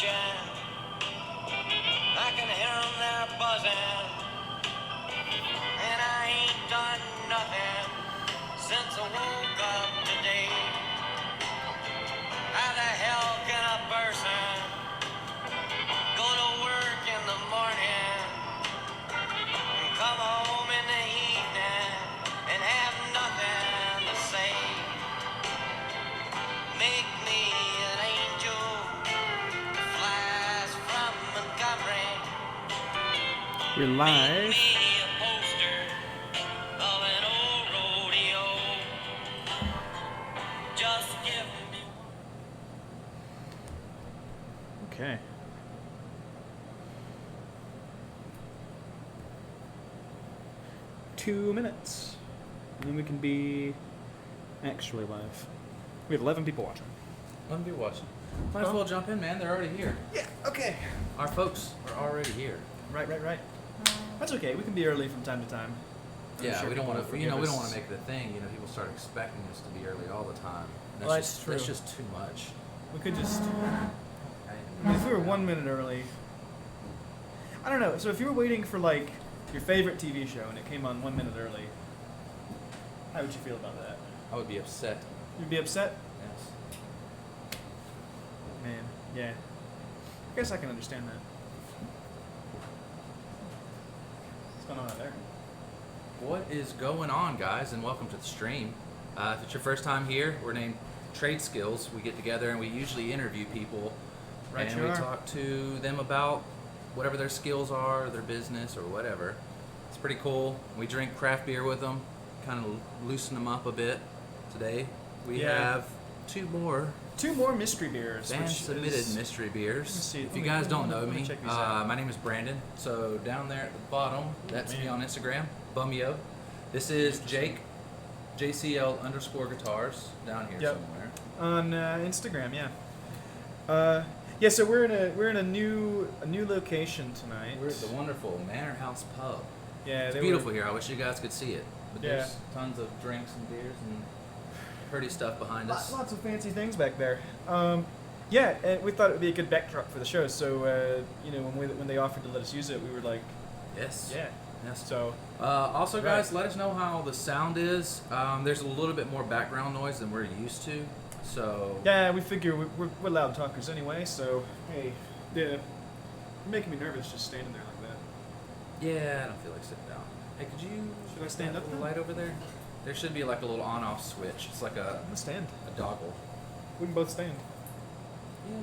watching. I can hear them there buzzing. And I ain't done nothing since I woke up today. How the hell can a person go to work in the morning and come home in the evening and have nothing to say? Make me an angel that flies from Montgomery. We're live. Make me a poster of an old rodeo. Just give me Okay. Two minutes. And then we can be actually live. We have 11 people watching. Let them be watching. Might as well jump in, man. They're already here. Yeah, okay. Our folks are already here. Right. That's okay. We can be early from time to time. I'm Yeah, sure we don't people want to. will We don't forgive want us. to make it a thing. People start expecting us to be early all the time. Well, that's true. That's just too much. We could just. I mean, if we were 1 minute early. I don't know. So if you were waiting for like your favorite TV show and it came on 1 minute early, how would you feel about that? I would be upset. You'd be upset? Yes. Man, yeah. I guess I can understand that. What's going on out there? What is going on, guys? And welcome to the stream. If it's your first time here, we're named Trade Skills. We get together and we usually interview people, Right, and you we are. talk to them about whatever their skills are, their business, or whatever. It's pretty cool. We drink craft beer with them, kind of loosen them up a bit. Today we Yeah. have two more Two more mystery beers. fan which submitted is- mystery beers. see. If Let you me- guys don't let know me me, check these out. my name is Brandon. So down there at the bottom, that's me Man. on Instagram, Bumyo. This is Jake, JCL_guitars down here Yep. somewhere. On Instagram, yeah. Yeah, so we're in a new location tonight. We're at the wonderful Manor House Pub. Yeah, It's they beautiful were, here. I wish you guys could see it. But Yeah. there's tons of drinks and beers and pretty stuff behind us. Lots of fancy things back there. Yeah, and we thought it would be a good backdrop for the show. So when they offered to let us use it, we were like, Yes. yeah. Yes. So Also, guys, Right. let us know how the sound is. There's a little bit more background noise than we're used to. So yeah, we figure we're loud talkers anyway. So hey, yeah, you're making me nervous just standing there like that. Yeah, I don't feel like sitting down. Hey, could you Should I stand that up little then? light over there? There should be like a little on-off switch. It's like I'm gonna stand. a toggle. We can both stand. Yeah,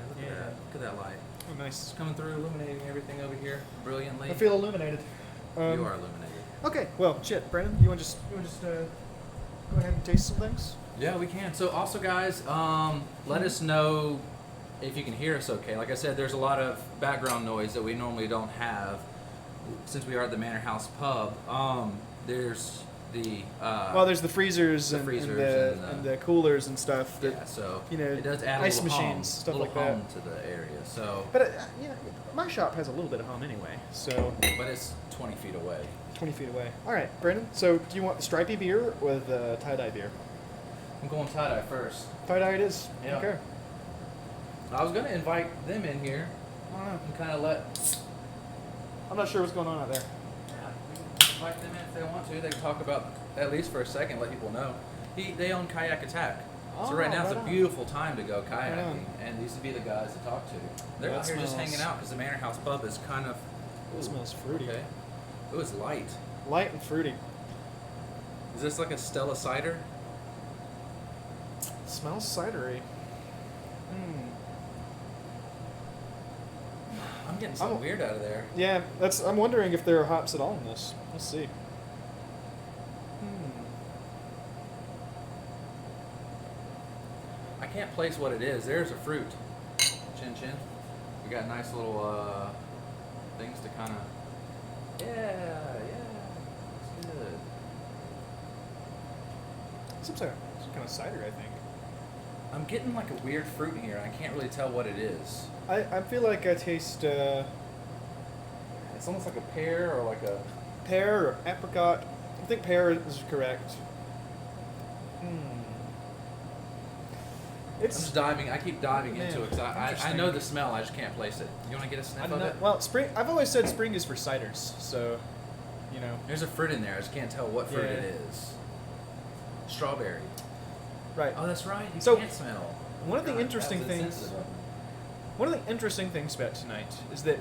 look Yeah. at that. Look at that light. Oh, nice. It's coming through, illuminating everything over here brilliantly. I feel illuminated. you are illuminated. Okay, well, shit, Brandon, you want to just go ahead and taste some things? Yeah, we can. So also, guys, let us know if you can hear us okay. Like I said, there's a lot of background noise that we normally don't have since we are at the Manor House Pub. There's the Well, there's the freezers, the and, freezers and the coolers and stuff. That, yeah, so you know, it does add ice a little home, machines, stuff little like that. home to the area. So, But my shop has a little bit of home anyway, so but it's 20 feet away. 20 feet away. All right, Brandon. So, do you want the stripey beer or the tie-dye beer? I'm going tie-dye first. Tie-dye it is. Yeah. Okay. I was gonna invite them in here I don't know. and kind of let. I'm not sure what's going on out there. Yeah, we can invite them in if they want to. They can talk about, at least for a second, let people know. They own Kayak Attack. So right now it's right a on. beautiful time to go Right on. kayaking, and these would be the guys to talk to. They're That out here just smells- hanging out because the Manor House Pub is kind of. It smells fruity. Okay. It was light. Light and fruity. Is this like a Stella cider? It smells cidery. I'm getting something I'm- weird out of there. Yeah, I'm wondering if there are hops at all in this. Let's see. I can't place what it is. There's a fruit. Chin chin. We got nice little things to kind of. Yeah. It's good. Some kind of cider, I think. I'm getting like a weird fruit in here. I can't really tell what it is. I feel like I taste It's almost like a pear or like a. pear or apricot. I think pear is correct. I'm just diving. I keep diving Man, into it because I interesting. know the smell. I just can't place it. You want to get a I sniff don't of know. it? Well, spring. I've always said spring is for ciders, so you know. There's a fruit in there. I just can't tell what fruit Yeah. it is. Strawberry. Right. Oh, that's right. You So, can't smell. one of the God, interesting that was things- insensitive of me. One of the interesting things about tonight is that,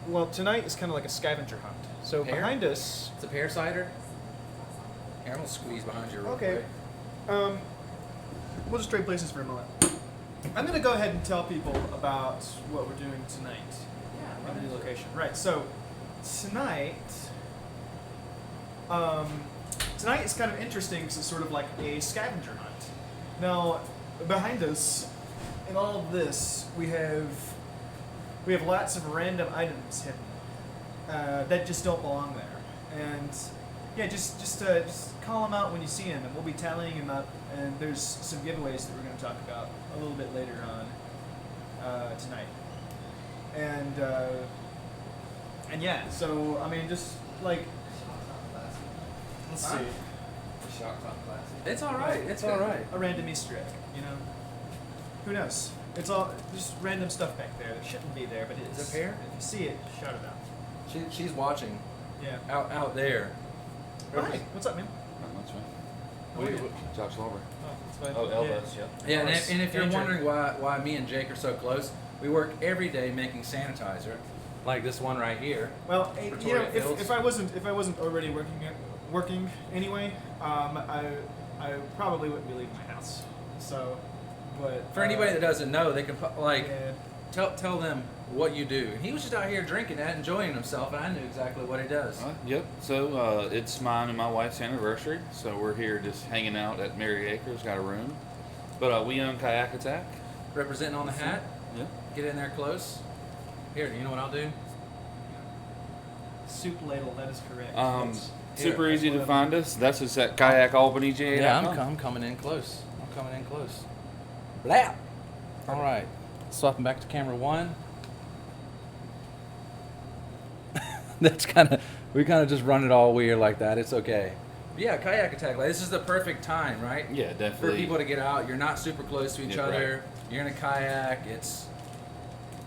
well, tonight is kind of like a scavenger hunt. So Pear? behind us, It's a pear cider. Here, I'm gonna squeeze behind you real okay. quick. We'll just trade places for a moment. I'm gonna go ahead and tell people about what we're doing tonight Yeah, in the new location. Right. So tonight, tonight is kind of interesting because it's sort of like a scavenger hunt. Now, behind us, in all of this, we have lots of random items hidden that just don't belong there, and yeah, just call them out when you see them, and we'll be tallying them up. And there's some giveaways that we're going to talk about a little bit later on tonight, and yeah, so I mean, just like let's see, It's all right. It's all right. a random Easter egg, you know. Who knows? It's all just random stuff back there that shouldn't be there, but it is. Is it pear? If you see it, shout it out. She's watching Yeah. out there. Hi. What's up, man? Not much, man. How are you? Josh Lawler. Oh, that's fine. Oh, Elvis, yeah. Yeah, Of and course. if you're Danger. wondering why me and Jake are so close, we work every day making sanitizer, like this one right here. Well, you know, Pretoria Fields. if I wasn't already working anyway, I probably wouldn't be leaving my house. So, but For anybody that doesn't know, they can yeah. tell them what you do. He was just out here drinking that, enjoying himself, and I knew exactly what he does. Yep. So it's mine and my wife's anniversary, so we're here just hanging out at Mary Acres. Got a room, but we own Kayak Attack. Representing on the hat. Yeah. Get in there close. Here, you know what I'll do? Soup ladle. That is correct. Super Here, easy to whatever. find us. That's just at kayakalbanyga.com. Yeah, I'm coming in close. I'm coming in close. Blap. All right. Swapping back to camera one. That's we kind of just run it all weird like that. It's okay. But yeah, kayak attack. Like, this is the perfect time, right? Yeah, For definitely. people to get out. You're not super close to each Yeah, other. You're in a kayak. It's,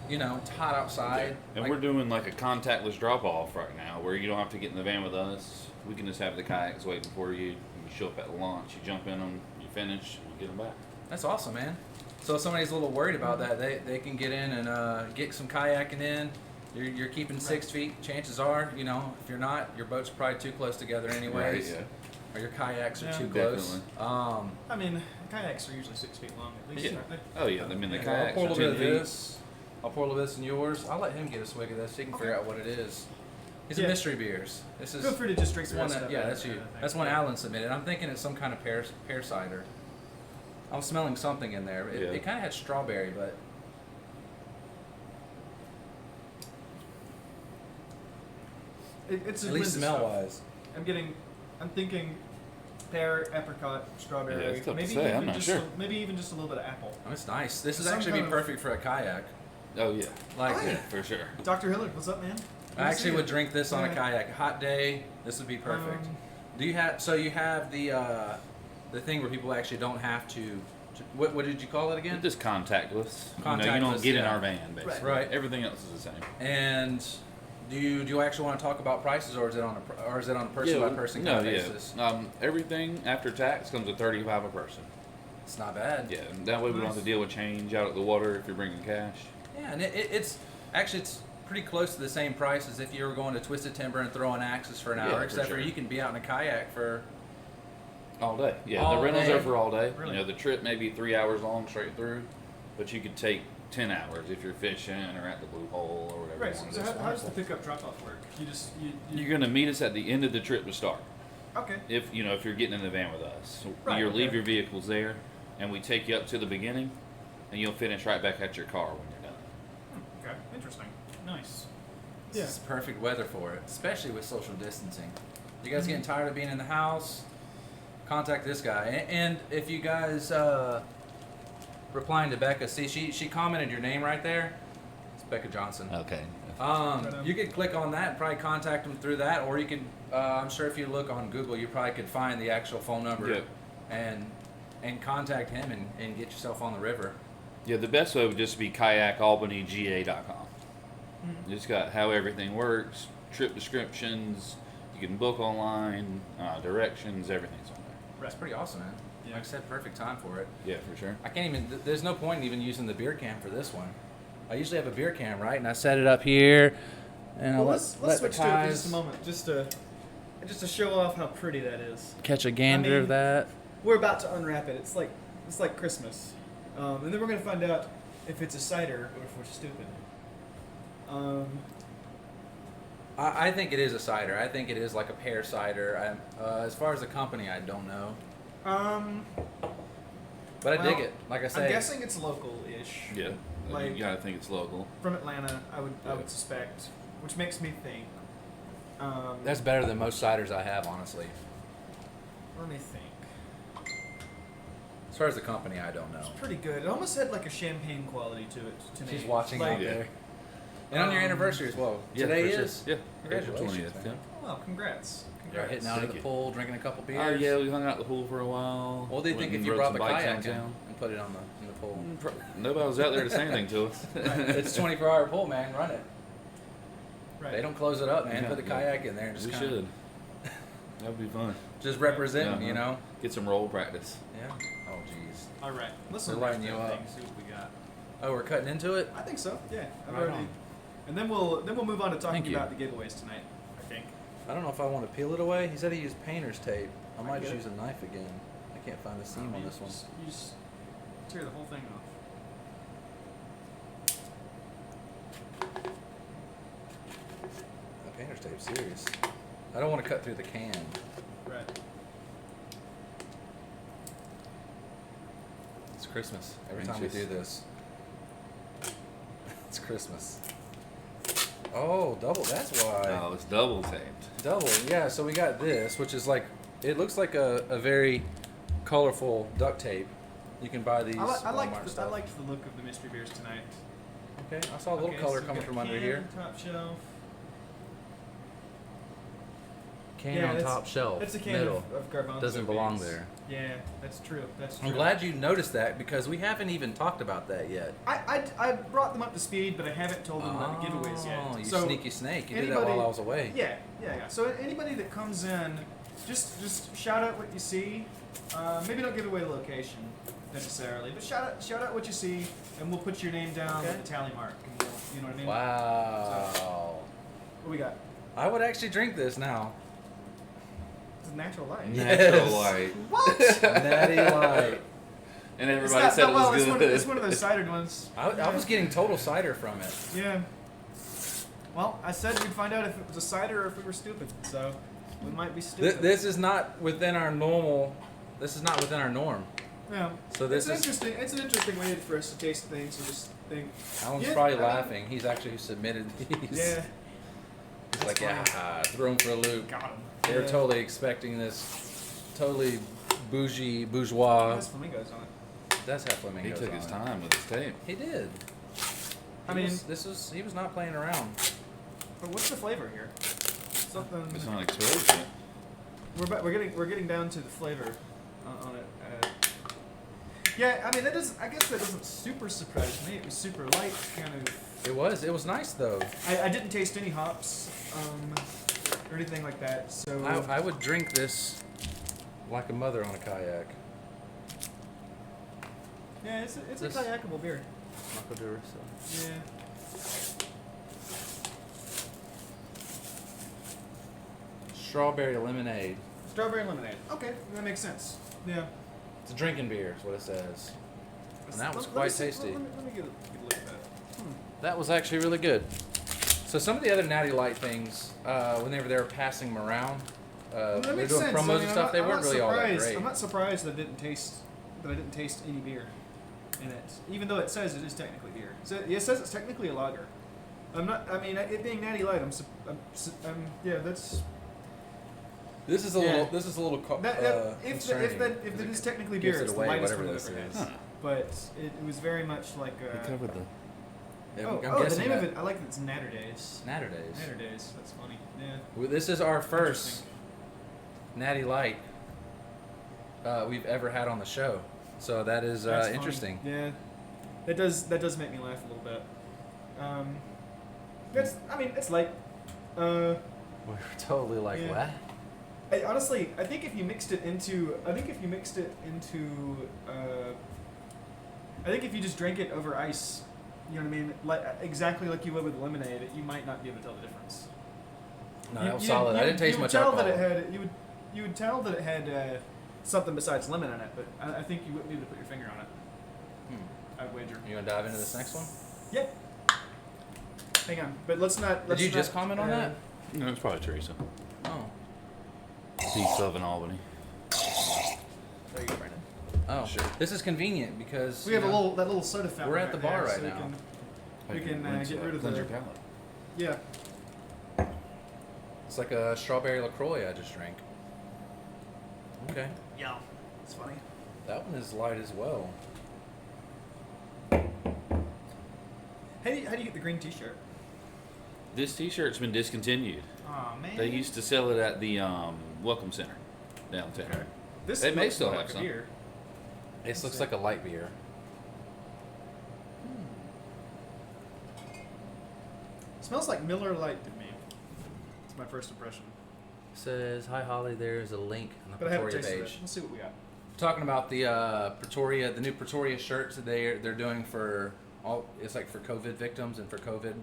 it's hot outside. And Like, we're doing like a contactless drop off right now, where you don't have to get in the van with us. We can just have the kayaks waiting for you. You show up at launch, you jump in them, you finish, you get them back. That's awesome, man. So if somebody's a little worried about that, they can get in and get some kayaking in. You're keeping 6 feet. Chances are, if you're not, your boat's probably too close together anyways. Right, Or your kayaks are Yeah. too close. Definitely. I mean, kayaks are usually 6 feet long at least, Yeah. aren't they? Oh yeah, I mean the I'll kayaks pour a are little 10 bit of feet. this. I'll pour a little bit of this in yours. I'll let him get a swig of this so he can figure out what it is. These Yeah. are mystery beers. This is Feel free to just drink this the one rest that, of yeah, it. that's you. That's one Alan submitted. I'm thinking it's some kind of pear cider. I'm smelling something in there. It, Yeah. it kind of had strawberry, but It's a at least blend of smell stuff. wise. I'm thinking pear, apricot, strawberry. Yeah, it's tough to maybe say, even I'm not just sure. maybe even just a little bit of apple. Oh, it's nice. This is Some actually be kind of- perfect for a kayak. Oh yeah, Like, Oh, yeah. for sure. Dr. Hillard, what's up, man? I actually would drink this on a Yeah. kayak. Hot day, this would be perfect. Do you have? So you have the thing where people actually don't have to. What did you call it again? Just contactless. You Contactless, don't get in yeah. our van, basically. Right. Everything else is the same. And do you actually want to talk about prices, or is it on a person by person No, kind of yeah. basis? Everything after tax comes to $35 a person. It's not bad. Yeah, and that way we don't have to deal with change out at the water if you're bringing cash. Yeah, and it's pretty close to the same price as if you were going to Twisted Timber and throwing axes for an Yeah, hour, for except for sure. you can be out in a kayak for. All day. Yeah, All the rentals day. are for all day. Really? The trip may be 3 hours long straight through, but you could take 10 hours if you're fishing or at the blue hole or whatever. Right. you want So to do. how does the pickup drop off work? You just You're going to meet us at the end of the trip to start. okay. If you're getting in the van with us, Right, you'll leave okay. your vehicles there, and we take you up to the beginning, and you'll finish right back at your car when you're done. Okay. Interesting. Nice. This is perfect weather for it, especially with social distancing. You guys getting tired of being in the house? Contact this guy. And if you guys replying to Becca, see she commented your name right there. It's Becca Johnson. Okay. You could click on that and probably contact them through that, or you could. I'm sure if you look on Google, you probably could find the actual phone number Yep. and and contact him and get yourself on the river. Yeah, the best way would just be kayakalbanyga.com. It's got how everything works, trip descriptions, you can book online, directions, everything's on there. That's pretty awesome, man. Yeah. Like I said, perfect time for it. Yeah, for sure. I can't even. There's no point in even using the beer can for this one. I usually have a beer can, right? And I set it up here, and Well, I let's let the switch to it for guys just a moment, just to show off how pretty that is. catch a gander I mean- of that. We're about to unwrap it. It's like Christmas, and then we're gonna find out if it's a cider or if we're stupid. I think it is a cider. I think it is like a pear cider. As far as the company, I don't know, but I dig Well, it. Like I say, I'm guessing it's local-ish. Yeah, Like- you gotta think it's local. From Atlanta, I Yeah. would suspect, which makes me think. that's better than most ciders I have, honestly. Let me think. As far as the company, I don't know. It's pretty good. It almost had like a champagne quality to it. To She's me. watching like, out there. And on your anniversary as well. Yeah, Today for sure. is. Yeah, Congratulations, April 20th. man. Oh, well, congrats. You're Congrats. hitting out at Thank the you. pool, drinking a couple beers. Oh yeah, we hung out at the pool for a while. What do you Went think if and you rode brought some the bikes kayak in downtown. and put it on in the pool? Nobody was out there to say anything to us. It's a 24-hour pool, man. Run it. Right. They don't close it up, man. Yeah, Put the yeah. kayak in there and just We kinda should. That would be fun. just represent, Yeah, you know? Get some roll practice. Yeah. Oh, jeez. All right. Let's They're unwrap lighting you that up. thing, see what we got. Oh, we're cutting into it? I think so. Yeah. I've Right already. on. And then we'll move on to talking Thank you. about the giveaways tonight. I think. I don't know if I want to peel it away. He said he used painter's tape. I might get just it. use a knife again. I can't find the seam on this one. You just tear the whole thing off. Painter's tape, serious. I don't want to cut through the can. Right. It's Christmas. Every time we Inches. do this. It's Christmas. Oh, double. That's why. Oh, it's double taped. Double. Yeah, so we got this, which is like, it looks like a very colorful duct tape. You can buy these I Walmart liked stuff. the look of the mystery beers tonight. Okay, I saw a little Okay, color so we coming got from under can, here. Top shelf. Can Yeah, on that's- top shelf. That's a can middle. of garbanzo Doesn't belong beans. there. Yeah, that's true. That's true. I'm glad you noticed that because we haven't even talked about that yet. I brought them up to speed, but I haven't told them about the giveaways yet. Oh, you so sneaky snake. You did that anybody- while I was away. Yeah. So anybody that comes in, just shout out what you see. Maybe don't give away the location necessarily, but shout out what you see, and we'll put your name down Okay. with the tally mark. And we'll, you know what I mean? Wow. What we got? I would actually drink this now. It's a natural light. Natural light. What? Natty Light. And It's everybody not- said well, it was good. it's one of those cidered ones. I was getting total cider from it. Yeah. Well, I said we'd find out if it was a cider or if we were stupid. So we might be stupid. This is not within our normal. This is not within our norm. Yeah. So this it's is. interesting. It's an interesting way for us to taste things and just think. Alan's Yeah, probably I mean- laughing. He's actually who submitted these. Yeah. He's like, That's yeah, throw him for a loop. Got 'em. They were Yeah. totally expecting this, totally It bourgeois. has flamingos on it. Does have He flamingos took on his it. time with his tape. He did. I He mean- was he was not playing around. But what's the flavor here? Something. It's not exposed yet. We're getting down to the flavor on it. Yeah, I mean I guess that doesn't super surprise me. It was super light, kind of. It was nice though. I didn't taste any hops, or anything like that. So I would drink this like a mother on a kayak. yeah, it's a This- kayakable beer. Marco Duracell. Yeah. Strawberry lemonade. Strawberry lemonade. Okay, that makes sense. Yeah. It's a drinking beer, is what it says. And that was Let me quite see- tasty. Let me get a look at that. That was actually really good. So some of the other Natty Light things, whenever they were passing them around, Well, that they're makes doing sense. promos I mean, and stuff, they I'm weren't not really all that surprised- great. I'm not surprised that I didn't taste any beer in it, even though it says it is technically beer. So it says it's technically a lager. I'm not. I mean, it being Natty Light, yeah, that's This is a Yeah. little. This is a little. if it is technically beer, gives it it's away, the lightest whatever one this I've ever is. had. Huh. But it was very much like. He covered the. Yeah, Oh, I'm the guessing name of that- it. I like that it's Natter Days. Natter Days. Natter Days. That's funny. Yeah. Well, this is our first Interesting. Natty Light we've ever had on the show. So that is That's funny. interesting. Yeah, that does make me laugh a little bit. It's like, We were totally like, Yeah. what? honestly, I think if you mixed it into, I think if you just drank it over ice, you know what I mean, like exactly like you would with lemonade, you might not be able to tell the difference. No, that was solid. I didn't taste much alcohol. You would tell that it had something besides lemon in it, but I think you wouldn't be able to put your finger on it. I'd wager. You want to dive into this next one? Yeah. Hang on, but let's not. Did you just comment on that? No, it's probably Teresa. Oh. Peace, love, in Albany. There you go, Brandon. Oh, Sure. This is convenient because We have you know, that little soda fountain. We're at the bar right there, now. We can Rinse get that, rid of cleanse the. your palate. Yeah. It's like a strawberry LaCroix I just drank. Okay. Yeah. It's funny. That one is light as well. How do you get the green T-shirt? This T-shirt's been discontinued. Oh man. They used to sell it at the Welcome Center downtown. Okay. This They may looks still more have like some. a beer. This looks like a light beer. Smells like Miller Lite to me. It's my first impression. Says, hi Holly, there's a link on the But I haven't Pretoria tasted it. page. Let's see what we got. Talking about the Pretoria, the new Pretoria shirts that they're doing for all. It's like for COVID victims and for COVID.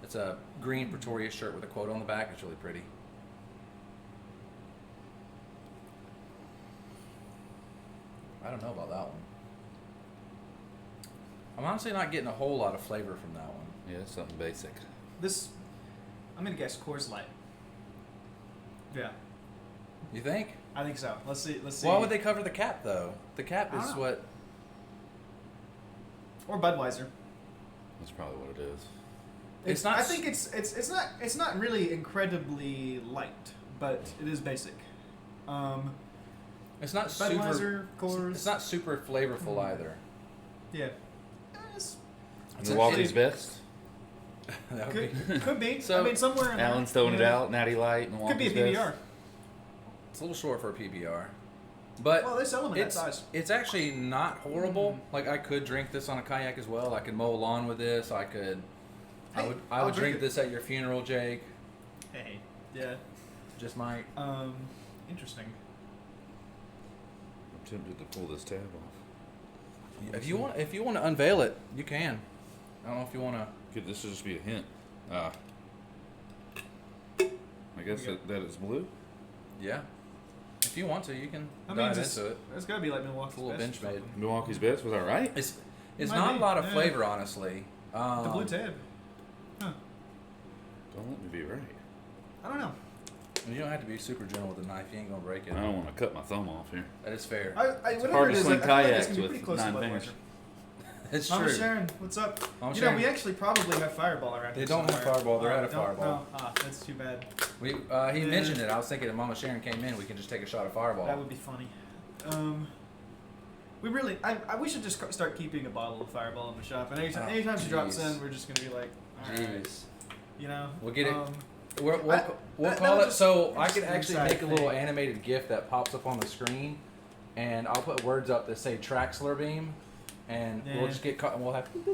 It's a green Pretoria shirt with a quote on the back. It's really pretty. I don't know about that one. I'm honestly not getting a whole lot of flavor from that one. Yeah, it's something basic. This, I'm gonna guess Coors Light. Yeah, You think? I think so. Let's see. Why would they cover the cap though? The cap I is don't know. what. Or Budweiser. That's probably what it is. It's not I s- think it's not really incredibly light, but it is basic. It's not Budweiser, super. Coors. It's not super flavorful either. Yeah. It's- Milwaukee's best. That would be. could be. So, I mean, somewhere in Alan's there. throwing it Yeah. out. Natty Light. Could be a Milwaukee's PBR. best. It's a little short for a PBR, but Well, they sell them in that it's size. it's actually not horrible. Like I could drink this on a kayak as well. I could mow a lawn with this. I could. I Hey, would I'll drink drink it. this at your funeral, Jake. Hey. Yeah. Just might. Interesting. I'm tempted to pull this tab off. If you want to unveil it, you can. I don't know if you want to. Could this just be a hint? I guess Yeah. that it's blue. Yeah. If you want to, you can I mean, dive it's into it. It's gotta be like Milwaukee's It's a little Best or bench made. something. Milwaukee's best. Was that right? It's Might not be, a lot of yeah. flavor, honestly. The blue tab. Huh. Don't let me be right. I don't know. You don't have to be super gentle with the knife. You ain't gonna break it. I don't want to cut my thumb off here. That is fair. Whatever hard it to is, swing I feel like it's kayaks gonna be with pretty close to 9 Budweiser. fingers. It's Mama true. Sharon, what's up? Mama You Sharon. know, we actually probably have Fireball around They here don't have somewhere. Fireball, they're Oh, out of they don't? Fireball. No. Ah, that's too bad. He Yeah. mentioned it. I was thinking if Mama Sharon came in, we can just take a shot of Fireball. That would be funny. We really, we should just start keeping a bottle of Fireball in the shop. And anytime she drops jeez. in, we're just gonna be like, all right, Jeez. you know. We'll get it. I- We'll that call would it. just- So I just could an actually inside make a little thing. animated GIF that pops up on the screen, and I'll put words up that say Traxler Beam, and we'll Yeah. just get caught, and we'll have a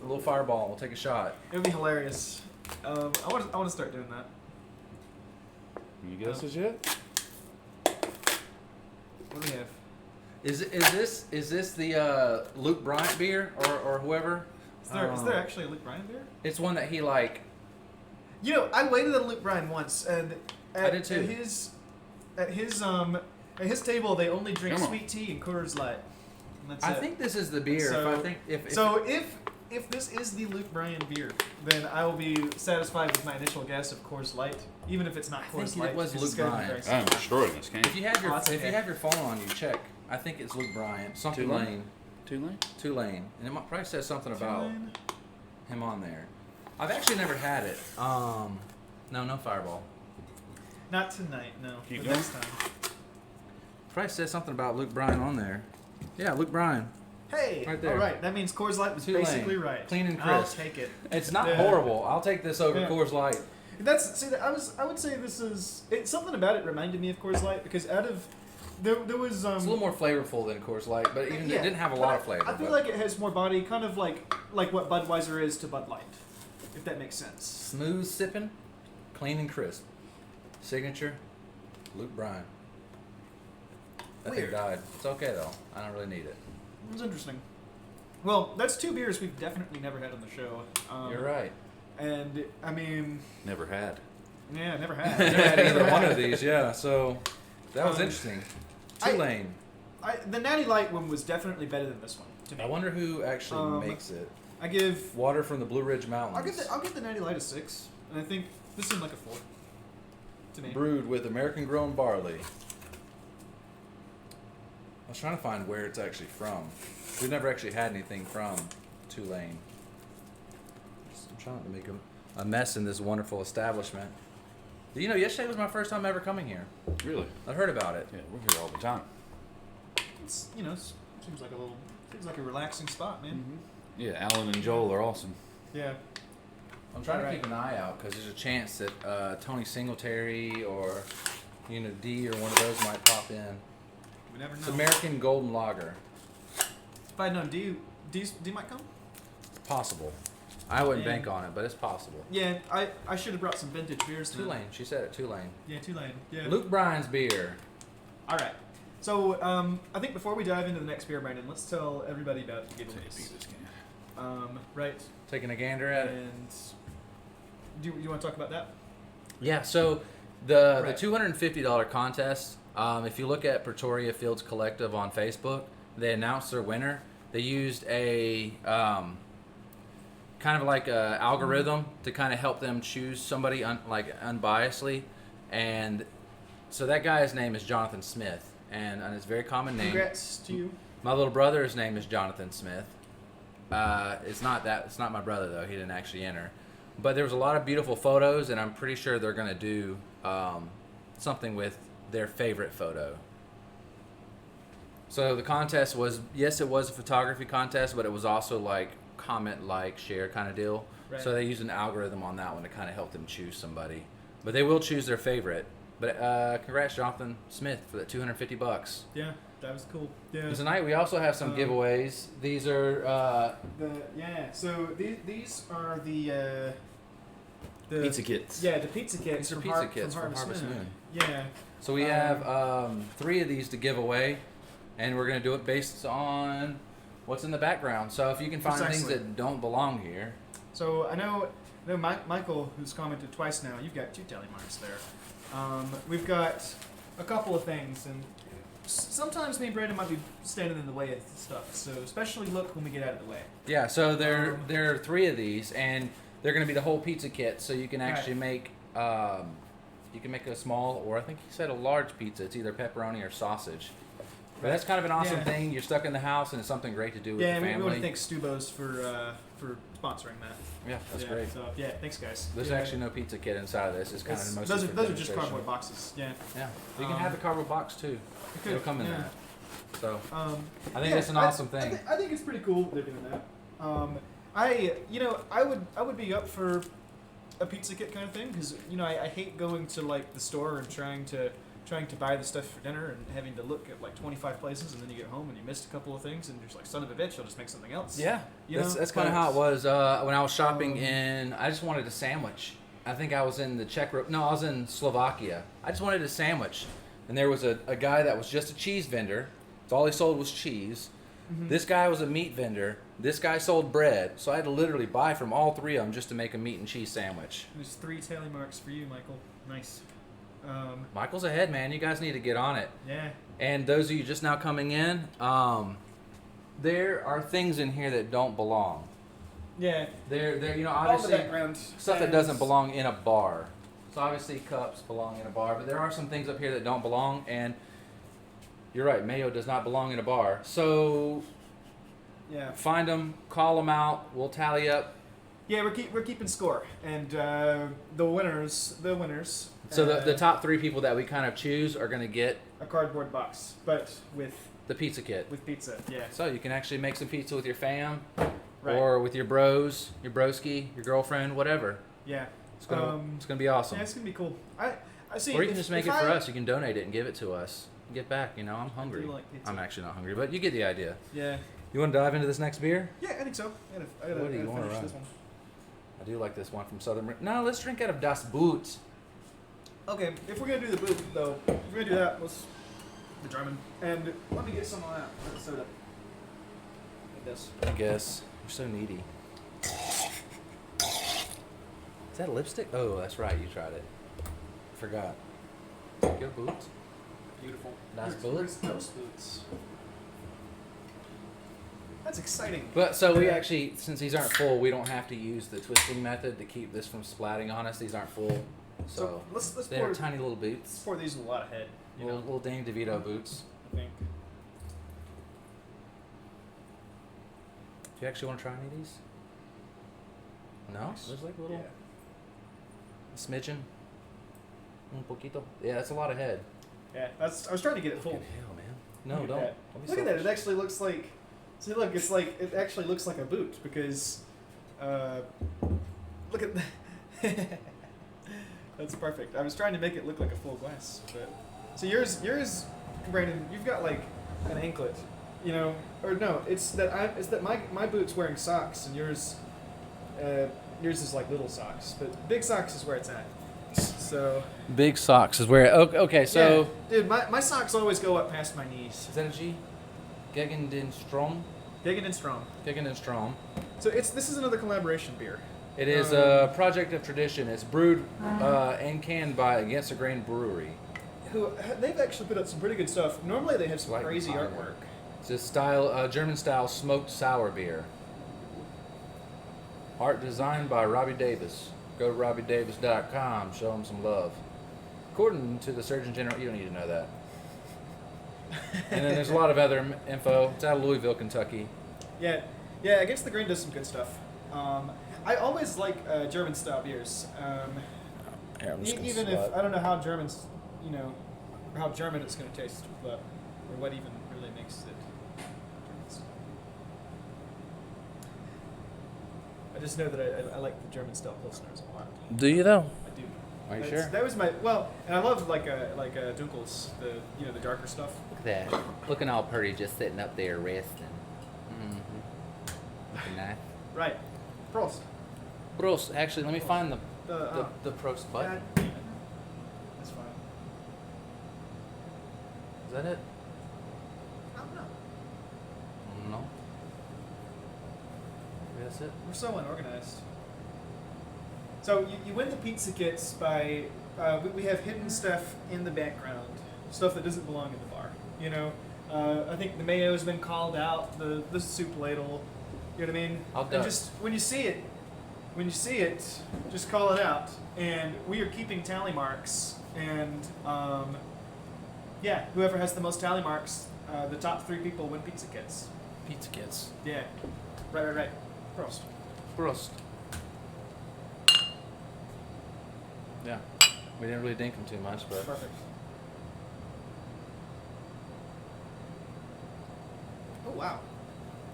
little fireball. We'll take a shot. It would be hilarious. I want to start doing that. You guesses yet? What do we have? Is this the Luke Bryant beer or whoever? Is there actually a Luke Bryan beer? It's one that he like. You know, I waited on Luke Bryan once, and I did too. At his table, they only drink Come on. sweet tea and Coors Light. And that's I it. think this is the beer. So- if if this is the Luke Bryan beer, then I will be satisfied with my initial guess of Coors Light, even if it's not think Coors it Light. was because Luke it's gotta be Bryan. very simple. I'm destroying this can. if you have your Oh, that's if you okay. have your phone on you, check. I think it's Luke Bryant. Something Tulane? Lane. Tulane? Tulane. And it might probably says something about Tulane? him on there. I've actually never had it. No Fireball. Not tonight, no. Keep but going. next time. Probably says something about Luke Bryan on there. Yeah, Luke Bryan. Hey, Right there. all right. That means Coors Light was Tulane. basically right. Clean and I'll crisp. take it. It's not Yeah. horrible. I'll take this over Yeah. Coors Light. I would say this is something about it reminded me of Coors Light because out of There was It's a little more flavorful than Coors Light, but even it didn't have a but lot of flavor. I feel but like it has more body, kind of like what Budweiser is to Bud Light, if that makes sense. smooth sipping, clean and crisp. Signature, Luke Bryan. That thing Weird. died. It's okay though. I don't really need it. It was interesting. Well, that's two beers we've definitely never had on the show. You're right. And I mean, Never had. yeah, never had. Never had either one of these. Yeah. So that was Um, interesting. I- Tulane. The Natty Light one was definitely better than this one to me. I wonder who actually Um, makes it. I give. Water from the Blue Ridge Mountains. I'll give the Natty Light a 6, and I think this seemed like a 4 to me. Brewed with American-grown barley. I was trying to find where it's actually from. We've never actually had anything from Tulane. I'm trying to make a mess in this wonderful establishment. You know, yesterday was my first time ever coming here. Really? I've heard about it. Yeah, we're here all the time. It's seems like a relaxing spot, man. Yeah, Alan and Joel are awesome. Yeah. I'm trying to Alright. keep an eye out because there's a chance that Tony Singletary or D or one of those might pop in. We never know. It's American Golden Lager. If I'd known D might come. It's possible. I wouldn't Yeah. bank on it, but it's possible. Yeah, I should have brought some vintage beers. tonight. Tulane. She said it. Tulane. Yeah, Tulane. Yeah. Luke Bryan's beer. All right. So I think before we dive into the next beer, Brandon, let's tell everybody about the giveaways. This can. Right. Taking a gander at it. And do you want to talk about that? Yeah, so the Right. $250 contest, if you look at Pretoria Fields Collective on Facebook, they announced their winner. They used a kind of like a algorithm to kind of help them choose somebody unbiasedly. And so that guy's name is Jonathan Smith, and it's a very common name. Congrats to you. My little brother's name is Jonathan Smith. It's not my brother though. He didn't actually enter. But there was a lot of beautiful photos, and I'm pretty sure they're gonna do something with their favorite photo. So the contest was, yes, it was a photography contest, but it was also like comment, like, share kind of deal. Right. So they used an algorithm on that one to kind of help them choose somebody. But they will choose their favorite. But congrats, Jonathan Smith, for that $250. Yeah, that was cool. Yeah. Tonight we also have some giveaways. These are So these are the Pizza kits. Yeah, the pizza kits. These are from pizza Har- kits from Harvest Moon. Yeah. so we have 3 of these to give away, and we're gonna do it based on what's in the background. So if you can find things Precisely. that don't belong here, So I know Michael, who's commented twice now. You've got 2 tally marks there. We've got a couple of things, and sometimes me and Brandon might be standing in the way of stuff. So especially look when we get out of the way. yeah. So there are 3 of these, and they're gonna be the whole pizza kit. So you can actually Right. make a small, or I think he said a large pizza. It's either pepperoni or sausage. But that's kind of an awesome Yeah. thing. You're stuck in the house, and it's something great to do with Yeah, the we family. want to thank Stubo's for sponsoring that. Yeah, that's Yeah, great. So yeah, thanks guys. There's Yeah. actually no pizza kit inside of this. It's kind It's- of those mostly are for just demonstration. cardboard boxes. Yeah. Yeah, you can Um, have the cardboard box too. could, It'll come in yeah. that. So I think it's an awesome thing. I think it's pretty cool they're doing that. I would be up for a pizza kit kind of thing because I hate going to like the store and trying to buy the stuff for dinner and having to look at like 25 places, and then you get home and you missed a couple of things and you're just like, son of a bitch, I'll just make something else. yeah, You that's know, that's kind of but- how it was when I was shopping Um, I just wanted a sandwich. I think I was in I was in Slovakia. I just wanted a sandwich, and there was a guy that was just a cheese vendor. So all he sold was cheese. Mhm. This guy was a meat vendor. This guy sold bread. So I had to literally buy from all 3 of them just to make a meat and cheese sandwich. There's 3 tally marks for you, Michael. Nice. Michael's ahead, man. You guys need to get on it. Yeah. And those of you just now coming in, there are things in here that don't belong. Yeah. They're All the obviously background stuff that doesn't belong in a bar. So obviously cups belong in a bar, but there are some things up here that don't belong, and you're right, mayo does not belong in a bar. So Yeah. find them, call them out, we'll tally up. Yeah, we're keeping score, and the winners. So the top 3 people that we kind of choose are going to get a cardboard box, but with the pizza kit. pizza. Yeah. So you can actually make some pizza with your fam, Right. or with your bros, your broski, your girlfriend, whatever. Yeah. It's gonna be awesome. Yeah, it's gonna be cool. I see. Or you can just make it for us. You can donate it and give it to us. get back. You know, I'm hungry. like pizza. I'm actually not hungry, but you get the idea. Yeah. You want to dive into this next beer? Yeah, I think so. I gotta What do you wanna finish run? this one. I do like this one from Southern. No, let's drink out of Das Boot. Okay, if we're gonna do the boot though, if we're gonna do that, let's the German. And let me get some of that soda. Like this. I guess. You're so needy. Is that lipstick? Oh, that's right. You tried it. Forgot. Good boots. Beautiful. Nice Where's boots. those boots? That's exciting. But so we actually, since these aren't full, we don't have to use the twisting method to keep this from splatting on us. These aren't full, so let's they're pour, tiny little let's boots, pour these in a lot of head. You know, little Danny DeVito boots. I think. Do you actually want to try any of these? No, there's like a little smidgen, un poquito. Yeah, that's a lot of head. Yeah, that's. I was trying to get it full. Fucking hell, man. No, Look don't. at that. Don't be Look at that. It selfish. actually looks like. See, look. It's like it actually looks like a boot because. Look at that. That's perfect. I was trying to make it look like a full glass, but so yours, Brandon, you've got like an anklet, you know, or no, it's that my boot's wearing socks and yours is like little socks, but big socks is where it's at. So Big socks is where. Okay, so yeah, dude, my socks always go up past my knees. is that a G? Gegen den Strom. Big and strong. Gegen den Strom. So this is another collaboration beer. It is a project of tradition. It's brewed and canned by Against the Grain Brewery. They've actually put out some pretty good stuff. Normally they have some Like crazy Manor. artwork. It's a style, German style smoked sour beer. Art designed by Robbie Davis. Go to RobbieDavis.com. Show him some love. According to the Surgeon General, you don't need to know that. And then there's a lot of other info. It's out of Louisville, Kentucky. Yeah, Against the Grain does some good stuff. I always like German style beers. Even if I don't know how Germans, you know, or how German it's going to taste, but or what even really makes it German style. I just know that I like the German style pilsners a lot. Do you though? I do. Are you That's- sure? That was my and I love like Dunkels, the darker stuff. Look at that. Looking all pretty, just sitting up there resting. Mm-hmm. Looking nice. Right. Prost. Prost. Actually, let me find the Prost button. God damn it. That's fine. Is that it? I don't know. No. Maybe that's it. We're so unorganized. So you win the pizza kits by we have hidden stuff in the background, stuff that doesn't belong in the bar. You know, I think the mayo has been called out, the soup ladle. You know what I mean? I'll And duck. just when you see it, just call it out. And we are keeping tally marks. And yeah, whoever has the most tally marks, the top 3 people win pizza kits. Pizza kits. Yeah. Right. Prost. Prost. Yeah. We didn't really dink them too much, but Perfect. Oh wow.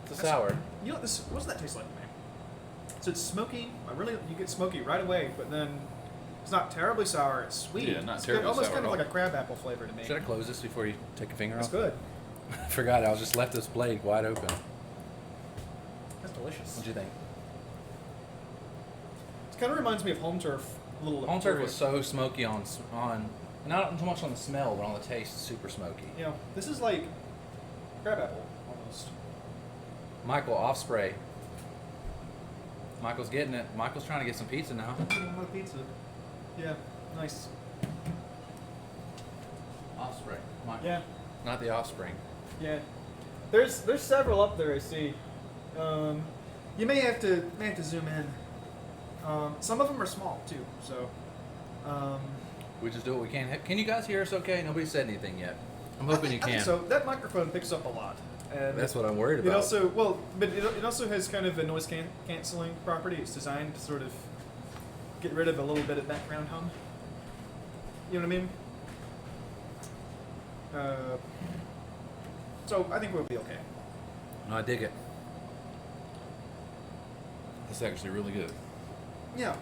it's a sour. You know what what's that taste like to me? So it's smoky. You get smoky right away, but then it's not terribly sour. It's sweet. Yeah, not It's terribly almost sour kind of at like all. a crab apple flavor to me. Should I close this before you take a finger That's off? good. I forgot. I was just left this blade wide open. That's delicious. What'd you think? It kind of reminds me of home turf. A little. Home turf was so smoky on not so much on the smell, but on the taste, it's super smoky. You know, this is like crab apple almost. Michael, off spray. Michael's getting it. Michael's trying to get some pizza now. More pizza. Yeah. Nice. Off spray. Michael. Yeah. Not the offspring. Yeah. There's several up there I see. You may have to zoom in. Some of them are small too, so. We just do what we can. Can you guys hear us okay? Nobody said anything yet. I'm hoping you I think can. so that microphone picks up a lot. And That's what I'm worried it about. also but it also has kind of a noise canceling property. It's designed to sort of get rid of a little bit of background hum. You know what I mean? So I think we'll be okay. No, I dig it. It's actually really good. Yeah.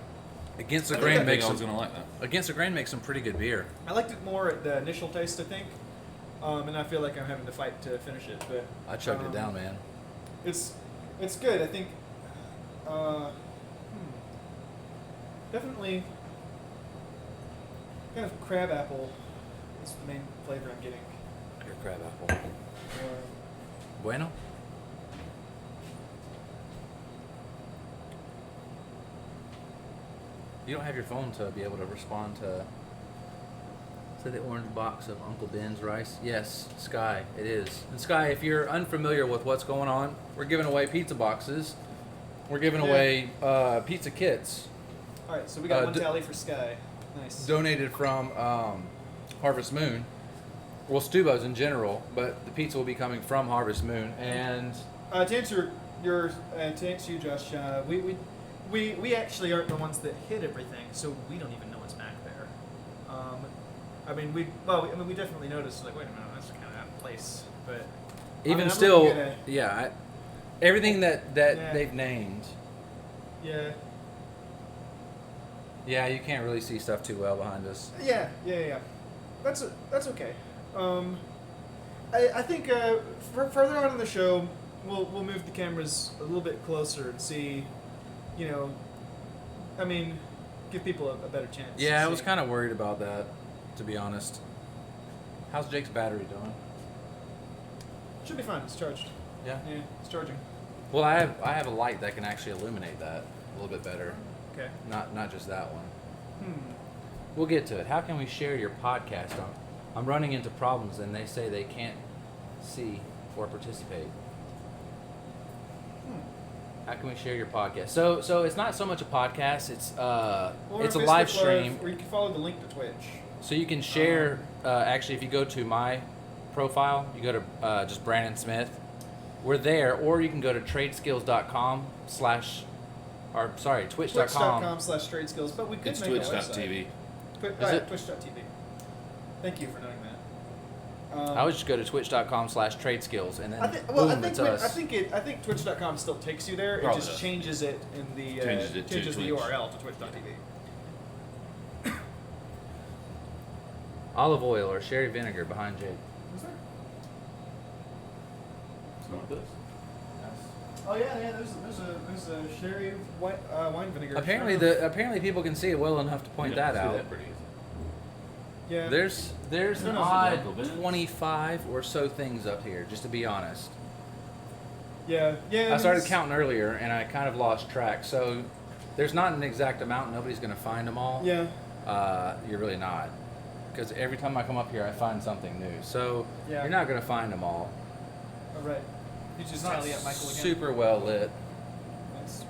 Against the I Grain think makes I was some. gonna like that. Against the Grain makes some pretty good beer. I liked it more at the initial taste, I think. and I feel like I'm having to fight to finish it. But I chugged it down, man. It's good. I think definitely kind of crab apple is the main flavor I'm getting. Your crab apple. Bueno? You don't have your phone to be able to respond to the orange box of Uncle Ben's rice? Yes, Sky, it is. And Sky, if you're unfamiliar with what's going on, we're giving away pizza boxes. We're giving away pizza kits All right, so we got one tally for Sky. Nice. donated from Harvest Moon. Well, Stubo's in general, but the pizza will be coming from Harvest Moon. And To answer you, Josh, we actually aren't the ones that hit everything, so we don't even know what's back there. We definitely noticed, like, wait a minute, that's kind of out of place. But even I'm still, looking at everything that Yeah. they've named. Yeah. Yeah, you can't really see stuff too well behind us. Yeah. That's okay. I think further on in the show, we'll move the cameras a little bit closer and see, give people a better chance. Yeah, to I was see. kind of worried about that, to be honest. How's Jake's battery doing? Should be fine. It's charged. Yeah. Yeah, it's charging. Well, I have a light that can actually illuminate that a little bit better. Okay. Not just that one. Hmm. We'll get to it. How can we share your podcast? I'm running into problems, and they say they can't see or participate. How can we share your podcast? So it's not so much a podcast. It's it's a live stream. Or you can follow the link to Twitch. So you can share. Actually, if you go to my profile, you go to just Brandon Smith. We're there, or you can go to tradeskills.com twitch.com. Twitch.com/tradeskills, but we could It's make a website. twitch.tv. Is it? Twitch.tv. Thank you for knowing that. I would just go to twitch.com/tradeskills, and then it's us. I think Twitch.com still takes you there. It Probably just does. changes it in the Changes it to the Twitch. URL to Twitch.tv. Olive oil or sherry vinegar behind Jake. Is there? Something like this. Oh yeah. There's a sherry wine vinegar. Apparently people can see it well enough to point Yeah, that see out. that pretty easy. Yeah. There's No, an no, odd Uncle Ben's. 25 or so things up here, just to be honest. Yeah. I started counting earlier and I kind of lost track. So there's not an exact amount. Nobody's going to find them all. Yeah. You're really not. Because every time I come up here, I find something new. So Yeah. you're not going to find them all. All right. You It's just not tally up Michael again. super well lit. Nice.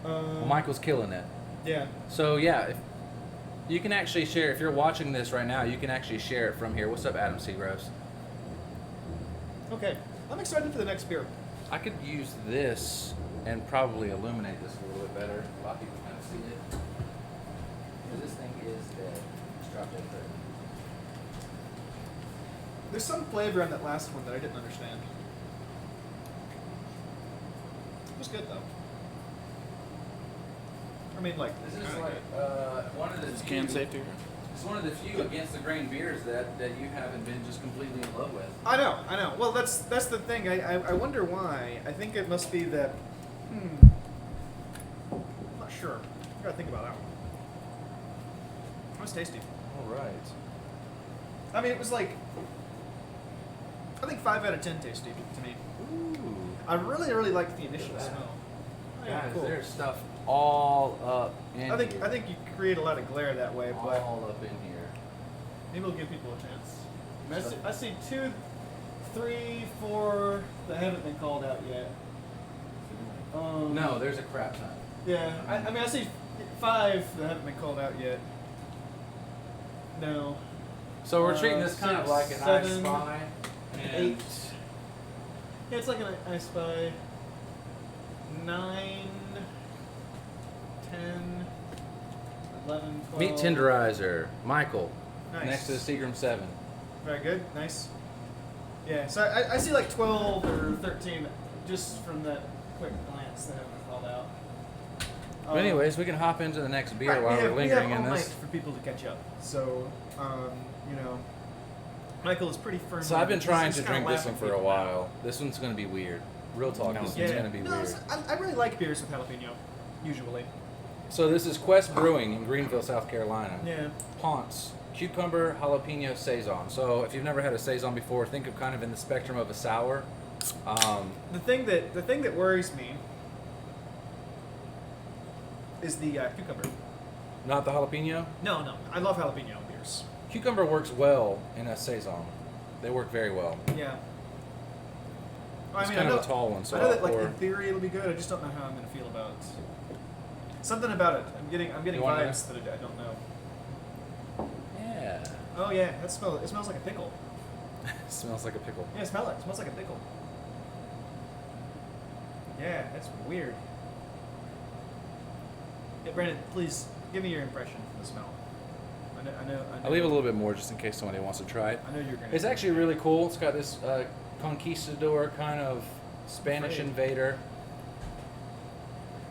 Well, Michael's killing it. Yeah. So yeah, if you can actually share. If you're watching this right now, you can actually share it from here. What's up, Adam Seagross? Okay. I'm excited for the next beer. I could use this and probably illuminate this a little bit better. A lot of people kind of see it. Because this thing is dead. Just dropped it there. There's some flavor in that last one that I didn't understand. It was good though. I mean, like, This is kinda like good. one of the Is few, can safety? it's one of the few against the grain beers that you haven't been just completely in love with. I know. Well, that's the thing. I wonder why. I think it must be that. I'm not sure. I gotta think about that one. It was tasty. All right. I mean, it was like. I think 5 out of 10 tasty to me. Ooh. I really liked the initial Look at that. smell. Oh, yeah, Guys, cool. there's stuff all up in I think here. I think you create a lot of glare that way, but all up in here. maybe we'll give people a chance. I see 2, 3, 4 that haven't been called out yet. No, there's a crap ton. Yeah, I mean I see 5 that haven't been called out yet. No. So we're treating this kind of 6, like an I 7, Spy. 8. Yeah, it's like an I Spy. 9, 10, 11, 12. Meat tenderizer, Michael, Nice. next to the Seagram 7. Very good. Nice. Yeah, so I see like 12 or 13 just from that quick glance that haven't been called out. But anyways, we can hop into the next beer right, while we're lingering we have in all this. night for people to catch up. So, you know, Michael is pretty firm. So I've been trying to He's kinda drink this one laughing for a people now. while. This one's gonna be weird. Real talk, this Yeah. one's gonna be No, weird. I really like beers with jalapeno, usually. So this is Quest Brewing in Greenville, South Carolina. Yeah. Ponce, cucumber jalapeno saison. So if you've never had a saison before, think of kind of in the spectrum of a sour. The thing that worries me is the cucumber. Not the jalapeno. No, I love jalapeno beers. Cucumber works well in a saison. They work very well. Yeah. It's I kind know, of a tall one, so I know I'll that, like, pour- in theory it'll be good. I just don't know how I'm gonna feel about it. Something about it. I'm getting You want vibes that I don't know. Yeah. Oh yeah, it smells like a pickle. Smells like a pickle. Yeah, smell it. It smells like a pickle. Yeah, that's weird. Yeah, Brandon, please give me your impression of the smell. I know. I'll leave a little bit more just in case somebody wants to try it. I know you're gonna. It's actually really cool. It's got this conquistador kind of Spanish Afraid. invader.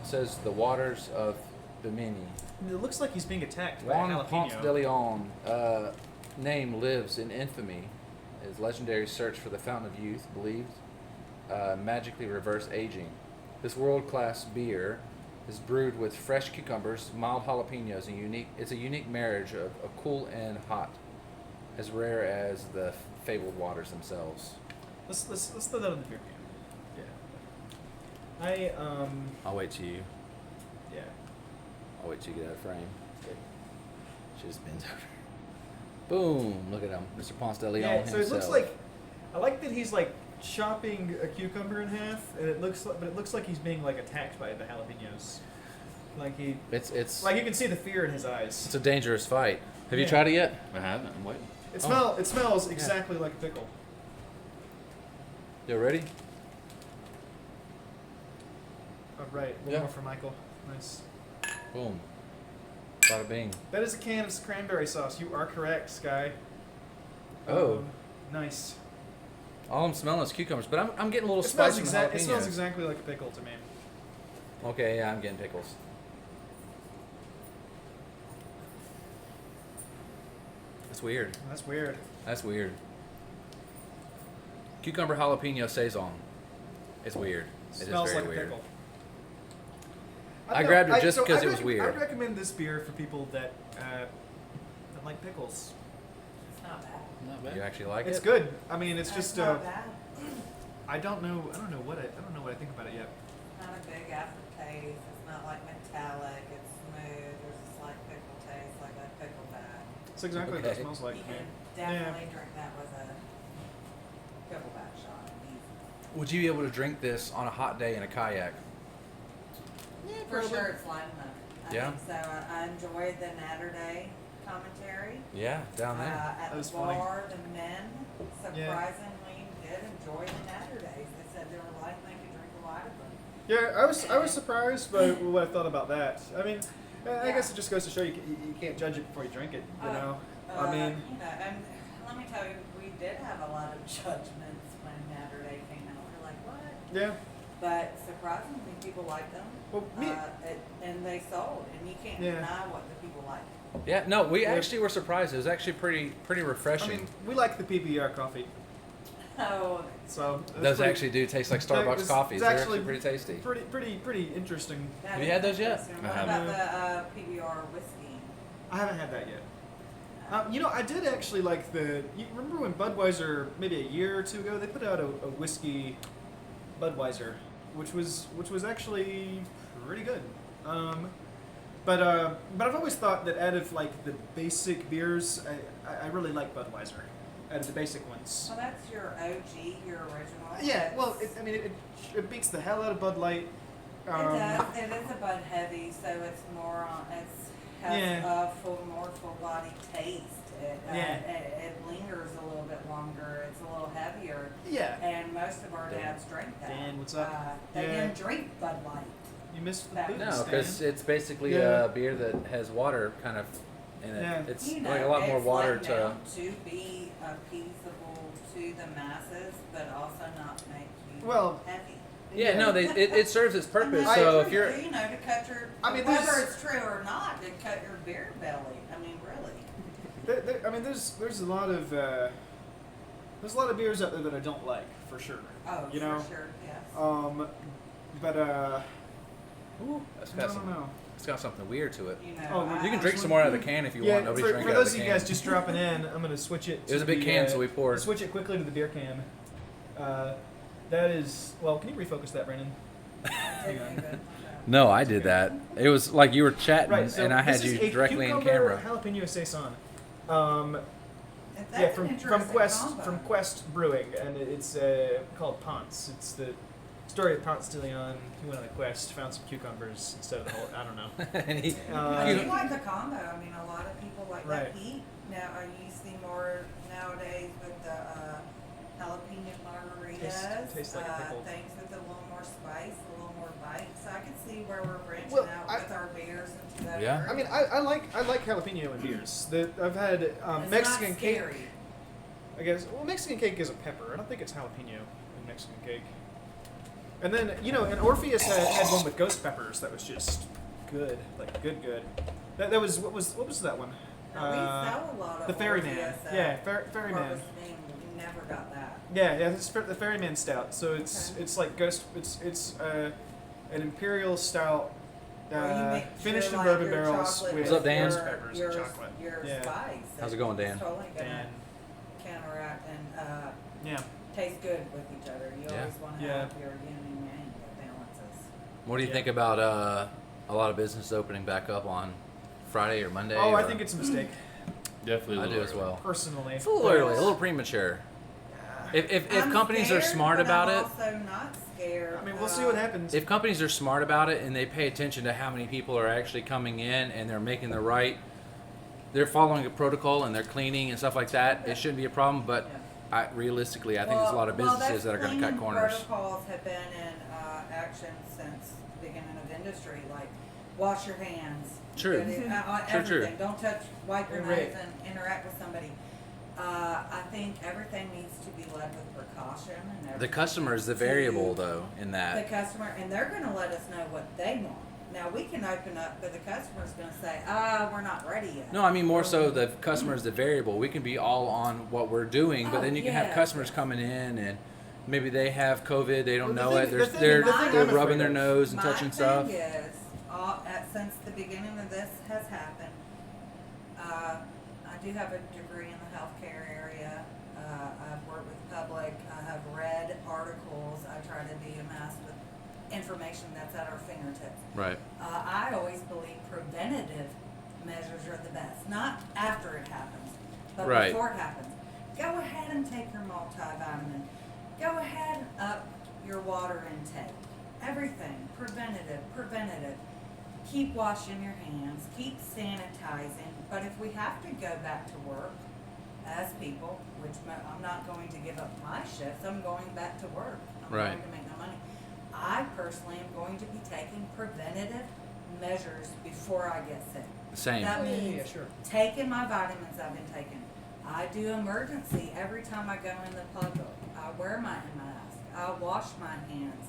It says the waters of Bimini. It looks like he's being attacked by a Juan Ponce de jalapeno. Leon name lives in infamy. His legendary search for the fountain of youth, believed magically reverse aging. This world-class beer is brewed with fresh cucumbers, mild jalapenos, and it's a unique marriage of a cool and hot, as rare as the fabled waters themselves. Let's throw that on the beer can. Yeah. I'll wait till you. Yeah. I'll wait till you get out of frame. She just bends over. Boom! Look at him, Mr. Ponce de Leon Yeah. So himself. it looks like, I like that he's like chopping a cucumber in half, and it looks like he's being like attacked by the jalapenos. Like it's like you can see the fear in his eyes. it's a dangerous fight. Have you Yeah. tried it yet? I haven't. I'm waiting. It smells exactly like a pickle. You ready? All right, one Yeah. more for Michael. Nice. Boom. Bada bing. That is a can of cranberry sauce. You are correct, Sky. Oh. Nice. All I'm smelling is cucumbers, but I'm getting a little It smells, spice from the it smells jalapenos. exactly like a pickle to me. Okay, yeah, I'm getting pickles. That's weird. That's weird. That's weird. Cucumber jalapeno saison. It's weird. It is Smells very like weird. a pickle. I grabbed it just so 'cause I it was weird. I recommend this beer for people that like pickles. It's not bad. Not bad. You actually like It's it? good. I mean, it's It's just not bad. I don't know what I think about it yet. Not a big aftertaste. It's not like metallic. It's smooth. There's a slight pickle taste, like a pickle bag. It's exactly what it Okay. smells like. You to me. can definitely drink that with a pickle bag shot. Easy. Would you be able to drink this on a hot day in a kayak? For sure, it's light enough. Yeah? So I enjoyed the Natterday commentary. Yeah, down there. At That was the funny. bar, the men surprisingly did enjoy the Natterdays. They said they were light and they could drink a lot of them. Yeah, I was surprised by what I thought about that. I mean, I Yeah. guess it just goes to show you can't judge it before you drink it. You know, I mean, you know, and let me tell you, we did have a lot of judgments when Natterday came out. We're like, what? yeah. But surprisingly, people liked them. Well, me- And they sold, and you can't Yeah. deny what the people like. Yeah, no, we Yeah. actually were surprised. It was actually pretty I refreshing. mean, we like the PBR coffee, Oh, so It does actually do taste like Starbucks coffees. They're actually pretty tasty. pretty interesting. that Have is you had those yet? interesting. I What haven't. about the PBR whiskey? I haven't had that yet. You know, I did actually like the. You remember when Budweiser, maybe a year or two ago, they put out a whiskey Budweiser, which was actually pretty good. But I've always thought that out of like the basic beers, I really like Budweiser. Out of the basic ones. Well, that's your OG, your original. Yeah, well, it beats the hell out of Bud Light. It does. It is a Bud heavy, so it's more on. Has Yeah. a more full body taste. Yeah. It lingers a little bit longer. It's a little heavier. Yeah. And most of our dads drink that. Dan, what's up? They Yeah. didn't drink Bud Light. You missed the No, booze, No, because Dan. it's basically Yeah. a beer that has water kind of in it. Yeah. It's You know, like a lot more it's water laid to. down to be appeasable to the masses, but also not make you Well, heavy. Yeah, no, it serves its purpose. And So that's if you're, true, you know, to cut your, I mean, whether there's- it's true or not, to cut your beer belly. I mean, really. I mean, there's a lot of There's a lot of beers out there that I don't like, for sure. Oh, you know? for sure, yes. But Ooh, that's I got don't some. know. It's got something weird to it. You know, Oh, I You can drink some more out of the can if you Yeah, want. Nobody's for drinking out those of of the you can. guys just dropping in, I'm gonna switch it. It was to a big the, can, so we poured. Switch it quickly to the beer can. That is well. Can you refocus that, Brandon? Hang on. No, I did that. It was like you were chatting, Right, so and I had this is you a directly in cucumber camera. Jalapeno saison. That's Yeah, an from interesting Quest combo. from Quest Brewing, and it's called Ponce. It's the story of Ponce de Leon. He went on a quest, found some cucumbers instead of the whole. I don't know. And he- I do like the combo. I mean, a lot of people like Right. that heat. Now, you see more nowadays with the jalapeno margaritas, Tastes like a pickle. things with a little more spice, a little more bite. So I can see where we're branching Well, out with our beers into that Yeah. area. I mean, I like jalapeno in beers. I've had It's Mexican not cake. scary. I guess. Well, Mexican cake is a pepper. I don't think it's jalapeno in Mexican cake. And then and Orpheus had one with ghost peppers that was just good, like good. That was what was that one? Now, we sell a lot of the Ferryman. Orpheus at Yeah, Ferryman. Harvesting. We never got that. Yeah, it's the Ferryman stout. So it's Okay. it's like ghost. It's an imperial stout. Where you make Finished sure, in like, bourbon your barrels chocolate with What's up, Dan? ghost peppers your, and chocolate. Your Yeah. spice. How's it going, Dan? It's totally gonna Dan. counteract and Yeah. taste good with each other. You Yeah. always want to Yeah. have your yin and yang that balances. What do you Yeah. think about a lot of businesses opening back up on Friday or Monday? Oh, I or- think it's a mistake. Definitely. a I little do as early. well. Personally, It's a little early, a little premature. If I'm companies are scared, smart but about I'm it, also not scared. I mean, we'll see what happens. if companies are smart about it and they pay attention to how many people are actually coming in and they're making the right, they're following a protocol and they're cleaning and stuff like that, it shouldn't be a problem. But realistically, I think there's a lot of businesses that are going to cut corners. Protocols have been in action since the beginning of industry, like wash your hands. True. On True, true. everything. Don't touch, wipe your Right. nose and interact with somebody. I think everything needs to be led with precaution. And The everything customer is the needs to- variable, though, in The that. customer, and they're going to let us know what they want. Now we can open up, but the customer's going to say, we're not ready yet. No, I mean more so the customer is the variable. We can be all on what we're doing, but Oh, then you can have yeah. customers coming in and maybe they have COVID, they don't Well, know the it. thing- They're the thing- they're, the thing they're I'm rubbing afraid their of- nose and My touching stuff. thing is, since the beginning of this has happened, I do have a degree in the healthcare area. I've worked with public. I have read articles. I try to be amassed with information that's at our fingertips. Right. I always believe preventative measures are the best, not after it happens, but Right. before it happens. Go ahead and take your multivitamin. Go ahead and up your water intake. Everything, preventative. Keep washing your hands, keep sanitizing, but if we have to go back to work as people, which I'm not going to give up my shifts, I'm going back to work. I'm Right. going to make no money. I personally am going to be taking preventative measures before I get sick. Same. That Yeah, means yeah, sure. taking my vitamins I've been taking. I do emergency every time I go in the public. I wear my mask. I wash my hands.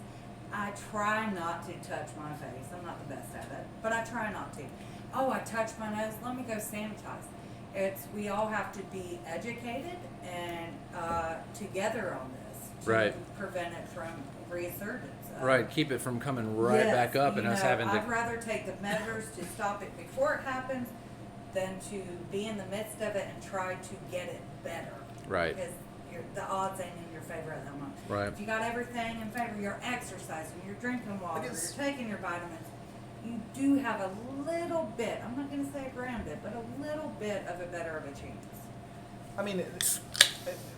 I try not to touch my face. I'm not the best at it, but I try not to. Oh, I touch my nose. Let me go sanitize. We all have to be educated and together on this to Right. prevent it from resurgence. Right. Keep it from coming right Yes, back up and you us know, having I'd to. rather take the measures to stop it before it happens than to be in the midst of it and try to get it better. Right. Because the odds ain't in your favor at that moment. Right. If you got everything in favor, you're exercising, you're drinking water, you're taking your vitamins, you do have a little bit, I'm not going to say a grand bit, but a little bit of a better of a chance. I mean,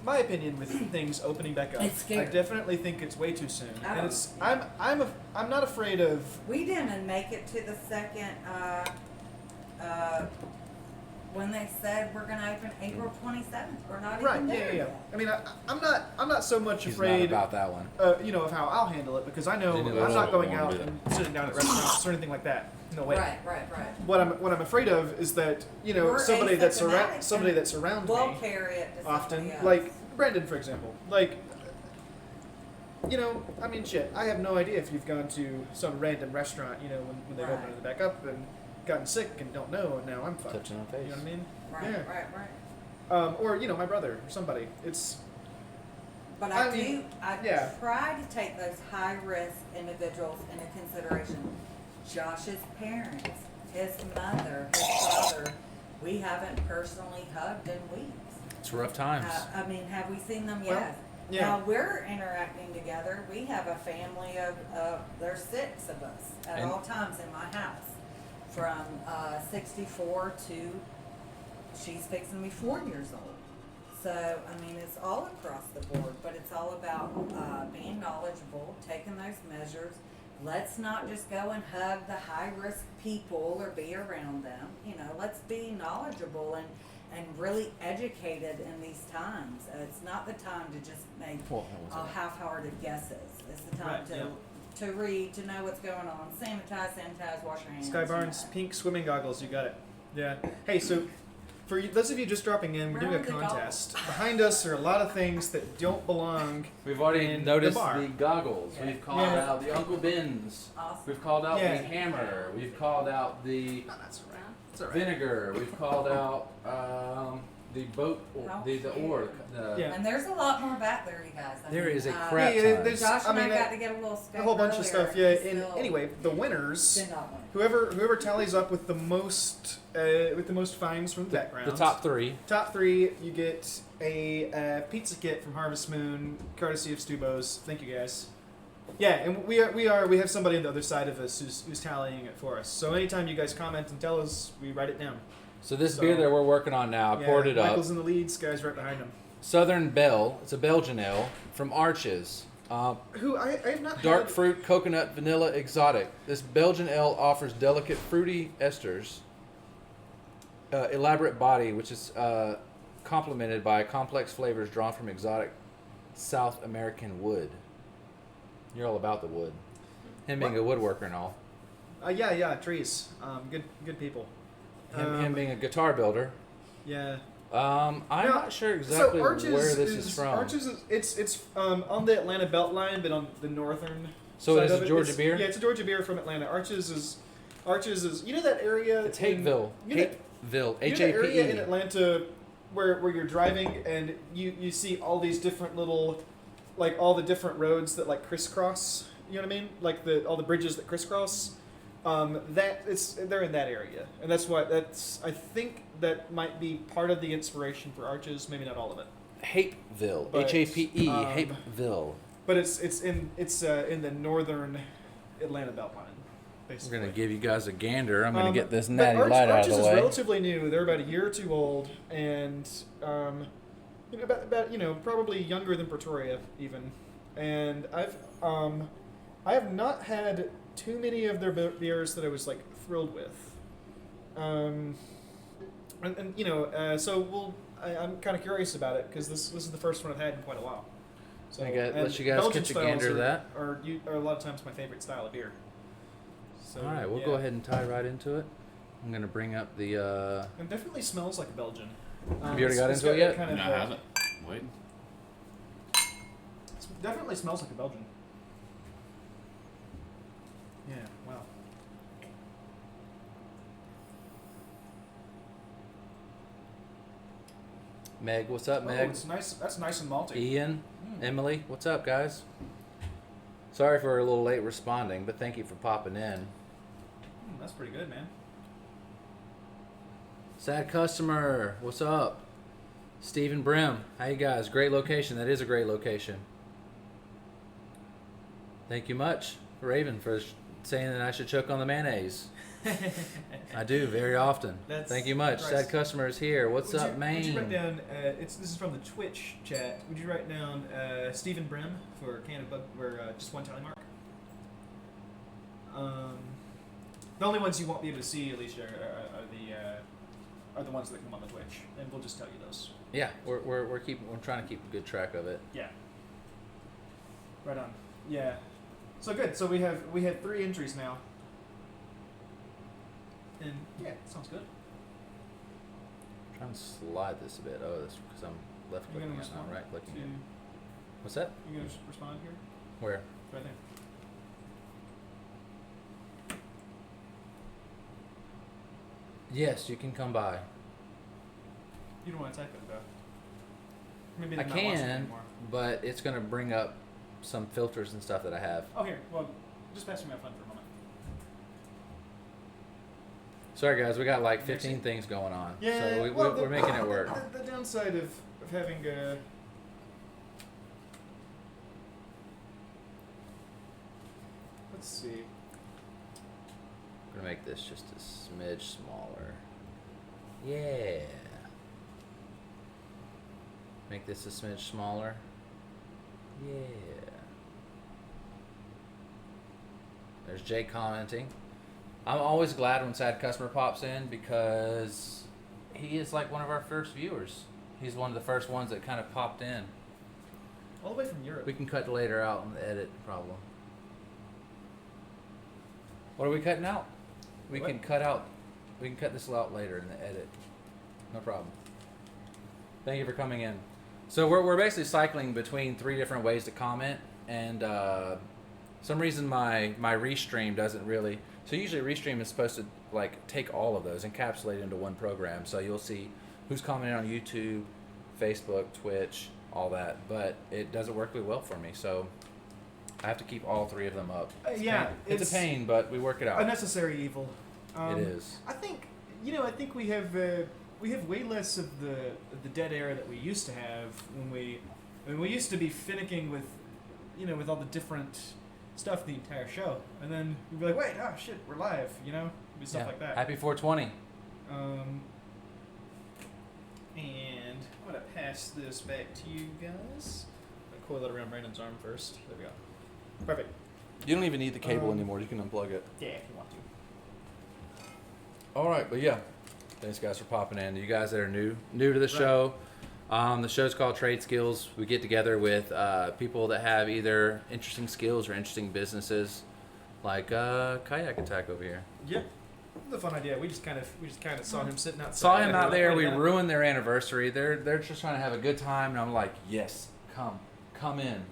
my opinion with things opening back up, It's scary. I definitely think it's way too soon. I And don't- it's I'm not afraid of. We didn't make it to the second, when they said we're gonna open April 27th. We're not Right. even Yeah, there yeah, yeah. yet. I mean, I'm not so much He's afraid. not about that one. Of how I'll handle it because I know Didn't I'm know not that going one out bit. and sitting down at restaurants or anything like that. No way. Right. What I'm afraid of is that We're somebody that's asymptomatic around We'll me carry it to often, somebody else. like Brandon, for example, like. I mean, shit. I have no idea if you've gone to some random restaurant, when they've Right. opened it back up and gotten sick and don't know, and now I'm fucked. Touching on face. You know what I mean? Right. Or my brother or somebody. It's But I I mean, I yeah. try to take those high risk individuals into consideration. Josh's parents, his mother, his father, we haven't personally hugged in weeks. It's rough times. I mean, have we seen them? Well, Yes. yeah. Now we're interacting together. We have a family of, there's 6 of us at And- all times in my house. From 64 to, she's fixing to be 4 years old. So, I mean, it's all across the board, but it's all about being knowledgeable, taking those measures. Let's not just go and hug the high-risk people or be around them. You know, let's be knowledgeable and really educated in these times. It's not the time to just make Well, that was it. half-hearted guesses. It's the time Right, to yeah. to read, to know what's going on. Sanitize, wash your hands. Sky you Barnes, know. pink swimming goggles. You got it. Yeah. Hey, so for you, those of you just dropping in, we're Where doing a are the goggles? contest. Behind us are a lot of things that don't belong. We've already in noticed the bar. the goggles. Yeah. We've called Yeah. out the Uncle Ben's. Awesome. We've called out Yeah. the hammer. We've called out the No, that's all right. That's all right. vinegar. We've called out the boat, the oar. Yeah. And there's a lot more back there, you guys. There is a uh, crap Yeah, ton. there's- Josh and I I, mean, got to get a little scope A whole bunch of earlier. stuff. Yeah. He And still anyway, the winners. did not win. Whoever tallies up with the most finds from the background. The top 3. Top 3, you get a pizza kit from Harvest Moon, courtesy of Stubo's. Thank you guys. Yeah, and we have somebody on the other side of us who's tallying it for us. So anytime you guys comment and tell us, we write it down. So this So- beer that we're working on now, I poured it up. Michael's in the leads, guys right behind him. Southern Belle. It's a Belgian ale from Arches. Who I have not Dark had. fruit, coconut, vanilla, exotic. This Belgian ale offers delicate fruity esters, elaborate body, which is complemented by complex flavors drawn from exotic South American wood. You're all about the wood. Him being a woodworker and all. Yeah, trees. Good people. Him being a guitar builder. Yeah. I'm Now, not sure exactly so Arches where this is from. Arches it's on the Atlanta Beltline, but on the northern. So side it is of a Georgia It's- beer? Yeah, it's a Georgia beer from Atlanta. Arches is you know that area. It's Hapeville. You know, Hapeville. you know that area in Hape. Atlanta where you're driving and you see all these different little, like all the different roads that like crisscross. You know what I mean? Like all the bridges that crisscross. They're in that area, and that's why I think that might be part of the inspiration for Arches, maybe not all of it. Hapeville. But, Hape. um, Hapeville. But it's in the northern Atlanta Beltline, We're basically. gonna give you guys a gander. I'm gonna get this but natty light out of Arches the is way. relatively new. They're about a year or two old, and about probably younger than Pretoria even. And I have not had too many of their beers that I was like thrilled with. So I'm kind of curious about it because this is the first one I've had in quite a while. So I got- and let you guys Belgian catch a styles gander of that. Are a lot of times my favorite style of beer. So, All right, we'll yeah. go ahead and tie right into it. I'm gonna bring up the. It definitely smells like a Belgian. Have you already got it's into it got yet? that kind No, of, I haven't. Wait. It definitely smells like a Belgian. Yeah. Wow. Meg, what's up, Oh, Meg? it's nice. That's nice and malty. Ian, Mm. Emily, what's up, guys? Sorry for a little late responding, but thank you for popping in. That's pretty good, man. Sad customer, what's up? Stephen Brim, how you guys? Great location. That is a great location. Thank you much, Raven, for saying that I should choke on the mayonnaise. I do very often. That's Thank you much. Christ. Sad customer is here. What's Would up, you, Maine? Would you write down? This is from the Twitch chat. Would you write down Stephen Brim for can of bug or just one tally mark? The only ones you won't be able to see, Alicia, are the ones that come on the Twitch, and we'll just tell you those. Yeah, we're trying to keep a good track of it. Yeah. Right on. Yeah. So good. So we had 3 entries now. And yeah, sounds good. I'm trying to slide this a bit. Oh, that's because I'm left You clicking gonna it, not respond right clicking to? it. What's that? You gonna respond here? Where? Right there. Yes, you can come by. You don't want to type it though. Maybe I they're not watching can, anymore. but it's gonna bring up some filters and stuff that I have. Oh, here. Well, just pass me my phone for a moment. Sorry guys, we got like 15 things going on. Yeah, So well, we're making it work. The downside of having let's see. I'm gonna make this just a smidge smaller. Yeah. Make this a smidge smaller. Yeah. There's Jay commenting. I'm always glad when Sad Customer pops in because he is like one of our first viewers. He's one of the first ones that kind of popped in. All the way from Europe. We can cut later out in the edit problem. What are we cutting out? We What? can cut out. We can cut this out later in the edit. No problem. Thank you for coming in. So we're basically cycling between 3 different ways to comment, and some reason my restream doesn't really. So usually restream is supposed to like take all of those, encapsulate into one program. So you'll see who's commenting on YouTube, Facebook, Twitch, all that. But it doesn't work really well for me, so I have to keep all 3 of them up. Yeah, It's a pain, but we work it out. A necessary evil. It is. I think I think we have way less of the dead air that we used to have when we used to be finicking with with all the different stuff the entire show, and then we'd be like, wait, oh shit, we're live, It'd be stuff like that. Happy 420. And I'm gonna pass this back to you guys. I'll coil it around Brandon's arm first. There we go. Perfect. You don't even need the cable Um, anymore. You can unplug it. Yeah, if you want to. All right, but yeah, thanks guys for popping in. You guys that are new to the show, the show's called Trade Skills. We get together with people that have either interesting skills or interesting businesses, like Kayak Attack over here. Yep. The fun idea. We just kind of saw him sitting outside. Saw him out there. Like, We yeah. ruined their anniversary. They're just trying to have a good time, and I'm like, yes, come in,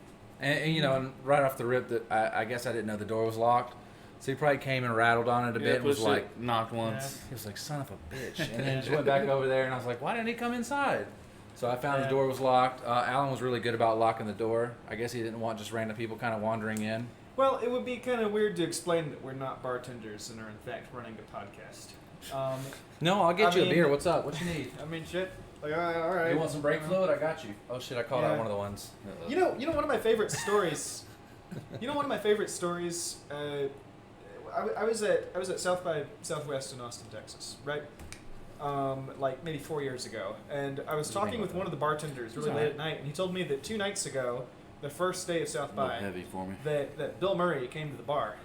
and and right off the rip, that I guess I didn't know the door was locked. So he probably came and rattled on it a bit and was pushed it, like, knocked once. he was like, son of a bitch. And then just went back over there, and I was like, why didn't he come inside? So I found the door was locked. Alan was really good about locking the door. I guess he didn't want just random people kind of wandering in. Well, it would be kind of weird to explain that we're not bartenders and are in fact running a podcast. No, I'll get I you mean- a beer. What's up? What you need? I mean, shit. Like, all right. You want some brake fluid? I got you. Oh shit, I called out Yeah. one of the ones. You know, one of my favorite stories. One of my favorite stories. I was at South by Southwest in Austin, Texas, right? Like maybe 4 years ago, and I was talking with one of the bartenders really late at night, and he told me that 2 nights ago, the first day of South A by, little heavy for me. that Bill Murray came to the bar,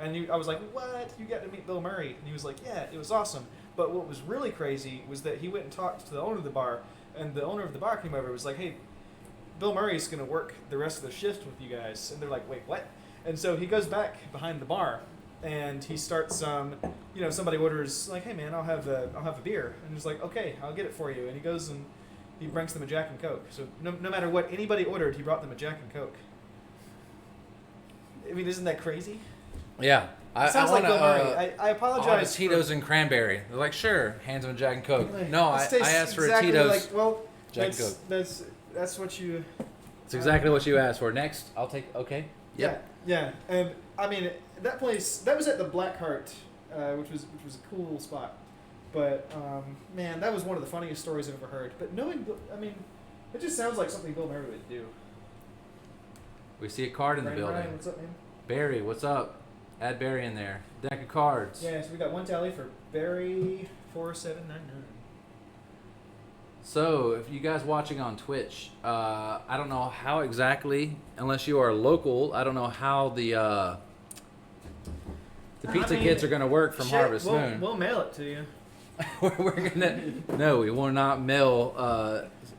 and I was like, "What? You got to meet Bill Murray?" And he was like, "Yeah, it was awesome." But what was really crazy was that he went and talked to the owner of the bar, and the owner of the bar came over and was like, "Hey, Bill Murray's going to work the rest of the shift with you guys." And they're like, "Wait, what?" And so he goes back behind the bar, and he starts somebody orders like, "Hey man, I'll have a beer," and he's like, "Okay, I'll get it for you." And he goes and he brings them a Jack and Coke. So no matter what anybody ordered, he brought them a Jack and Coke. I mean, isn't that crazy? Yeah. It sounds like Bill Murray. I apologize. I'll have a Tito's and cranberry. They're like, sure. Hands them a Jack and Coke. No, I This tastes asked for exactly a Tito's. Like, well, Jack and that's what you. It's exactly what you asked for. Next, I'll take. Okay. Yep. Yeah, and I mean that place. That was at the Blackheart, which was a cool spot. But man, that was one of the funniest stories I've ever heard. But it just sounds like something Bill Murray would do. We see a card in the Brandon building. Ryan, what's up, man? Barry, what's up? Add Barry in there. Deck of cards. Yeah, so we got one tally for Barry 4799. So, if you guys watching on Twitch, I don't know how exactly, unless you are local, I don't know how the pizza kits are going to work from Harvest Moon. We'll mail it to you. We're gonna no, we will not mail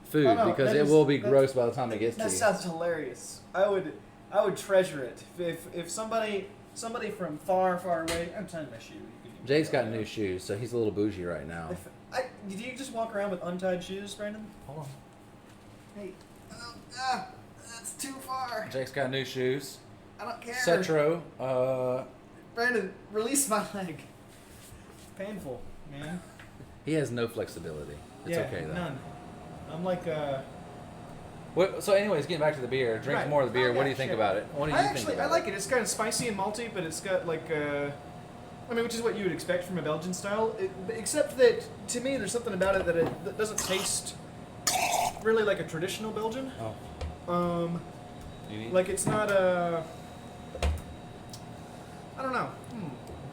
food Oh, no, because that it is- will be that- gross by the time it gets to That you. sounds hilarious. I would treasure it if somebody from far away. I'm tying my shoe. You can- Jake's got new shoes, so he's a little bougie right now. Do you just walk around with untied shoes, Brandon? Hold on. Hey, that's too far. Jake's got new shoes. I don't care. Cetro. Brandon, release my leg. Painful, man. Uh, He has no flexibility. It's okay though. None. I'm like So, anyways, getting back to the beer, drink Right. more of the beer. Oh, What yeah, do you think sure. about it? What do you think I about like it. It's kind of spicy and malty, but it's got like I mean, which is what you would expect from a Belgian style. Except that to me, there's something about it that doesn't taste really like a traditional Belgian. Oh. You need? Like it's not a. I don't know.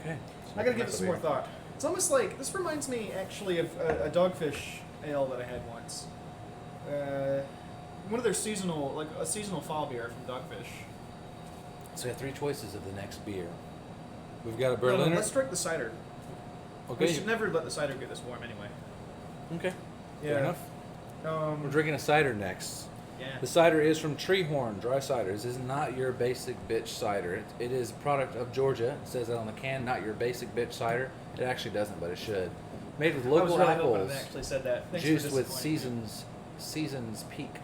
Okay. I gotta give it some more thought. It's almost like this reminds me actually of a Dogfish ale that I had once. One of their seasonal, like a seasonal fall beer from Dogfish. So we have 3 choices of the next beer. We've got a No, Berliner. let's drink the cider. Okay. We should never let the cider get this warm anyway. Okay. Yeah. Fair enough. We're drinking a cider next. Yeah. The cider is from Treehorn Dry Cider. This is not your basic bitch cider. It is a product of Georgia. It says that on the can, not your basic bitch cider. It actually doesn't, but it should. Made with I was local really hoping apples, it actually said that. Thanks for juiced with disappointing me. Seasons Peak.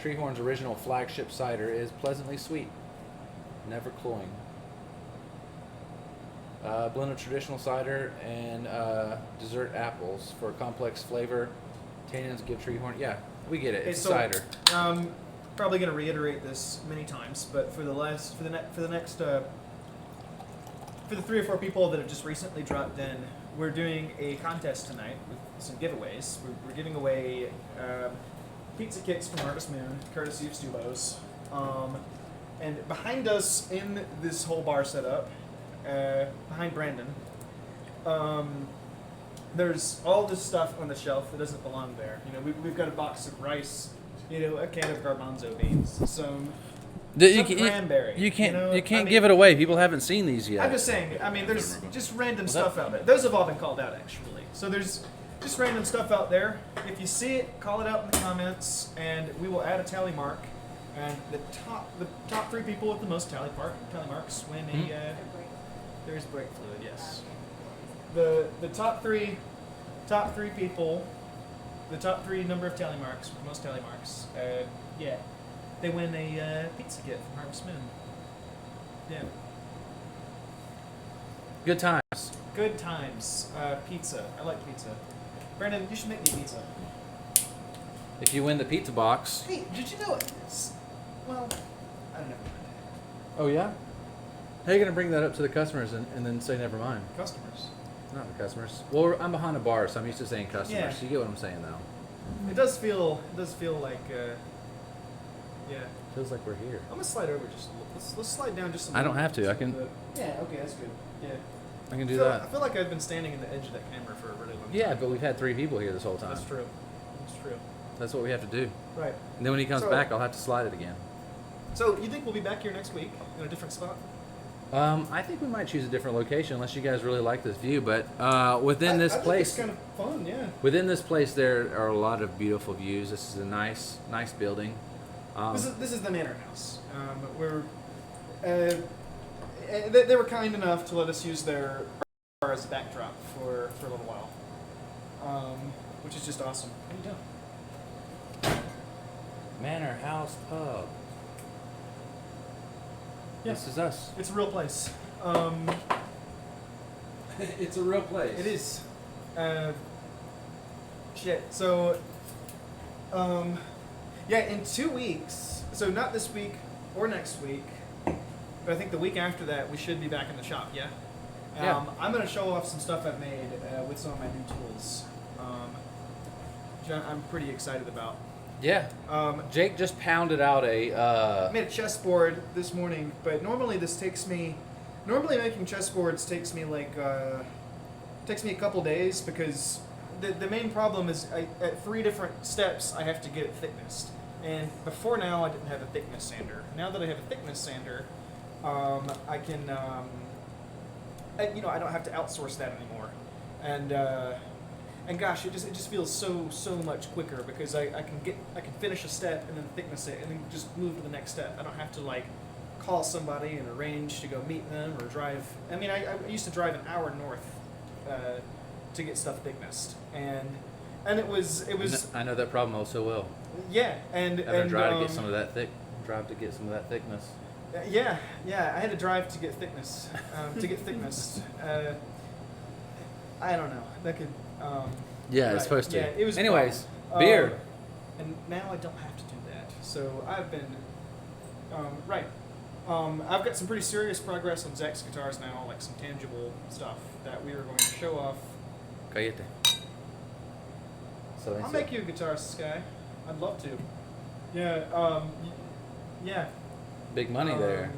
Treehorn's original flagship cider is pleasantly sweet, never cloying. Blend of traditional cider and dessert apples for a complex flavor. Tannins give Treehorn. Yeah, we get it. Okay, It's so, cider. Probably going to reiterate this many times, but for the next for the 3 or 4 people that have just recently dropped in, we're doing a contest tonight with some giveaways. We're giving away pizza kits from Harvest Moon, courtesy of Stubo's. And behind us in this whole bar setup, behind Brandon, there's all this stuff on the shelf that doesn't belong there. You know, we've got a box of rice, you know, a can of garbanzo beans, some cranberry. You can't know? I mean, give it away. People haven't seen these yet. I'm just saying. I mean, there's just random What's stuff that? out there. Those have all been called out actually. So there's just random stuff out there. If you see it, call it out in the comments, and we will add a tally mark. And the top 3 people with the most tally marks win a. There's brake fluid. Yes. The top three people, the top 3 number of tally marks, with the most tally marks. Yeah, they win a pizza kit from Harvest Moon. Yeah. Good times. Good times. Pizza. I like pizza. Brandon, you should make me pizza. If you win the pizza box. Hey, did you know it? Well, I don't know. Oh yeah. How are you gonna bring that up to the customers and then say never mind? Customers. Not the customers. Well, I'm behind a bar, so I'm used to saying customers. Yeah. So you get what I'm saying, though. It does feel like. Yeah. Feels like we're here. I'm gonna slide over just a little. Let's slide down just a I little. don't have to, I so can- that- Yeah. Okay. That's good. Yeah. I can do I that. feel like I've been standing in the edge of that camera for a really long time. Yeah, but we've had 3 people here this whole time. That's true. That's true. That's what we have to do. Right. And then when he comes So- back, I'll have to slide it again. So you think we'll be back here next week in a different spot? I think we might choose a different location unless you guys really like this view. But within this I think place, it's kind of fun. Yeah. within this place, there are a lot of beautiful views. This is a nice building. This is the Manor House. We're they were kind enough to let us use their bar as a backdrop for a little while, which is just awesome. What are you doing? Manor House Pub. Yeah. This is us. It's a real place. It's a real place. It is. Shit. So, yeah, in 2 weeks. So not this week or next week, but I think the week after that we should be back in the shop. Yeah. Yeah. I'm gonna show off some stuff I've made with some of my new tools. Which I'm pretty excited about. Yeah. Jake just pounded out I a. made a chessboard this morning, but normally making chessboards takes me like takes me a couple days because the main problem is at 3 different steps I have to get it thicknessed. And before now I didn't have a thickness sander. Now that I have a thickness sander, I can I don't have to outsource that anymore. And gosh, it just feels so much quicker because I can finish a step and then thickness it and then just move to the next step. I don't have to like call somebody and arrange to go meet them or drive. I mean, I used to drive an hour north to get stuff thicknessed, and it was I know that problem oh so well. yeah, and Having to drive to get some of that thickness. Yeah, I had to drive to get thickness to get thickness. I don't know. That could. Yeah, it's right, supposed to. Yeah, it was. Anyways, fun. beer. And now I don't have to do that. So I've been right. I've got some pretty serious progress on Zach's guitars now, like some tangible stuff that we are going to show off. Cállate. So I'll make you a guitar, Sky. I'd love to. Yeah. Yeah. big money there.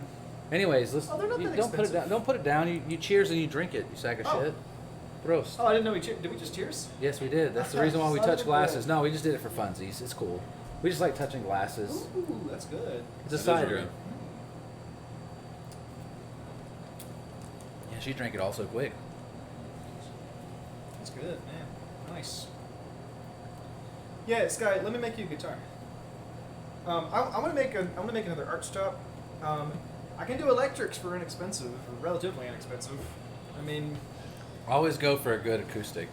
Anyways, let's. Oh, they're not You that don't put it down. expensive. Don't put it down. You cheers and you drink it. You sack of Oh. shit. Prost. Oh, I didn't know did we just cheers? Yes, we did. That's the reason why we Son of touch a glasses. bitch. No, we just did it for funsies. It's cool. We just like touching glasses. Ooh, that's good. It's a That is cider. really- Yeah, she drank it all so quick. That's good, man. Nice. Yeah, Sky, let me make you a guitar. I want to make another art stop. I can do electrics for inexpensive, or relatively inexpensive. I mean, Always go for a good acoustic.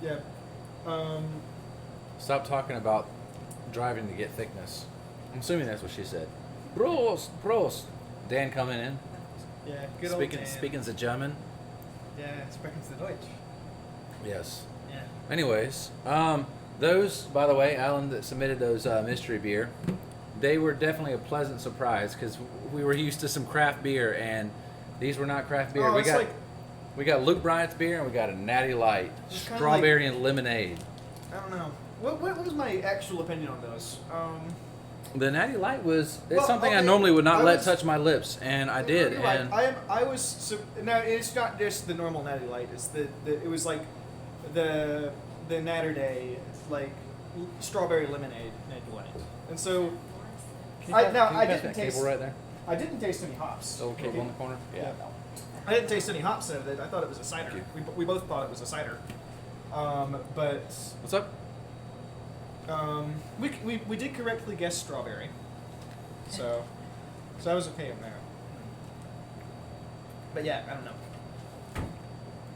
yeah. Stop talking about driving to get thickness. I'm assuming that's what she said. Prost, prost. Dan coming in. Yeah, good Speaking old Dan. speaking the German. Yeah, speaking the Deutsch. Yes. Yeah. Anyways, those, by the way, Alan that submitted those mystery beer, they were definitely a pleasant surprise because we were used to some craft beer and these were not craft beer. Oh, it's like, we got Luke Bryant's beer and we got a Natty Light, It's kinda strawberry and lemonade. I don't know. What was my actual opinion on those? The Natty Light was it's Well, something I okay, normally would not I let was- touch my lips, and I did. You're right. And I was no, it's not just the normal Natty Light. It's it was like the Natter Day like strawberry lemonade Natty Light, and so Can you I pass- now can you I pass didn't that taste cable right there. I didn't taste any hops. The little cable in the corner. Yeah. I didn't taste any hops out of it. I thought it was a cider. Thank We both thought it was a cider. But What's up? we did correctly guess strawberry. So I was okay on that. But yeah, I don't know.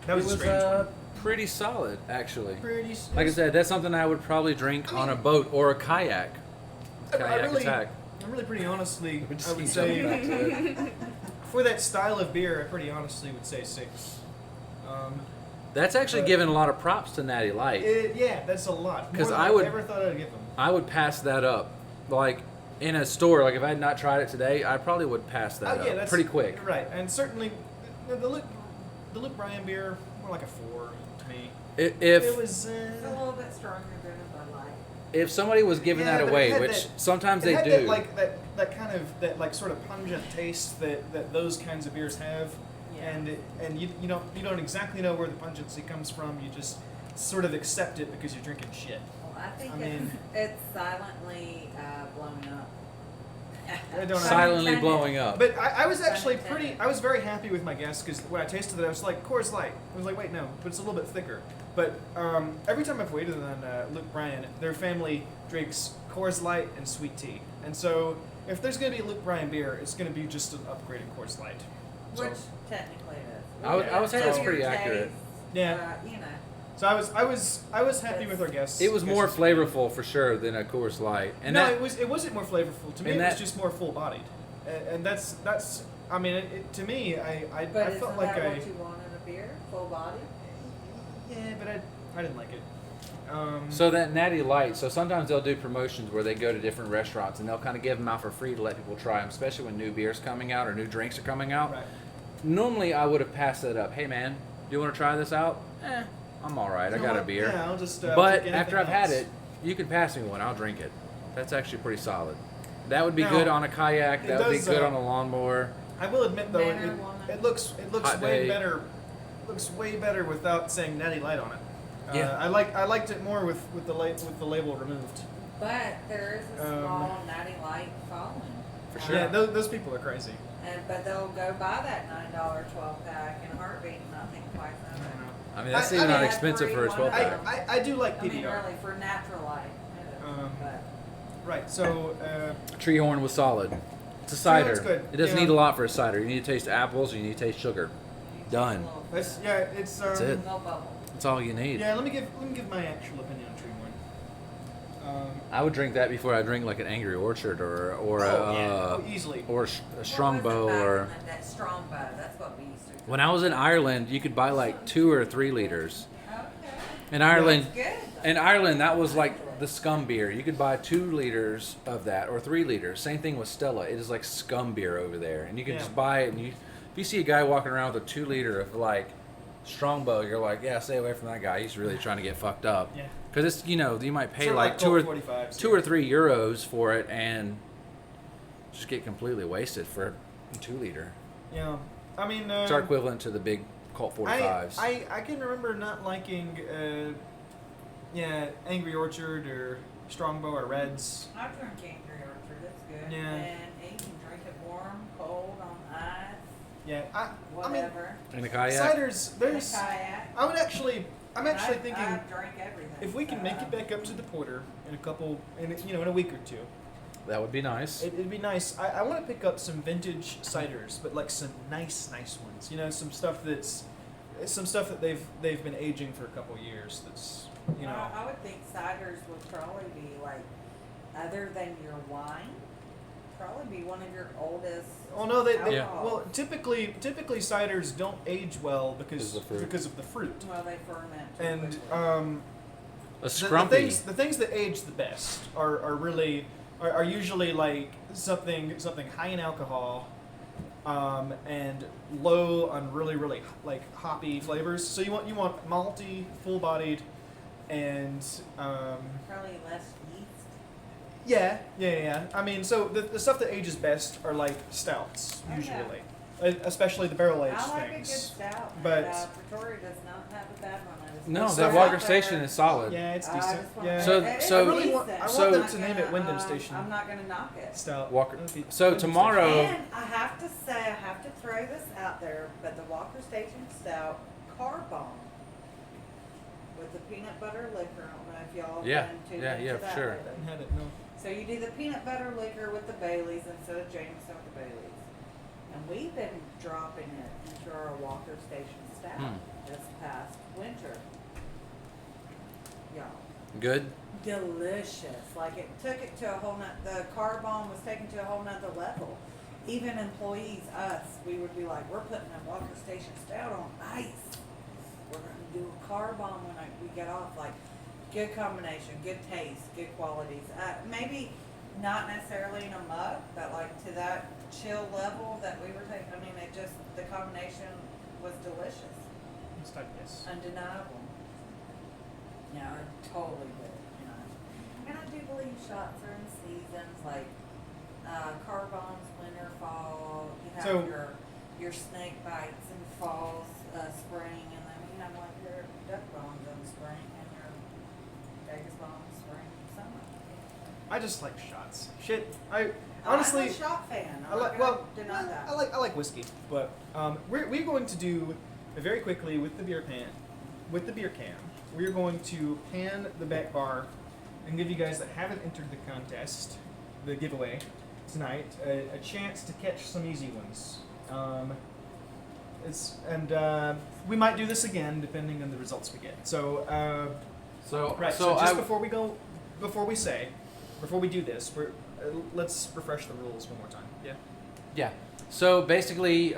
That was, it a was strange one. pretty solid, actually. Pretty. Like I said, that's something I would probably drink on a boat or a kayak. Kayak attack. I'm really pretty honestly, We just I would keep jumping back say, to it. for that style of beer, I pretty honestly would say 6. That's actually But- giving a lot of props to Natty Light. Yeah, that's a lot. 'Cause More than I would- ever thought I'd give them. I would pass that up. Like, in a store, like if I had not tried it today, I probably would pass that Yeah, up that's pretty quick. Right, and certainly the Luke Bryan beer, more like a 4 to me. If It was. It's a little bit stronger than a Bud Light. if somebody was giving Yeah, that but it away, had which that- sometimes it they had do, That, like that kind of that like sort of pungent taste that those kinds of beers have, Yeah. and you don't exactly know where the pungency comes from. You just sort of accept it because you're drinking shit. Well, I think I mean- it's silently blowing up. I don't know. silently Pun blowing intended. up. But I was actually Intended. I was very happy with my guess because when I tasted it, I was like, Coors Light. I was like, wait, no, but it's a little bit thicker. But every time I've waited on Luke Bryan, their family drinks Coors Light and sweet tea. And so if there's going to be a Luke Bryan beer, it's going to be just an upgraded Coors Light. So, Which technically it is. I would say that's Your pretty taste, accurate. Yeah. You know. so I was happy with our guess. It was more guesses. flavorful for sure than a Coors Light. And no, that, it wasn't more flavorful. To me, and it was that- just more full bodied. And that's I mean, to me, I But felt isn't like that I. what you want in a beer? Full body? Yeah, but I didn't like it. So that Natty Light, so sometimes they'll do promotions where they go to different restaurants and they'll kind of give them out for free to let people try them, especially when new beer's coming out or new drinks are coming out. Right. Normally, I would have passed that up. Hey, man, do you want to try this out? I'm all right. I You know got a what? beer. Yeah, I'll just. But take after anything I've had else. it, you can pass me one. I'll drink it. That's actually pretty solid. That would be Now, good on a kayak. it That would be does, good on a lawnmower. I will admit though, Man or woman? it looks Hot way day. better. Looks way better without saying Natty Light on it. Yeah. I liked it more with the label removed. But there is a Um, small Natty Light following. For sure. Yeah, those people are crazy. But they'll go buy that $9 12 pack in a heartbeat and not think twice I of don't it. know. I mean, that's I even mean, not I expensive for a agree, 12 one of pack. them. I do like I mean, PBR. really, for natural light. It is, Um, but Right. So Treehorn was solid. It's a Treehorn's cider. good, It doesn't yeah. need a lot for a cider. You need to taste apples. You need to taste sugar. Done. it's it's That's it. No bubble. That's all you need. Yeah, let me give my actual opinion on Treehorn. I would drink that before I drink like an Angry Orchard or easily. or a What Strongbow was it back or. in the day? Strongbow. That's what we used to. When I was in Ireland, you could buy like 2 or 3 liters. Okay. In Ireland, That's good. in Ireland, that was like the scum beer. You could buy 2 liters of that or 3 liters. Same thing with Stella. It is like scum beer over there, and you can Yeah. just buy it. And if you see a guy walking around with a 2 liter of like Strongbow, you're like, yeah, stay away from that guy. He's really trying to get fucked up. Yeah. Because it's, you might pay Sort of like Colt 45s, 2 or 3 euros for it and just get completely wasted for a 2 liter. Yeah. I mean, It's our equivalent to the big Colt 45s. I can remember not liking, Angry Orchard or Strongbow or Reds. I drink Angry Orchard. It's good. Yeah. And you can drink it warm, cold, on ice, Yeah, I mean, whatever. In a kayak. ciders. In a There's. kayak. I'm actually thinking I drink everything. if we can make it back up to the porter in in a week or two, That would be nice. it'd be nice. I want to pick up some vintage ciders, but like some nice ones. Some stuff that they've been aging for a couple years. That's I would think ciders would probably be like, other than your wine, probably be one of your oldest. Oh no, they Yeah. well typically ciders don't age well because Because of the fruit. of the fruit. Well, they ferment. too And quickly. A the scrumpy. things that age the best are usually like something high in alcohol, and low on really like hoppy flavors. So you want malty, full bodied, and Probably less yeast. yeah. I mean, so the stuff that ages best are like stouts Oh, yeah. usually, especially the barrel aged I like a good things. stout, but- Pretoria does not have a bad one. No, So that far- Walker Station is solid. Yeah, it's I decent. just wanna- Yeah. So- it's so- I really want decent. them I'm to not name it gonna, Wyndham Station. I'm not gonna knock it. Stout. Walker- That'd be- so Wyndham tomorrow- Station. And I have to say, I have to throw this out there, but the Walker Station Stout Car Bomb with the peanut butter liquor. I don't know if y'all have Yeah, been too yeah, into yeah, for that sure. lately. Hadn't had it, no. So you do the peanut butter liquor with the Baileys instead of Jameson with the Baileys. And we've been dropping it into our Walker Station Stout this past winter. Y'all. Good. Delicious. Like it took it to a whole the car bomb was taken to a whole nother level. Even employees, us, we would be like, we're putting a Walker Station Stout on ice. We're gonna do a car bomb when we get off. Like, good combination, good taste, good qualities. Maybe not necessarily in a mug, but like to that chill level that we were taking. I mean, the combination was delicious, It's like this. undeniable. Yeah, totally good. And I do believe shots are in seasons, like car bombs, winter, fall. You have So- your snake bites in fall, spring, and then you have like your duck bombs in spring and your Vegas bombs spring, summer. I just like shots. Shit, I I'm honestly a shot fan. I I'm like not gonna deny that. I like whiskey, but we're going to do very quickly with the beer can. We're going to pan the back bar and give you guys that haven't entered the contest, the giveaway tonight, a chance to catch some easy ones. We might do this again depending on the results we get. So right. So just before we do this, let's refresh the rules one more time. Yeah. Yeah. So basically,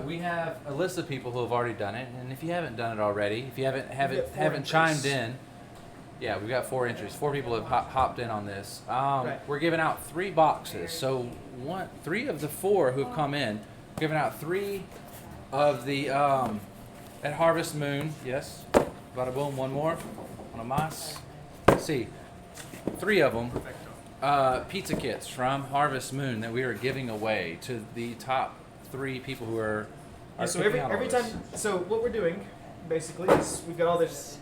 we have a list of people who have already done it, and if you haven't done it already, if you got 4 haven't entries. chimed in, yeah, we've got 4 entries. 4 people have hopped in on this. Right. We're giving out 3 boxes. So 3 of the 4 who've come in, giving out 3 of the at Harvest Moon. Yes. Bada boom. One more. One más. Let's see. 3 of them. Pizza kits from Harvest Moon that we are giving away to the top 3 people who are So picking out all every this. time. So what we're doing basically is we've got this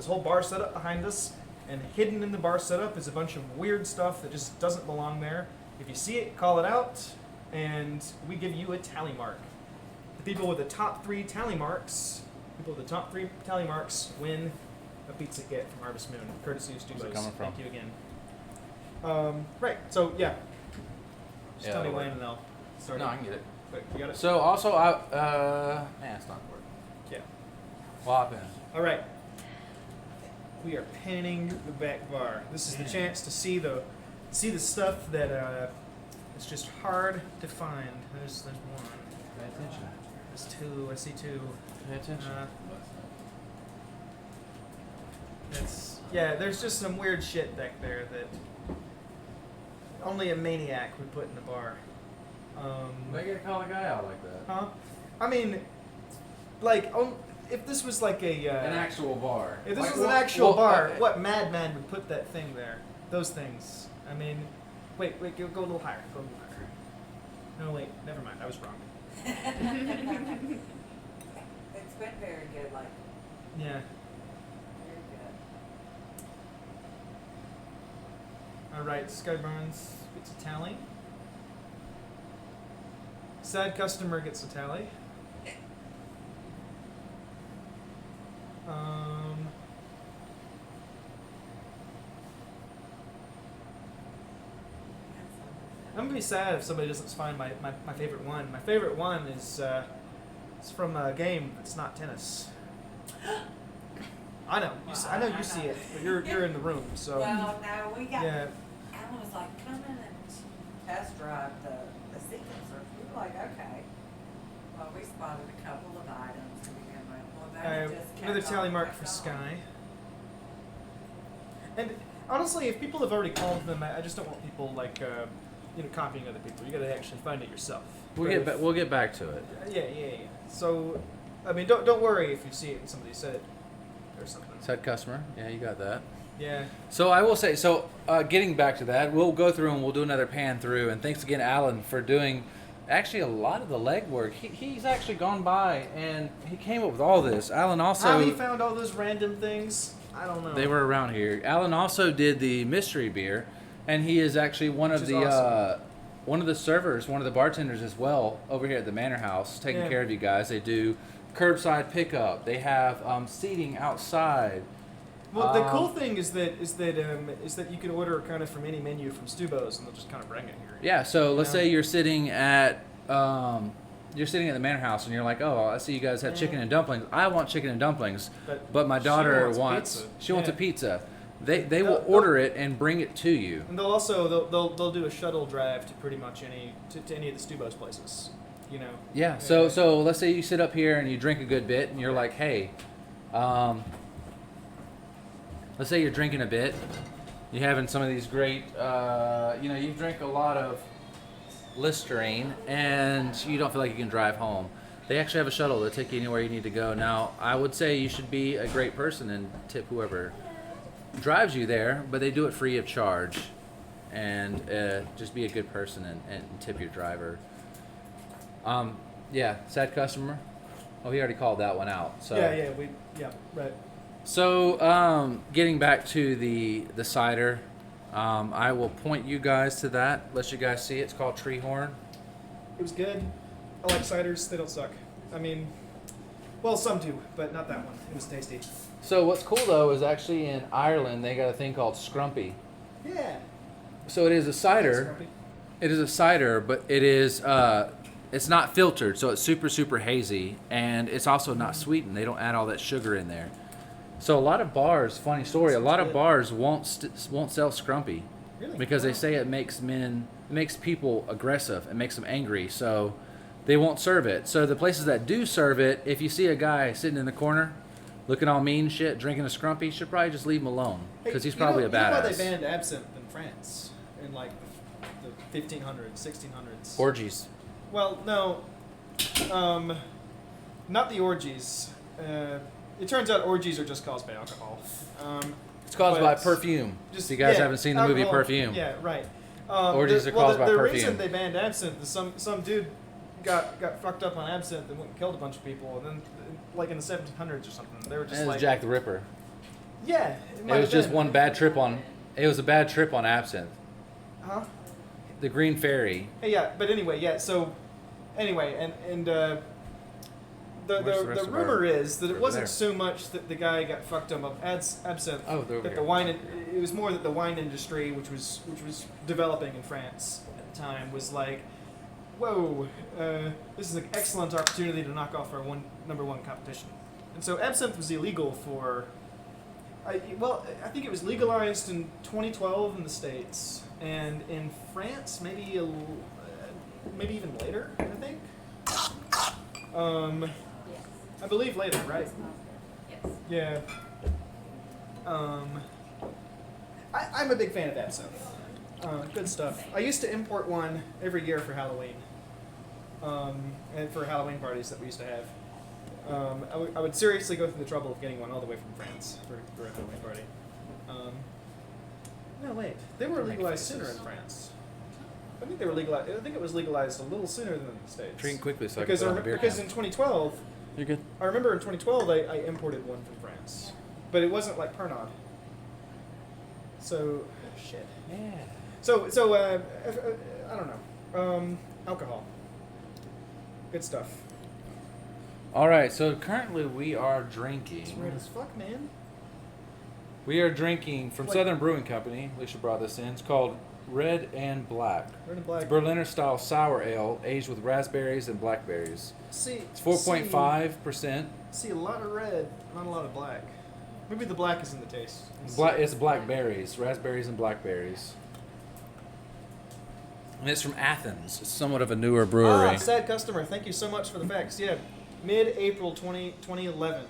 whole bar setup behind us, and hidden in the bar setup is a bunch of weird stuff that just doesn't belong there. If you see it, call it out, and we give you a tally mark. The people with the top 3 tally marks win a pizza kit from Harvest Moon, courtesy of Studios. Where's it coming from? Thank you again. Right. So yeah. Just Yeah, tell me that'll when, work. and I'll start. No, I can get it. Quick, you got it. So also, it's not working. Yeah. What happened? All right. We are panning the back bar. This is the chance to see the stuff that it's just hard to find. There's 1. Pay attention. There's 2. I see 2. Pay attention. That's Yeah, there's just some weird shit back there that only a maniac would put in a bar. Why you gotta call a guy out like that? Huh? I mean, like, if this was like An actual bar. if this Like, was an well- actual well, bar, what madman would put that thing there? Those things. I mean, wait, go a little higher. Go a little higher. No, wait, never mind. I was wrong. It's been very good, like, Yeah. very good. All right, Sky Burns gets a tally. Sad customer gets a tally. I'm gonna be sad if somebody doesn't find my favorite one. My favorite one is it's from a game that's not tennis. I know. I know you see it, but you're in the room, so Well, no, we got, yeah. Alan was like, come in and test drive the sequencer. We were like, okay. Well, we spotted a couple of items to begin with. Well, then it just kept Another tally on, mark kept for on. Sky. And honestly, if people have already called them, I just don't want people like copying other people. You got to actually find it yourself. We'll get back to it. Yeah. So, I mean, don't worry if you see it and somebody said it or something. Said customer. Yeah, you got that. Yeah. So I will say, getting back to that, we'll go through and we'll do another pan through. And thanks again, Alan, for doing actually a lot of the legwork. He's actually gone by and he came up with all this. Alan also. How he found all those random things, I don't know. They were around here. Alan also did the mystery beer, and he is actually one of the servers, one of the bartenders as well over here at the Manor House, taking care of you guys. They do curbside pickup. They have seating outside. Well, the cool thing is that you can order kind of from any menu from Stubo's, and they'll just kind of bring it here. Yeah. So let's say you're sitting at the Manor House, and you're like, oh, I see you guys have chicken and dumplings. I want chicken and dumplings, but my daughter wants a pizza. They will order it and bring it to you. And they'll do a shuttle drive to pretty much any of the Stubo's places, you know. Yeah. So let's say you sit up here and you drink a good bit, and you're like, hey, let's say you're drinking a bit, you're having some of these great, you drink a lot of Listerine, and you don't feel like you can drive home. They actually have a shuttle to take you anywhere you need to go. Now, I would say you should be a great person and tip whoever drives you there, but they do it free of charge. And just be a good person and tip your driver. Sad customer. Oh, he already called that one out. So right. So getting back to the cider, I will point you guys to that. Let you guys see it. It's called Treehorn. It was good. I like ciders. They don't suck. I mean, well, some do, but not that one. It was tasty. So what's cool though is actually in Ireland they got a thing called Scrumpy. Yeah. So it is a cider. It is a cider, but it is it's not filtered, so it's super super hazy, and it's also not sweetened. They don't add all that sugar in there. So a lot of bars, funny story, a lot of bars won't sell Scrumpy. Really? Because they say it makes people aggressive, it makes them angry, so they won't serve it. So the places that do serve it, if you see a guy sitting in the corner, looking all mean shit, drinking a Scrumpy, you should probably just leave him alone, because he's probably a badass. You know why they banned absinthe in France in like the 1500s, 1600s? Orgies. Well, no, not the orgies. It turns out orgies are just caused by alcohol. It's caused by but perfume. If you guys haven't seen the movie alcohol. Perfume. Yeah, right. Orgies are caused by the perfume. reason they banned absinthe is some dude got fucked up on absinthe and went and killed a bunch of people, and then like in the 1700s or something, they were just And it was like Jack the Ripper. Yeah, It was just one bad trip on. It was a bad trip on absinthe. Huh? The Green Fairy. Hey, yeah, but anyway, yeah. So, anyway, and the Where's the rest of rumor our- is that it over wasn't there. so much that the guy got fucked up of absinthe. Oh, they're over that here. the wine. It was more that the wine industry, which was developing in France at the time, was like, whoa, this is an excellent opportunity to knock off our number one competition. And so absinthe was illegal for. I think it was legalized in 2012 in the States, and in France maybe even later. I think. I believe later, right? Yes. Yeah. I'm a big fan of absinthe. Good stuff. I used to import one every year for Halloween, and for Halloween parties that we used to have. I would seriously go through the trouble of getting one all the way from France for a Halloween party. No, wait. They were legalized sooner in France. I think they were legalized. I think it was legalized a little sooner than in the States. Drink quickly so I can Because put on the beer because can. in 2012, You're good. I remember in 2012 I imported one from France, but it wasn't like Pernod. So shit. Yeah. So I don't know. Alcohol. Good stuff. All right. So currently we are It's drinking. weird as fuck, man. We are drinking from Like- Southern Brewing Company. Alicia brought this in. It's called Red and Black. Red and It's black. Berliner style sour ale aged with raspberries and blackberries. It's 4.5%. See a lot of red, not a lot of black. Maybe the black is in the taste. It's blackberries, raspberries and blackberries. And it's from Athens. It's somewhat of a newer brewery. Ah, sad customer. Thank you so much for the facts. Yeah, mid-April 2011.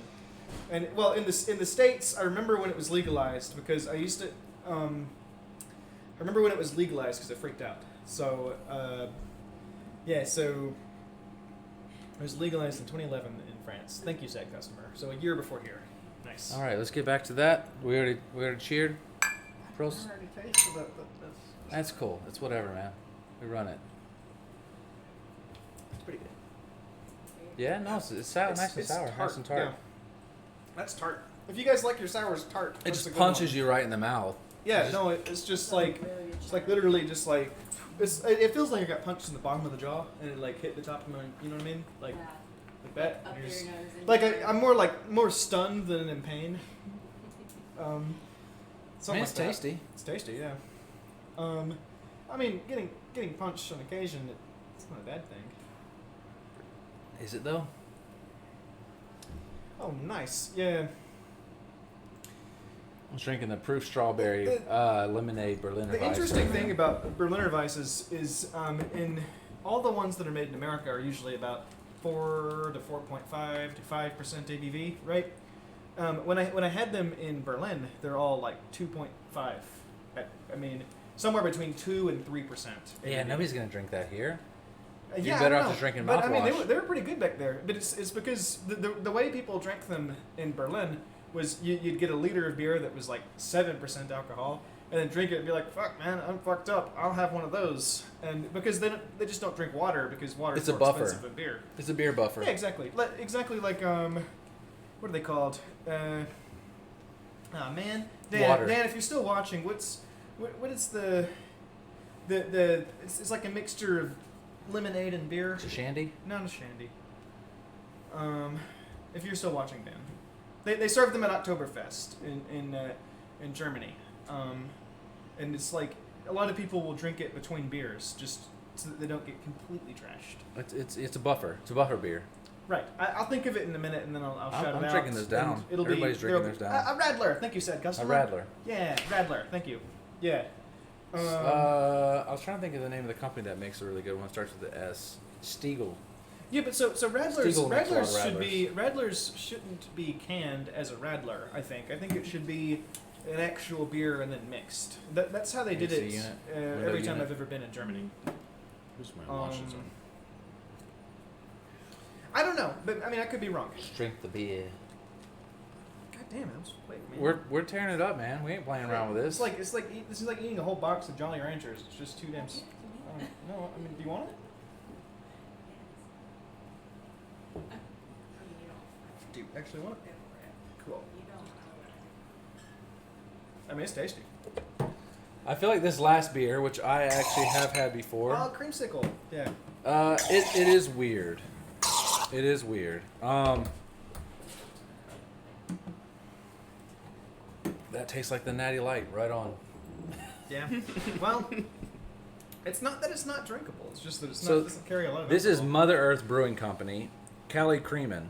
And well, in the States, I remember when it was legalized because I used to. I remember when it was legalized because I freaked out. So, yeah, so it was legalized in 2011 in France. Thank you, sad customer. So a year before here. Nice. All right, let's get back to that. We already cheered. I Pros. already tasted that. That's cool. It's whatever, man. We run it. It's pretty good. Yeah, no, it's sour, nice and sour, nice and tart. Yeah. That's tart. If you guys like your sours tart, It that's just a good punches one. you right in the mouth. Yeah, no, it's just like it's like literally just like it feels like I got punched in the bottom of the jaw and it like hit the top of my, you know what I mean? Like that. Up You're your just- nose. and Like your- I'm more stunned than in pain. I mean, Something it's like that. tasty. It's tasty, yeah. I mean, getting punched on occasion, it's not a bad thing. Is it though? Oh, nice. Yeah. I was drinking the proof strawberry lemonade Berliner The Weiss. interesting thing about Berliner Weisses is in all the ones that are made in America are usually about 4 to 4.5 to 5% ABV, right? When I had them in Berlin, they're all like 2.5. I mean, somewhere between 2 and 3%. Yeah, nobody's gonna drink that here. Yeah, You're I better don't off know. just drinking But I mean, mouthwash. they were pretty good back there. But it's because the way people drank them in Berlin was you'd get a liter of beer that was like 7% alcohol, and then drink it and be like, "Fuck, man, I'm fucked up. I'll have one of those." And because they just don't drink water because water It's is a more buffer. expensive than beer. It's a beer buffer. Yeah, exactly. Exactly like what are they called? Man, Dan, Water. Dan, if you're still watching, what is the it's like a mixture of lemonade and beer. It's a shandy. Not a shandy. If you're still watching, Dan, they serve them at Oktoberfest in Germany, and it's like a lot of people will drink it between beers just so that they don't get completely trashed. It's a buffer. It's a buffer beer. Right. I'll think of it in a minute, and then I'll shout it out. I'm drinking this down. and Everybody's drinking theirs down. A Radler. Thank you, said A customer. Radler. Yeah, Radler. Thank you. Yeah. I was trying to think of the name of the company that makes a really good one. It starts with the S. Stiegel. Yeah, but so Radlers Stiegel makes a lot of Radlers shouldn't be canned as a Radler. I think it should be an actual beer and then mixed. That's how they did AC it unit, every window time unit. I've ever been in Germany. Who's my Washington? I don't know, but I mean I could be wrong. Drink the beer. God damn it! Wait, man. We're tearing it up, man. We ain't playing around with this. This is like eating a whole box of Jolly Ranchers. It's just too damn. No, I mean, do you want it? Do you actually want it? Cool. I mean, it's tasty. I feel like this last beer, which I actually have had before, Oh, creamsicle. Yeah. it is weird. It is weird. That tastes like the Natty Light, right on. Yeah. Well, it's not that it's not drinkable. It's just that it's So, not. It doesn't carry a lot of. This is alcohol. Mother Earth Brewing Company, Cali Creamin',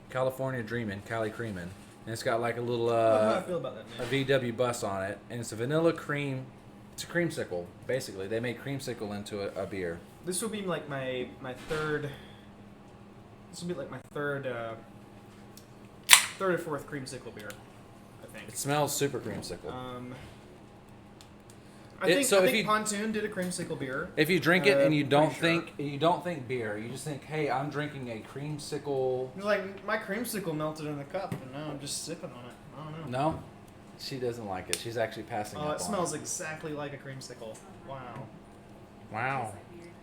California Dreamin', Cali Creamin', and it's got like a little I don't know how I feel about that a name. VW bus on it, and it's a vanilla cream. It's a creamsicle, basically. They made creamsicle into a beer. This will be like my third. This will be like my third or fourth creamsicle beer. I think. It smells super creamsicle. I It- think, so I if think you- Pontoon did a creamsicle beer. If you drink it and you I'm don't pretty think beer, you just think, hey, I'm drinking a creamsicle. Like my creamsicle melted in the cup, and now I'm just sipping on it. I don't know. No, she doesn't like it. She's actually passing Oh, up it on smells exactly like a creamsicle. Wow. Wow.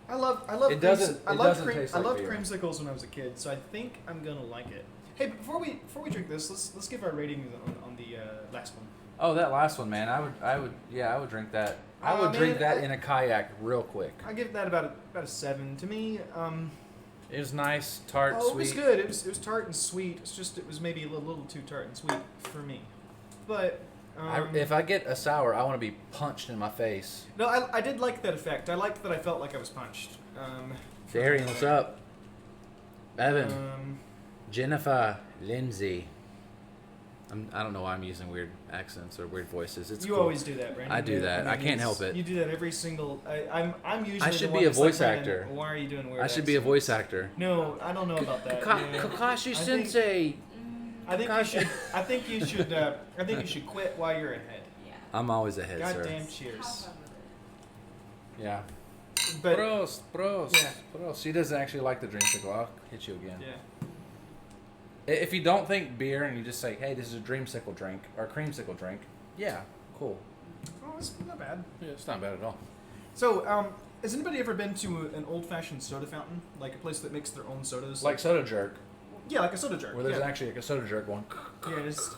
I love It doesn't- I it loved doesn't taste I like loved beer. creamsicles when I was a kid, so I think I'm gonna like it. Hey, but before we drink this, let's give our ratings on the last one. Oh, that last one, man. I would drink that. I would drink man, that in a kayak real quick. I give that about a 7. To me, It was nice, tart, oh, sweet. it was good. It was tart and sweet. It's just it was maybe a little too tart and sweet for me. But If I get a sour, I want to be punched in my face. no, I did like that effect. I liked that I felt like I was punched. Darian, what's up? Evan, Um, Jennifer, Lindsay. I don't know why I'm using weird accents or weird voices. It's you cool. always do that, Brandon. I do that. I can't help it. You do that every single. I'm usually. I should the be one a that's like, voice Brandon, actor. Why are you doing weird? I should be a accents? voice actor. No, I don't know about that. Yeah. Kakashi I think- Sensei. I think you Kakashi. should. I think you should. I think you should quit while you're ahead. Yeah. I'm always ahead, sir. Goddamn cheers. Yeah. But Prost. Yeah. Prost. She doesn't actually like the dreamsicle. I'll hit you again. yeah. If you don't think beer and you just say, hey, this is a dreamsicle drink or a creamsicle drink, yeah, cool. Oh, it's not bad. Yeah, it's not bad at all. So, has anybody ever been to an old-fashioned soda fountain, like a place that makes their own sodas? Like Soda Jerk, yeah, like a soda jerk. where there's yeah. actually like a Soda Jerk one.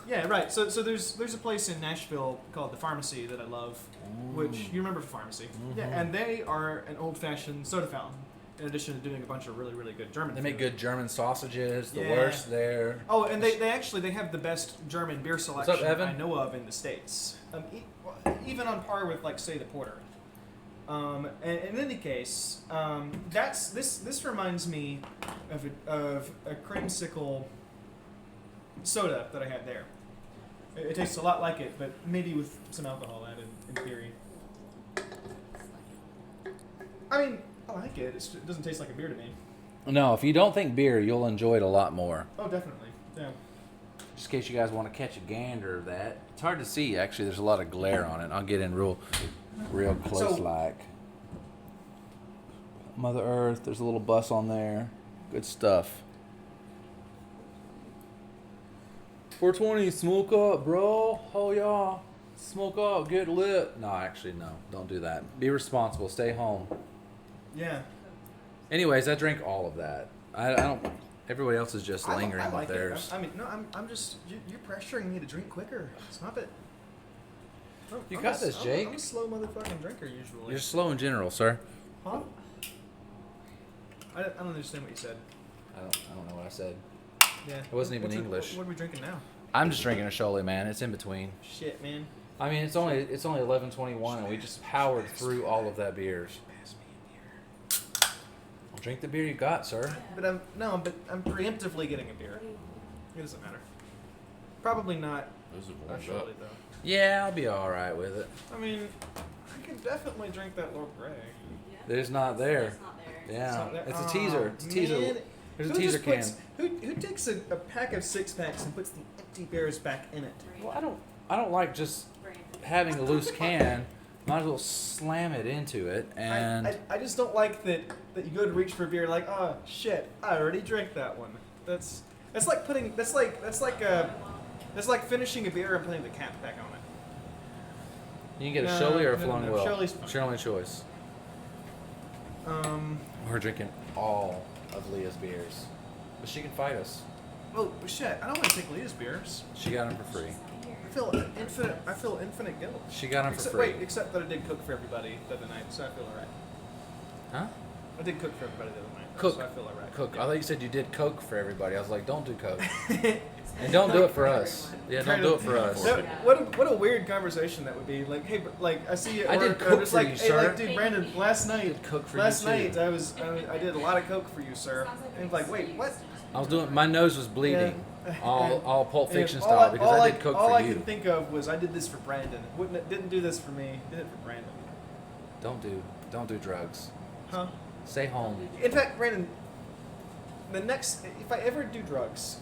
Yeah, right. So there's a place in Nashville called the Pharmacy that I love, which you remember the Pharmacy. Yeah, and they are an old-fashioned soda fountain. In addition to doing a bunch of really, really good German They food. make good German sausages, the Yeah. worst there. Oh, and they actually have the best German beer selection Evan? I know of in the States. Even on par with, like, say, the porter. And in any case, this reminds me of a creamsicle soda that I had there. It tastes a lot like it, but maybe with some alcohol added, in theory. I mean, I like it. It doesn't taste like a beer to me. No, if you don't think beer, you'll enjoy it a lot more. Oh, definitely. Yeah. Just in case you guys want to catch a gander of that. It's hard to see, actually. There's a lot of glare on it. I'll get in real close, So- like. Mother Earth, there's a little bus on there. Good stuff. 420, smoke up, bro. Oh, yeah. Smoke up, get lit. No, actually, no. Don't do that. Be responsible. Stay home. Yeah. Anyways, I drank all of that. I don't. Everybody else is just lingering I with like theirs. it. I mean, no, I'm just you're pressuring me to drink quicker. Stop it. You I'm got a- this, I'm Jake. a slow motherfucking drinker usually. You're slow in general, sir. Huh? I don't understand what you said. I don't know what I said. Yeah. It wasn't even English. What are we drinking now? I'm just drinking a Cholet, man. It's in between. Shit, man. I mean, it's only 11:21, and we just powered through all of that beers. Pass me a beer. Well, drink the beer you got, sir. But I'm preemptively getting a beer. It doesn't matter. Probably not Those are a warmed up. Shirley though. Yeah, I'll be all right with it. I mean, I can definitely drink that Lord Grey. There's not there. It's not there. Yeah, It's not there. it's a Aw, teaser. It's a teaser. man. There's a Who teaser just can. puts- Who takes a pack of 6-packs and puts the empty beers back in it? Well, I don't like just having a loose can. Might as well slam it into it and. I just don't like that you go to reach for a beer like, oh shit, I already drank that one. That's like putting that's like finishing a beer and putting the cap back on it. You can get a No, Cholet or a no, Flowing no, Will. Cholet's fine. Your only choice. We're drinking all of Leah's beers, but she can fight us. Oh shit, I don't want to take Leah's beers. She got them for free. I feel infinite guilt. She got them for Except, free. wait, except that I did cook for everybody the other night, so I feel alright. Huh? I did cook for everybody the other night, Cook. so I feel alright. Coke. I thought you said you did Coke for everybody. I was like, don't do Coke. And don't do it for us. Yeah, don't do it for us. What a weird conversation that would be. Like, hey, but like I see you at I did work, cook I'm just for like, you, hey, sir. like, dude, Brandon, last night, did cook for you, last too. night I did a lot of coke for you, sir. And it's like, wait, what? I was doing. My nose was bleeding. Yeah. All Pulp And Fiction all style because I did Coke all for I you. could think of was I did this for Brandon. Didn't do this for me. Did it for Brandon. Don't do drugs. Huh? Stay home. In fact, Brandon, if I ever do drugs,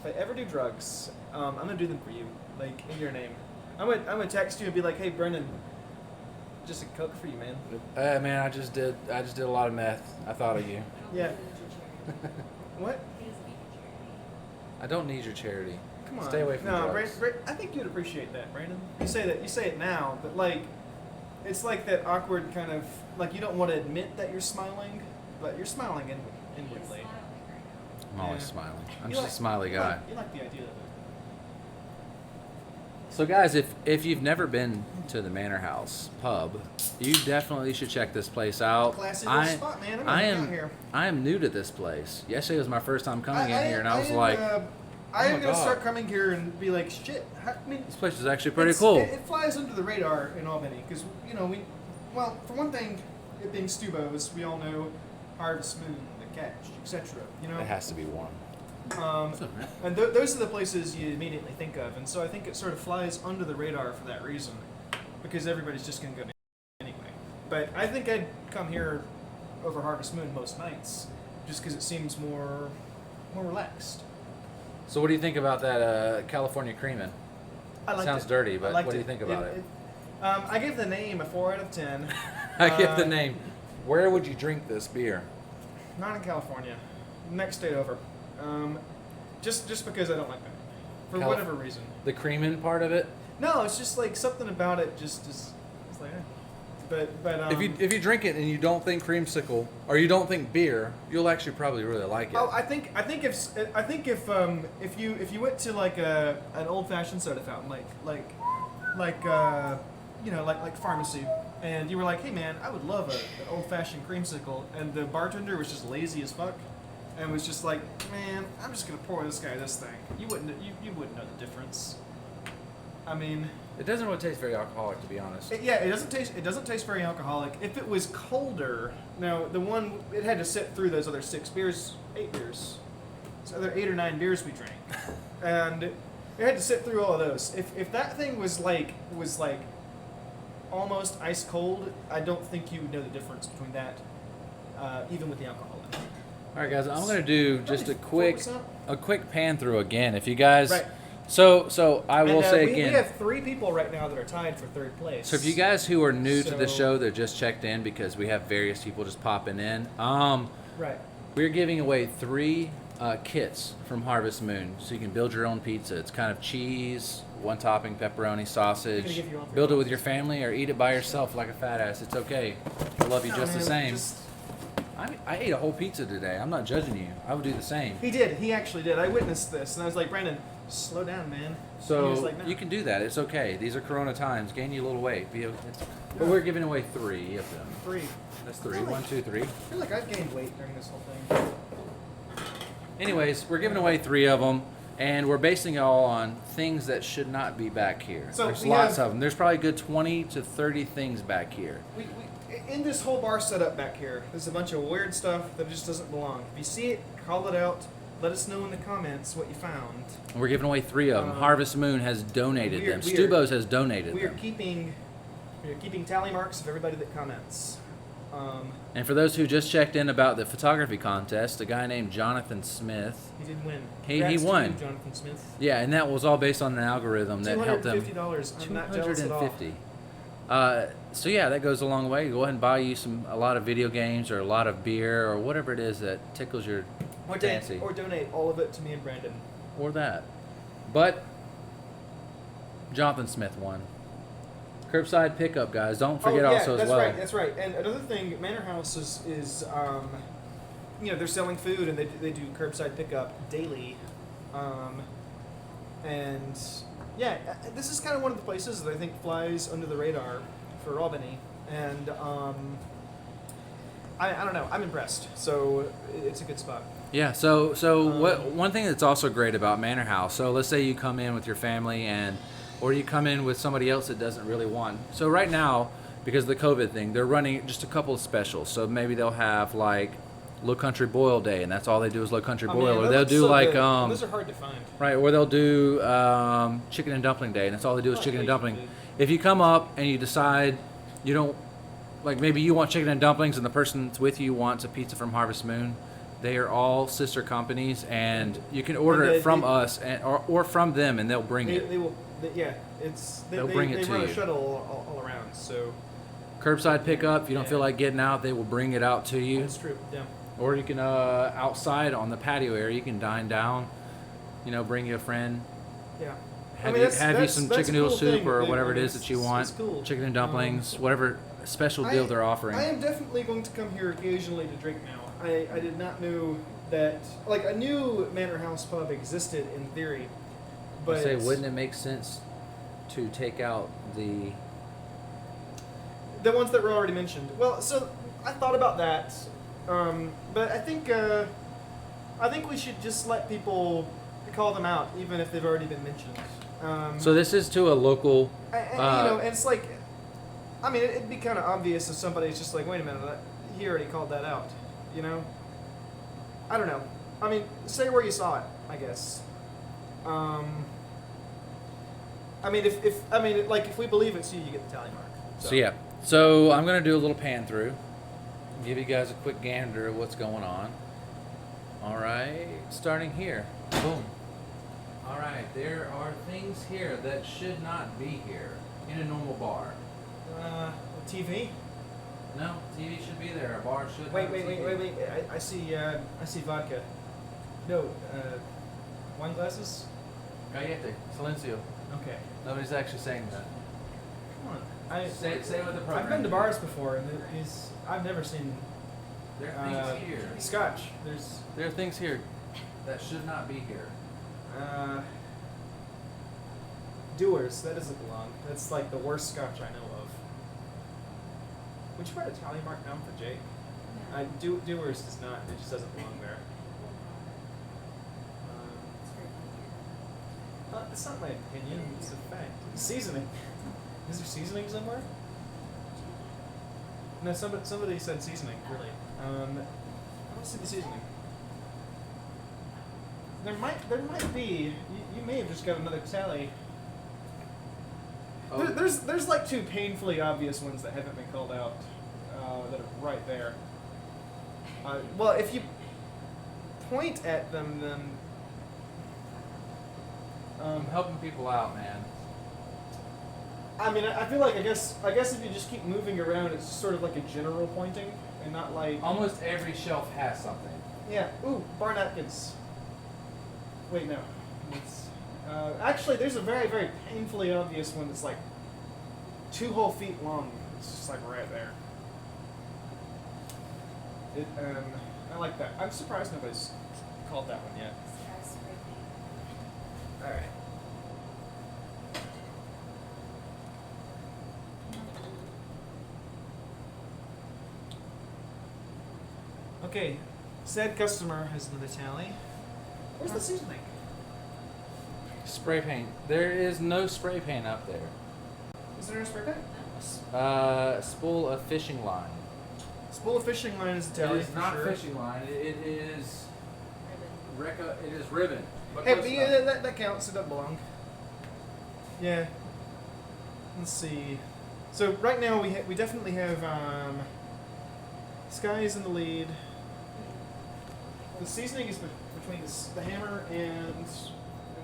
I'm gonna do them for you, like in your name. I'm gonna text you and be like, hey, Brendan, just a Coke for you, man. Man, I just did a lot of meth. I thought of you. Yeah. What? I don't need your charity. Come on. Stay away from no, drugs. I think you'd appreciate that, Brandon. You say it now, but like, it's like that awkward kind of like you don't want to admit that you're smiling, but you're smiling inwardly. I'm always Yeah. smiling. I'm You just like- a smiley you guy. like- You like the idea of it. So guys, if you've never been to the Manor House pub, you definitely should check this place out. Classy little spot, man. I'm gonna I hang am out here. I am new to this place. Yesterday was my first time coming in here, and I was like, I am my gonna God. start coming here and be like, shit. I mean, this place is actually pretty it's- cool. It flies under the radar in Albany because well, for one thing, it being Stubo's, we all know Harvest Moon, the Catch, etc. You know, It has to be warm. and those are the places you immediately think of, and so I think it sort of flies under the radar for that reason, because everybody's just gonna go to anyway. But I think I'd come here over Harvest Moon most nights, just because it seems more relaxed. So what do you think about that California Creamin'? I liked Sounds it. dirty, I but liked what do you think about it? I give the name a 4 out of 10. I give the name. Where would you drink this beer? Not in California. Next state over. Just because I don't like that. For Calif- whatever reason. The creamin' part of it? No, it's just like something about it just is. It's like, but If you drink it and you don't think creamsicle or you don't think beer, you'll actually probably really like it. Oh, I think if you went to like an old fashioned soda fountain like pharmacy, and you were like, hey man, I would love an old fashioned creamsicle, and the bartender was just lazy as fuck, and was just like, man, I'm just gonna pour this guy this thing. You wouldn't know the difference. I mean, It doesn't really taste very alcoholic, to be honest. it doesn't taste very alcoholic. If it was colder, now it had to sit through those other 8 beers, so other 8 or 9 beers we drank, and it had to sit through all of those. If that thing was like almost ice cold, I don't think you would know the difference between that, even with the alcohol in it. All right, guys, I'm gonna do just a quick 4%. pan through again. If you guys, Right. so I will And, say we again. have 3 people right now that are tied for 3rd place. So if you guys who are new to the So- show that just checked in, because we have various people just popping in, right. we're giving away 3 kits from Harvest Moon, so you can build your own pizza. It's kind of cheese, 1 topping, pepperoni, sausage. give you one for Build it your with your family or eat it by yourself like a fat ass. It's okay. I love you No, just the man, same. I ate a whole pizza today. I'm not judging you. I would do the same. He did. He actually did. I witnessed this, and I was like, Brandon, slow down, man. So he was like, no. you can do that. It's okay. These are Corona times. Gain you a little weight. But we're giving away 3 of them. 3. That's 3. Really? 1, 2, 3. I feel like I've gained weight during this whole thing. Anyways, we're giving away 3 of them, and we're basing it all on things that should not be back here. So There's we lots have- of them. There's probably a good 20 to 30 things back here. In this whole bar setup back here, there's a bunch of weird stuff that just doesn't belong. If you see it, call it out. Let us know in the comments what you found. And we're giving away 3 of them. Harvest Moon has donated them. we are- Stubos has donated We are them. keeping tally marks of everybody that comments. And for those who just checked in about the photography contest, a guy named Jonathan Smith, He did win. He Congrats to won. you, Jonathan Smith. yeah, and that was all based on an algorithm that helped him. $250. I'm not jealous at all. 250. So yeah, that goes a long way. Go ahead and buy you a lot of video games or a lot of beer or whatever it is that tickles your fancy. Or donate all of it to me and Brandon. Or that. But Jonathan Smith won. Curbside pickup, guys. Don't forget also that's as well. right. That's right. And another thing, Manor House is they're selling food and they do curbside pickup daily, and yeah, this is kind of one of the places that I think flies under the radar for Albany, and I don't know. I'm impressed. So it's a good spot. Yeah, so one thing that's also great about Manor House, so let's say you come in with your family or you come in with somebody else that doesn't really want. So right now, because of the COVID thing, they're running just a couple of specials. So maybe they'll have like Low Country Boil Day, and that's all they do is Low Country Oh, Boil. man, Or that they'll looks do so like good. Those are hard to find. right, or they'll do Chicken and Dumpling Day, and that's all they do is Oh, chicken and Asian dumpling. food. If you come up and you decide you don't like, maybe you want chicken and dumplings, and the person that's with you wants a pizza from Harvest Moon. They are all sister companies, and you can order And it from they- us or from them, and they'll bring They it. Yeah, it's They'll bring it they to run you. a shuttle all around. So Curbside pickup. If you don't feel Yeah. like getting out, they will bring it out to you. that's true. Yeah. Or you can outside on the patio area. You can dine down. Bring you a friend. Yeah. Have you some that's chicken a noodle cool soup thing or that they- whatever it is it's- that you want. It's cool. Chicken and dumplings, whatever special deal they're offering. I am definitely going to come here occasionally to drink now. I did not know that, like, I knew Manor House Pub existed in theory, but I say, wouldn't it make sense to take out the? the ones that were already mentioned. Well, so I thought about that, but I think we should just let people call them out, even if they've already been mentioned. So this is to a local. And it's like, I mean, it'd be kind of obvious if somebody's just like, wait a minute, he already called that out, I don't know. I mean, say where you saw it, I guess. I mean, if we believe it's you, you get the tally mark. So yeah. So I'm gonna do a little pan through, give you guys a quick gander of what's going on. All right, starting here. Boom. All right, there are things here that should not be here in a normal bar. TV. No, TV should be there. A bar should. Wait. have TV. I see vodka. No, wine glasses. Gallete, silencio. Okay. Nobody's actually saying that. Come on. Say what the program. I've been to bars before, and I've never seen There are things here. scotch. There are things here that should not be here. Doers. That doesn't belong. That's like the worst scotch I know of. Would you write a tally mark down for Jake? Doers does not. It just doesn't belong there. It's not my opinion. It's a fact. Seasoning. Is there seasoning somewhere? No, somebody said seasoning. Really. I don't see the seasoning. There might be. You may have just got another tally. Oh. There's like two painfully obvious ones that haven't been called out. That are right there. Well, if you point at them, then. I'm helping people out, man. I mean, I feel like I guess if you just keep moving around, it's sort of like a general pointing, and not like. Almost every shelf has something. Yeah. Ooh, bar napkins. Wait, no. It's, actually, there's a very, very painfully obvious one that's like 2 whole feet long. It's just like right there. I like that. I'm surprised nobody's called that one yet. All right. Okay, said customer has another tally. Where's the seasoning? Spray paint. There is no spray paint up there. Is there a spray paint? Spool of fishing line. Spool of fishing line is a tally. It is for not sure. fishing line. It is. It is ribbon. But Hey, close but enough. yeah, that counts. It doesn't belong. Yeah. Let's see. So right now we definitely have Sky is in the lead. The seasoning is between the hammer and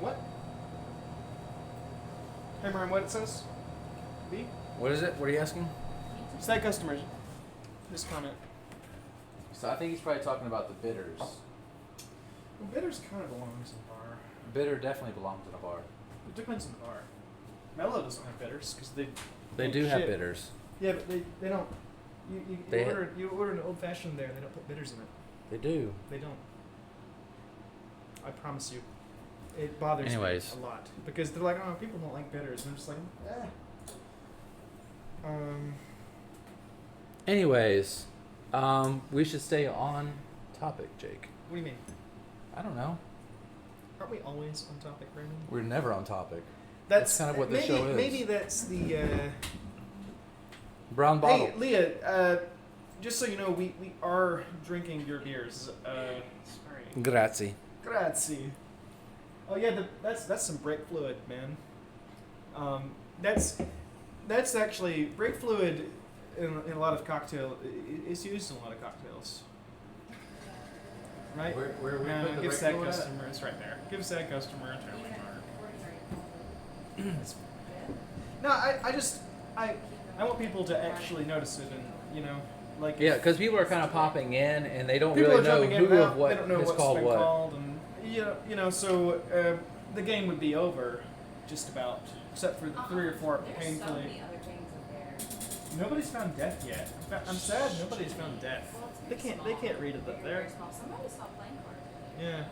what? Hammer and what it says? B? What is it? What are you asking? Sad customers. This comment. So I think he's probably talking about the bitters. Well, bitters kind of belongs in the bar. Bitter definitely belongs in a bar. It depends on the bar. Mellow doesn't have bitters because they. They ain't do have shit. bitters. Yeah, but they don't. They You order an old fashioned there. They don't put bitters in it. They do. They don't. I promise you. It bothers Anyways. me a lot because they're like, oh, people don't like bitters, and I'm just like, eh. Anyways, we should stay on topic, Jake. What do you mean? I don't know. Aren't we always on topic, Brandon? We're never on topic. That's kind of what the maybe, show is. Maybe that's the. Brown bottle. Hey, Leah. Just so you know, we are drinking your beers. Sorry. Grazie. Grazie. Oh yeah, that's some brake fluid, man. That's actually brake fluid in a lot of cocktail. It's used in a lot of cocktails. Right? Where we put the give brake sad fluid at? customer. It's right there. Give sad customer a tally mark. No, I just I want people to actually notice it, and you know, like Yeah, because people are kind of popping in and they don't people really are know jumping in who and of out. what They don't know is what's called been what. called, and you know, so the game would be over, just about, except for the 3 or 4 There's so painfully. many other things up there. Nobody's found death yet. In fact, I'm sad nobody's found death. Well, it's They very can't. small. They can't read it up Very, there. very small. Somebody saw playing cards. Yeah.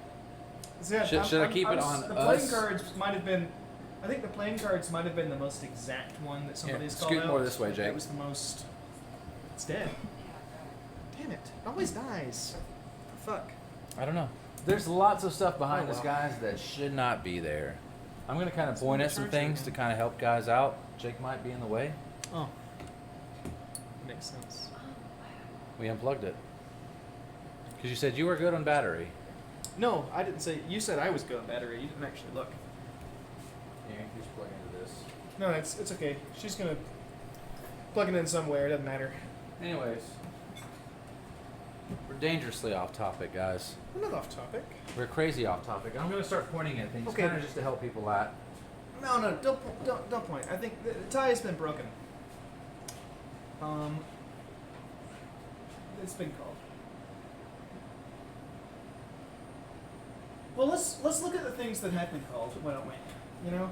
See, Should I keep it on The playing us? cards might have been. I think the playing cards might have been the most exact one that somebody's called scoot out. more this way, That Jake. was the most. It's dead. Damn it! It always dies. Fuck. I don't know. There's lots of stuff behind Oh, us, wow. guys, that should not be there. I'm going to kind of Let's point move at the some charger things again. to kind of help guys out. Jake might be in the way. Oh. Makes sense. We unplugged it. Because you said you were good on battery. No, I didn't say. You said I was good on battery. You didn't actually look. Yeah, you just plug into this. No, it's okay. She's gonna plug it in somewhere. It doesn't matter. Anyways, we're dangerously off topic, guys. We're not off topic. We're crazy off topic. I'm going to start pointing at things, Okay. kind of just to help people out. No, don't point. I think the tie has been broken. It's been called. Well, let's look at the things that have been called. Why don't we? You know.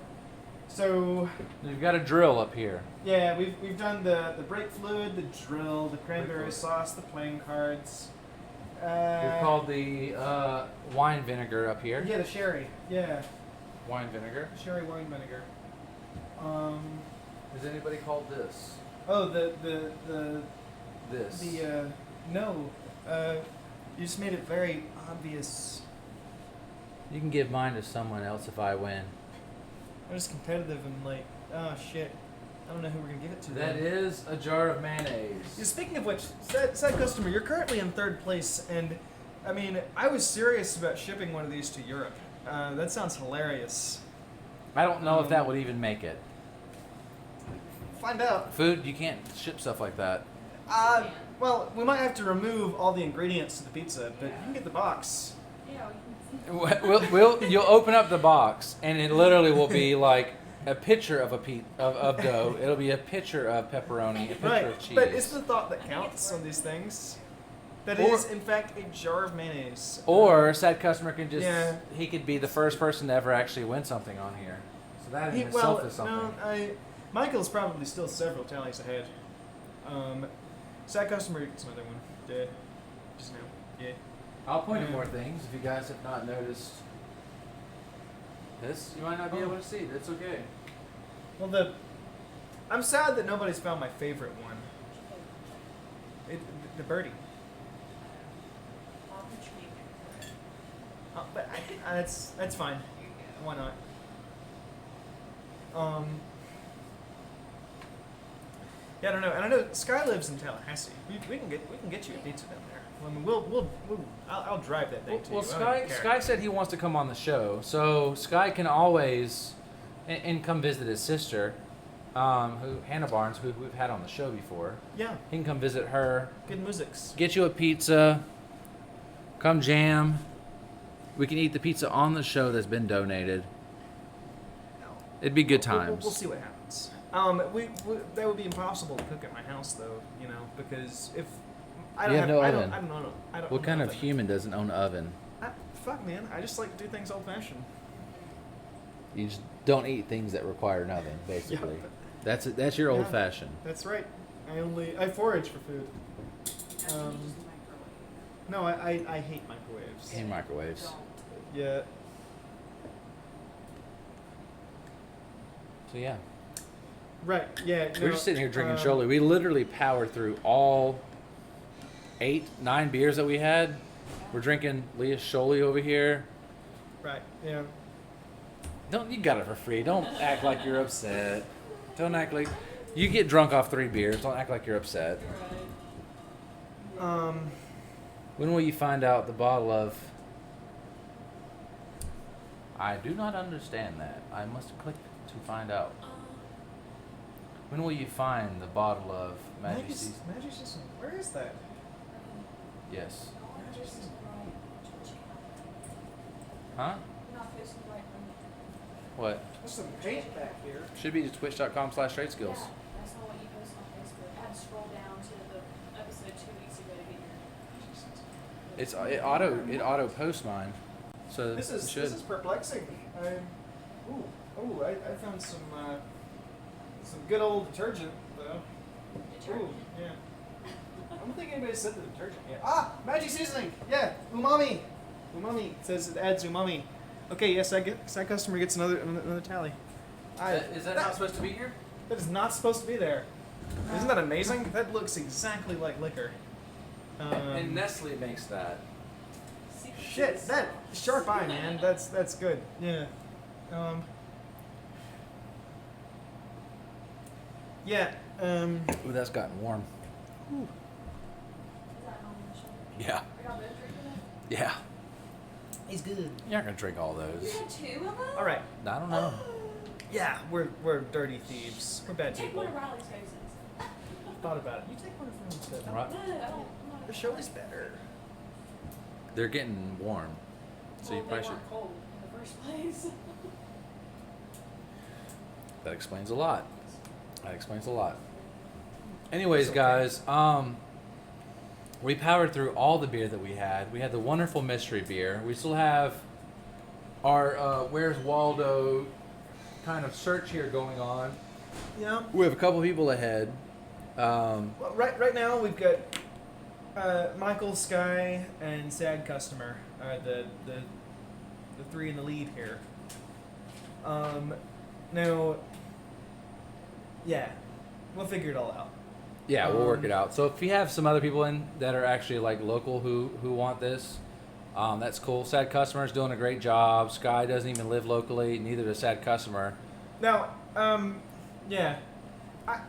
So We've got a drill up here. yeah, we've done the brake fluid, the drill, the cranberry sauce, the playing cards. We've called the wine vinegar up here. Yeah, the sherry. Yeah, Wine vinegar. the sherry wine vinegar. Has anybody called this? Oh, This. no. You just made it very obvious. You can give mine to someone else if I win. I'm just competitive and like, oh shit, I don't know who we're gonna give it to. That then. is a jar of mayonnaise. Yeah, speaking of which, sad customer, you're currently in 3rd place, and I mean, I was serious about shipping one of these to Europe. That sounds hilarious. I don't know if that would even make it. Find out. Food, you can't ship stuff like that. Well, we might have to remove all the ingredients to the pizza, but you can get the box. Yeah, we can see. You'll open up the box and it literally will be like a picture of of dough. It'll be a picture of pepperoni, a picture Right, of cheese. but it's the thought that counts on these things. That Or- is, in fact, a jar of mayonnaise. Or a sad customer can just Yeah. he could be the first person to ever actually win something on here. So that in itself is something. no, Michael's probably still several tallies ahead. Sad customer gets another one. Yeah, just now. Yeah. I'll point at Yeah. more things if you guys have not noticed. This you might not be Oh. able to see. That's okay. Well, I'm sad that nobody's found my favorite one. The birdie. But that's fine. Why not? Yeah, I don't know. And I know Sky lives in Tallahassee. We can get you a pizza down there. I mean, I'll drive that thing to Well, you. I don't even care. Sky said he wants to come on the show, so Sky can always and come visit his sister, who Hannah Barnes, who we've had on the show before. Yeah, He can come visit her, good musics. get you a pizza, come jam. We can eat the pizza on the show that's been donated. It'd be good times. We'll see what happens. That would be impossible to cook at my house, though. You know, because if I don't You have no I oven. don't, I don't know. I don't What own kind an of oven. human doesn't own an oven? Fuck, man. I just like to do things old-fashioned. You just don't eat things that require an oven, basically. That's your Yeah. old fashioned. That's right. I forage for food. No, I hate microwaves. Hand microwaves. Yeah. So yeah, Right. Yeah. we're no, just sitting here drinking um, Surely. We literally powered through all 8, 9 beers that we had. We're drinking Leah's Sholey over here. Right. Yeah. Don't you got it for free? Don't act like you're upset. Don't act like you get drunk off 3 beers. Don't act like you're upset. When will you find out the bottle of? I do not understand that. I must click to find out. When will you find the bottle of Majesty's? Majesty's. Where is that? Yes. Huh? What? There's some paint back here. Should be twitch.com/tradeskills. Yeah, I saw what you posted on Facebook. I had to scroll down to the episode 2 weeks ago to get your. It auto posts mine. So This it is should. perplexing. I found some good old detergent though. Ooh, yeah. I don't think anybody said the detergent yet. Ah, magic seasoning. Yeah, umami. Umami. It says it adds umami. Okay, yes, side customer gets another tally. Is that not supposed to be here? That is not supposed to be there. Isn't that amazing? That looks exactly like liquor. And Nestle makes that. Shit, that sharp eye, man. That's good. Yeah. Yeah. Ooh, that's gotten warm. Is that home in the shoulder? Yeah. Are y'all both drinking it? Yeah. He's good. You're not gonna drink all those. You had 2 of them? All right. I don't know. Yeah, we're dirty thieves. We're bad Take people. one of Riley's hoses. Thought about it. You take one of them instead. Right. No, I don't. I'm not The show is better. They're getting warm, so you Well, probably they should. weren't cold in the first place. That explains a lot. Anyways, It's okay. guys, we powered through all the beer that we had. We had the wonderful mystery beer. We still have our Where's Waldo kind of search here going on. Yeah. We have a couple people ahead. Well, right now we've got Michael, Sky, and Sad Customer. The three in the lead here. Now, yeah, we'll figure it all out. Yeah, we'll work it out. So if you have some other people in that are actually like local who want this, that's cool. Sad Customer's doing a great job. Sky doesn't even live locally. Neither does Sad Customer. Now, yeah,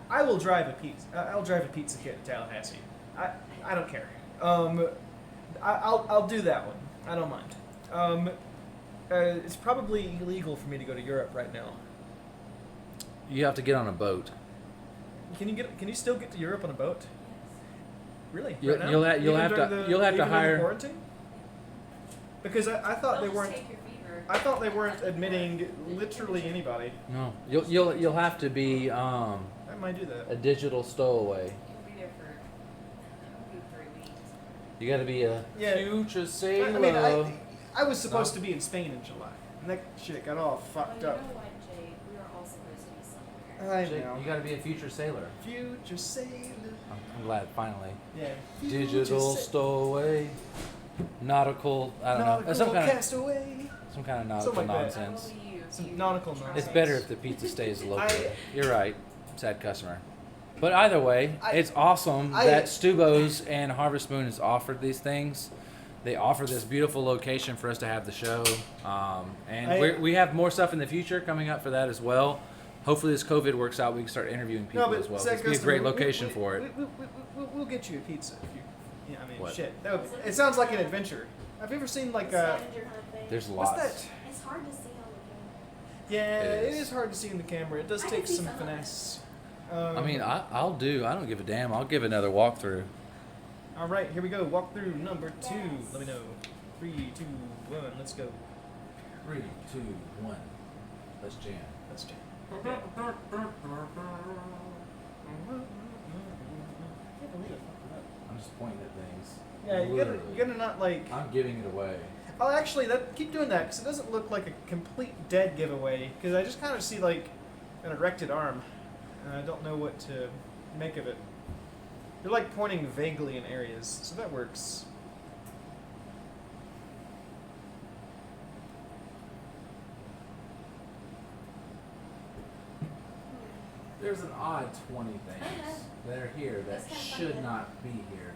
I will drive a pizza. I'll drive a pizza kit to Tallahassee. I don't care. I'll do that one. I don't mind. It's probably illegal for me to go to Europe right now. You have to get on a boat. Can you still get to Europe on a boat? Really? You'll- Right now? you'll Even have to- during the- you'll have to even during the hire- quarantine? Because I thought they They'll just weren't. take your fever. I thought they weren't admitting literally anybody. No, you'll have to be I might do that. a digital stowaway. You'll be there for it'll be 3 weeks. You got to be a Yeah. future sailor. I mean, I was supposed to be in Spain in July, and that shit got all fucked Well, up. you know what, Jade? We are all supposed to be somewhere. I Jake, know. you got to be a future sailor. Future sailor. I'm glad finally. Yeah. Digital Future stowaway, nautical. I don't know. nautical Some kind of castaway. some kind of nautical Something like that. nonsense. What will you Some nautical try? nonsense. It's better if the pizza stays local. I- You're right. Sad customer. But either way, I- it's awesome I- that Stubo's and Harvest Moon has offered these things. They offer this beautiful location for us to have the show. And we have more stuff in the future coming up for that as well. Hopefully this COVID works out. We can start interviewing people No, but as well. Sad It's be a Customer, great location for it. We'll get you a pizza if you. Yeah, I mean, What? shit. That would be, it sounds like an adventure. Have you ever seen like Scavenger hunt thing. There's what's lots. that? It's hard to see on the Yeah, It it is. is hard to see in the camera. It does I take can see some some. finesse. I mean, I don't give a damn. I'll give another walkthrough. All right, here we go. Walk through number 2. Let me know. 3, 2, 1. Let's go. 3, 2, 1. Let's jam. Let's jam. I'm just pointing at things. Yeah, you Literally. gotta not like. I'm giving it away. Oh, actually, keep doing that because it doesn't look like a complete dead giveaway. Because I just kind of see like an erected arm, and I don't know what to make of it. You're like pointing vaguely in areas, so that works. There's an odd 20 things that are here that That's kinda should fun. not be here.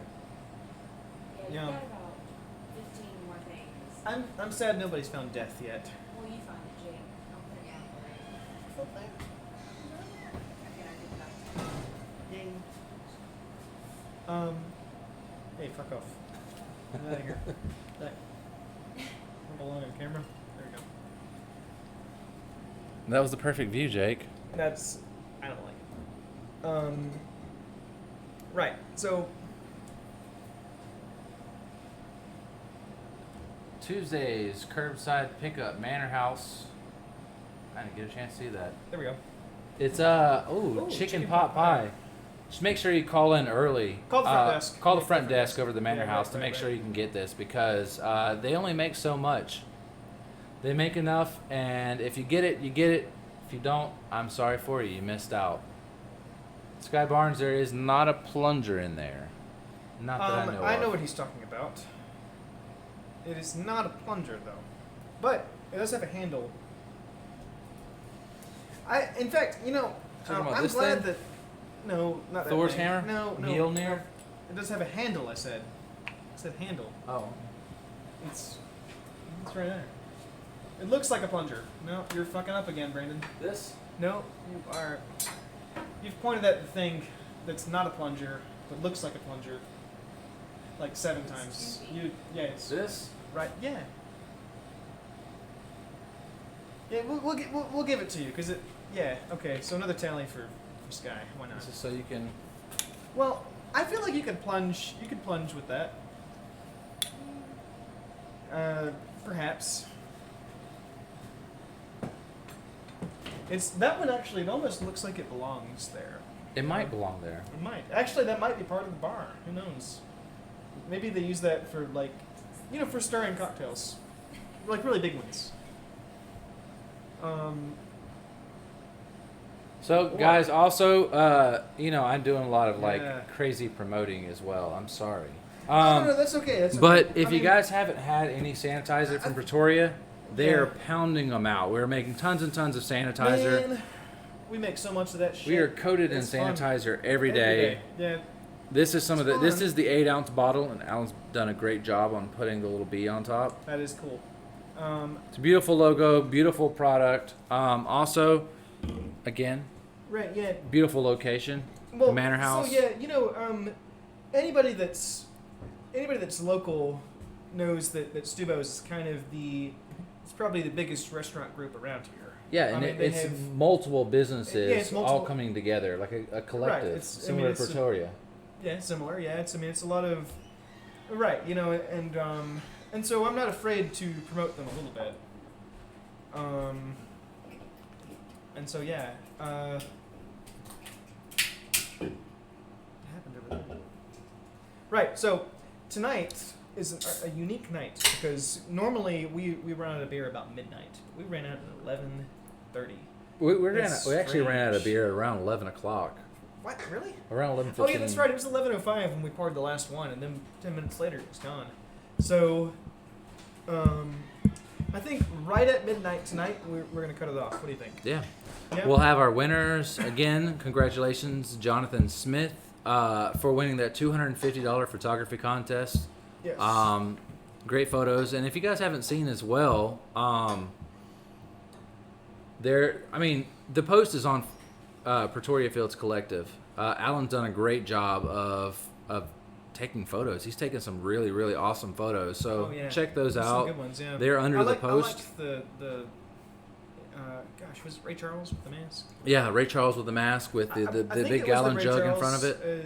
Yeah, Yeah. you've got about 15 more things. I'm sad nobody's found death yet. Well, you find it, Jake. I'll put it down for you. Okay, I did that. Ying. Hey, fuck off. Get out of here. That. Don't belong on camera. There we go. That was the perfect view, Jake. That's. I don't like it. Right. So. Tuesdays, curbside pickup, Manor House. I didn't get a chance to see that. There we go. It's Ooh, chicken pot pie. Just make sure you call in early. Call the front desk. Call the Yeah, front definitely. desk over the Manor Yeah, House right, to make right, sure right. you can get this because they only make so much. They make enough, and if you get it, you get it. If you don't, I'm sorry for you. You missed out. Sky Barnes, there is not a plunger in there. Not that I know I of. know what he's talking about. It is not a plunger though, but it does have a handle. In fact, Talking about I'm this glad thing? that. No, not that Thor's thing. hammer? No. Mjolnir? It does have a handle. I said handle. Oh. It's right there. It looks like a plunger. No, you're fucking up again, Brandon. This? No, you are. You've pointed at the thing that's not a plunger, but looks like a plunger, like 7 times. It's This? right. Yeah. Yeah, we'll give it to you because it. Yeah. Okay. So another tally for Sky. Why not? This is so you can. Well, I feel like you could plunge. You could plunge with that. Perhaps. It's that one actually. It almost looks like it belongs there. It might belong there. It might. Actually, that might be part of the bar. Who knows? Maybe they use that for for stirring cocktails, like really big ones. So, What? guys, also, I'm doing a lot of Yeah. crazy promoting as well. I'm sorry. No, that's okay. That's But okay. if I you mean, guys haven't had any sanitizer from Pretoria, they are pounding them out. We're making tons and tons of sanitizer. man, we make so much of that shit. We are coated in It's fun. sanitizer every day. Yeah. This is some of the. It's This fun. is the 8-ounce bottle, and Alan's done a great job on putting the little bee on top. That is cool. It's a beautiful logo, beautiful product. Also, again, Right. Yeah. beautiful location. Well, Manor House. So yeah, anybody that's local knows that Stubo's is kind of it's probably the biggest restaurant group around here. Yeah, I and mean, they it's have- multiple businesses Yeah, it's multiple- all coming together, like a collective, it's- I similar mean, to it's a- Pretoria. Yeah, similar. Yeah, it's a lot of right. And so I'm not afraid to promote them a little bit. And so yeah. What happened over there? Right. So tonight is a unique night because normally we run out of beer about midnight. But we ran out at 11:30. We actually ran out of strange. beer at around 11 o'clock. What? Really? Around 11:15. Oh yeah, that's right. It was 11:05 when we poured the last one, and then 10 minutes later it was gone. So, I think right at midnight tonight we're gonna cut it off. What do you think? Yeah. Yeah. We'll have our winners again. Congratulations, Jonathan Smith, for winning that $250 photography contest. Yes. Great photos, and if you guys haven't seen as well, the post is on Pretoria Fields Collective. Alan's done a great job of taking photos. He's taken some really, really awesome photos. So Oh, yeah. check those There's out. Some good ones. Yeah. They're under the post. I like the gosh, was it Ray Charles with the mask? Yeah, Ray Charles with the mask with the I think big it was the gallon Ray jug in Charles, front of it.